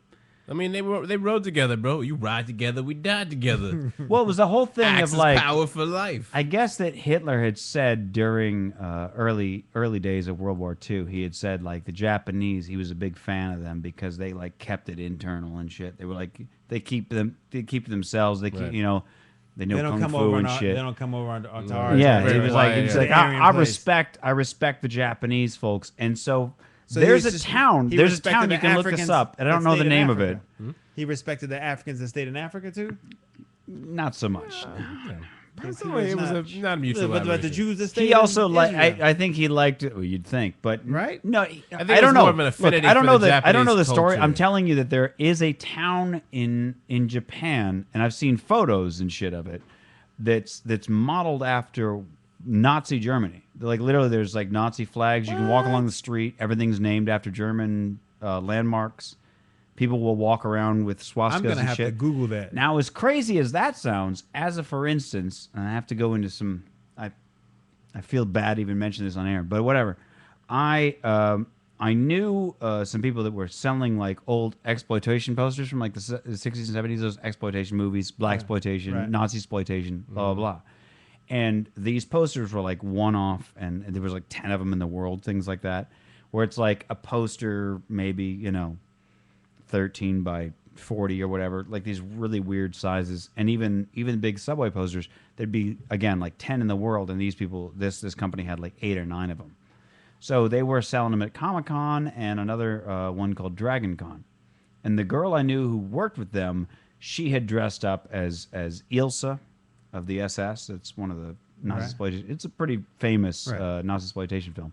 Speaker 1: I mean, they rode together, bro. You ride together, we died together.
Speaker 5: Well, it was the whole thing
Speaker 1: Axis
Speaker 5: of like
Speaker 1: power for life.
Speaker 5: I guess that Hitler had said during early days of World War II, he had said like the Japanese, he was a big fan of them because they like kept it internal and shit. They were like they keep themselves. They keep
Speaker 1: Right.
Speaker 5: they know
Speaker 2: They don't
Speaker 5: kung
Speaker 2: come
Speaker 5: fu
Speaker 2: over
Speaker 5: and
Speaker 2: our,
Speaker 5: shit.
Speaker 2: They don't come over on to our
Speaker 5: Yeah,
Speaker 1: Very
Speaker 5: he was like,
Speaker 1: quiet,
Speaker 2: yeah.
Speaker 5: I
Speaker 2: Aryan place.
Speaker 5: respect the Japanese folks, and so
Speaker 2: So
Speaker 5: there's
Speaker 2: he
Speaker 5: a
Speaker 2: was just-
Speaker 5: town.
Speaker 2: he
Speaker 5: There's a
Speaker 2: respected
Speaker 5: town you
Speaker 2: the
Speaker 5: can look this
Speaker 2: Africans
Speaker 5: up, and I
Speaker 2: that
Speaker 5: don't know the
Speaker 2: stayed in
Speaker 5: name of it.
Speaker 2: Africa. He respected the Africans that stayed in Africa too.
Speaker 5: Not so much.
Speaker 1: It was not a mutual.
Speaker 2: But the
Speaker 1: admiration.
Speaker 2: Jews that stayed
Speaker 5: He also
Speaker 2: in
Speaker 5: like.
Speaker 2: Israel.
Speaker 5: I think he liked it. Well, you'd think, but
Speaker 2: Right?
Speaker 5: No, I
Speaker 1: think
Speaker 5: I
Speaker 1: it
Speaker 5: don't
Speaker 1: was
Speaker 5: know.
Speaker 1: more of an
Speaker 5: Look,
Speaker 1: affinity
Speaker 5: I don't
Speaker 1: for
Speaker 5: know
Speaker 1: the
Speaker 5: I don't know the
Speaker 1: Japanese
Speaker 5: story. I'm
Speaker 1: culture.
Speaker 5: telling you that there is a town in Japan, and I've seen photos and shit of it. That's modeled after Nazi Germany. Like literally, there's like Nazi flags. You can walk along the street. Everything's named after German landmarks. People will walk around with swastikas
Speaker 2: I'm gonna
Speaker 5: and
Speaker 2: have
Speaker 5: shit.
Speaker 2: to Google that.
Speaker 5: Now, as crazy as that sounds, as a for instance, and I have to go into some, I feel bad even mentioning this on air, but whatever. I knew some people that were selling like old exploitation posters from like the 60s and 70s, those exploitation movies, black exploitation,
Speaker 2: right.
Speaker 5: Nazi exploitation, blah blah blah. And these posters were like one off, and there was like 10 of them in the world, things like that, where it's like a poster, maybe 13 by 40 or whatever, like these really weird sizes. And even big Subway posters, there'd be again like 10 in the world, and these people, this company had like 8 or 9 of them. So they were selling them at Comic-Con and another one called Dragon Con. And the girl I knew who worked with them, she had dressed up as Ilsa of the SS. It's one of the Nazi exploitation. It's a pretty famous Nazi exploitation film.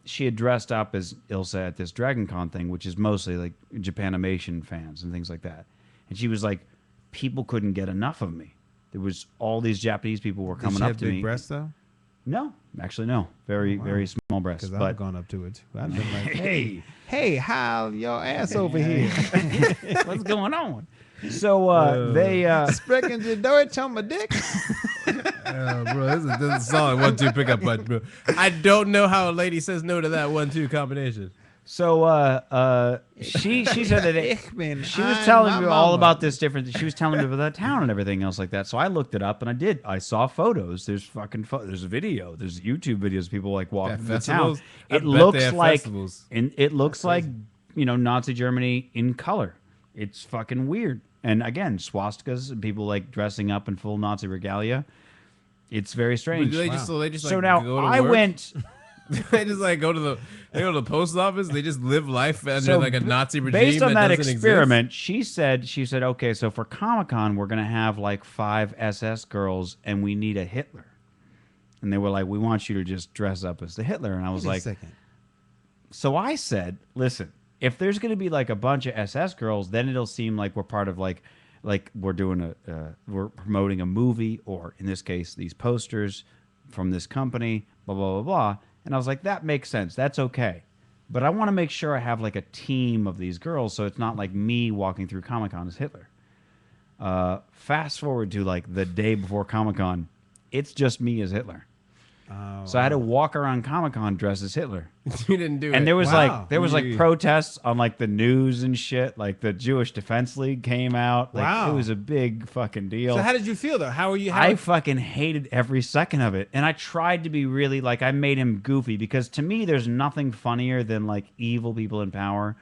Speaker 5: She had dressed up as Ilsa at this Dragon Con thing, which is mostly like Japanimation fans and things like that. And she was like, people couldn't get enough of me. There was all these Japanese people were
Speaker 2: Did
Speaker 5: coming
Speaker 2: she
Speaker 5: up
Speaker 2: have
Speaker 5: to
Speaker 2: big
Speaker 5: me.
Speaker 2: breasts though?
Speaker 5: No, actually no. Very very small breasts.
Speaker 2: Because
Speaker 5: But
Speaker 2: I've gone up to it. I've been like,
Speaker 5: hey,
Speaker 2: hey, how your ass over here?
Speaker 5: what's going on? So they
Speaker 2: Sprechen Sie Deutsch on my dick?
Speaker 1: Bro, this is a solid 1-2 pickup button, bro. I don't know how a lady says no to that 1-2 combination.
Speaker 5: So she said that
Speaker 2: Ich bin
Speaker 5: she was
Speaker 2: ein
Speaker 5: telling me all
Speaker 2: Mama.
Speaker 5: about this different. She was telling me about that town and everything else like that. So I looked it up and I saw photos. There's fucking there's a video. There's YouTube videos of people like walking
Speaker 1: At
Speaker 5: through the town.
Speaker 1: festivals? I
Speaker 5: It
Speaker 1: bet they
Speaker 5: looks
Speaker 1: have
Speaker 5: like
Speaker 1: festivals.
Speaker 5: and it looks like Nazi Germany in color. It's fucking weird. And again, swastikas and people like dressing up in full Nazi regalia. It's very strange.
Speaker 1: They just
Speaker 5: So
Speaker 1: like,
Speaker 5: now
Speaker 1: go to
Speaker 5: I
Speaker 1: work?
Speaker 5: went.
Speaker 1: They just like go to the post office. They just live life under
Speaker 5: So
Speaker 1: like a Nazi regime.
Speaker 5: based on that
Speaker 1: doesn't
Speaker 5: experiment, she said, okay, so for Comic-Con, we're going to have like 5 SS girls and we need a Hitler. And they were like, we want you to just dress up as the Hitler. And I was
Speaker 2: Wait a
Speaker 5: like,
Speaker 2: second.
Speaker 5: so I said, listen, if there's going to be like a bunch of SS girls, then it'll seem like we're part of like we're doing we're promoting a movie, or in this case, these posters from this company, blah, blah, blah, blah. And I was like, that makes sense. That's okay. But I want to make sure I have like a team of these girls, so it's not like me walking through Comic-Con as Hitler. Fast forward to like the day before Comic-Con, it's just me as Hitler.
Speaker 2: Oh,
Speaker 5: So I had to walk around Comic-Con dressed as Hitler.
Speaker 1: You didn't do it.
Speaker 5: And there was
Speaker 2: Wow.
Speaker 5: like protests on like the news and shit. Like the Jewish Defense League came out. Like
Speaker 2: Wow.
Speaker 5: it was a big fucking deal.
Speaker 2: So how did you feel though? How were you?
Speaker 5: I fucking hated every second of it. And I tried to be really like I made him goofy because to me there's nothing funnier than like evil people in power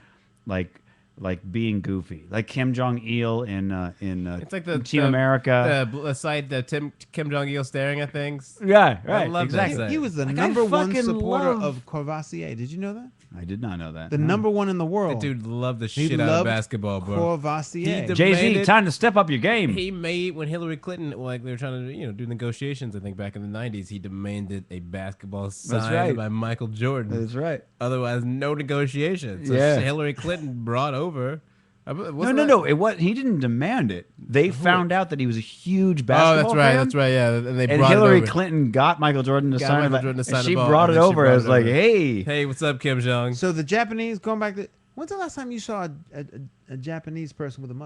Speaker 5: like being goofy. Like Kim Jong Il in
Speaker 1: It's like the
Speaker 5: Team America.
Speaker 1: the site that Kim Jong Il staring at things.
Speaker 5: Yeah, right.
Speaker 1: love that
Speaker 5: exactly.
Speaker 1: site.
Speaker 2: He was the
Speaker 5: Like, I
Speaker 2: number one
Speaker 5: fucking
Speaker 2: supporter
Speaker 5: love-
Speaker 2: of Courvoisier. Did you know that?
Speaker 5: I did not know that.
Speaker 2: The number one in the world.
Speaker 1: That dude loved the
Speaker 2: He
Speaker 1: shit out of
Speaker 2: loved
Speaker 1: basketball, bro.
Speaker 2: Courvoisier.
Speaker 1: He
Speaker 5: Jay-Z,
Speaker 1: demanded-
Speaker 5: time to step up your game.
Speaker 1: He made when Hillary Clinton, like they were trying to, do negotiations. I think back in the '90s, he demanded a basketball signed
Speaker 5: right.
Speaker 1: by Michael Jordan.
Speaker 5: That's right.
Speaker 1: Otherwise, no negotiations. So
Speaker 5: Yeah.
Speaker 1: Hillary Clinton brought over.
Speaker 5: No. It was he didn't demand it. They found out that he was a huge
Speaker 1: Oh,
Speaker 5: basketball
Speaker 1: that's right.
Speaker 5: fan.
Speaker 1: That's right. Yeah, and they
Speaker 5: And
Speaker 1: brought
Speaker 5: Hillary
Speaker 1: it over.
Speaker 5: Clinton got Michael Jordan to
Speaker 1: Got
Speaker 5: sign
Speaker 1: Michael
Speaker 5: it.
Speaker 1: Jordan to
Speaker 5: And
Speaker 1: sign the
Speaker 5: she
Speaker 1: ball,
Speaker 5: brought
Speaker 1: and
Speaker 5: it
Speaker 1: then she
Speaker 5: over
Speaker 1: brought
Speaker 5: as
Speaker 1: it
Speaker 5: like,
Speaker 1: over.
Speaker 5: hey.
Speaker 1: Hey, what's up, Kim Jong?
Speaker 2: So the Japanese going back to when's the last time you saw a Japanese person with a mustache?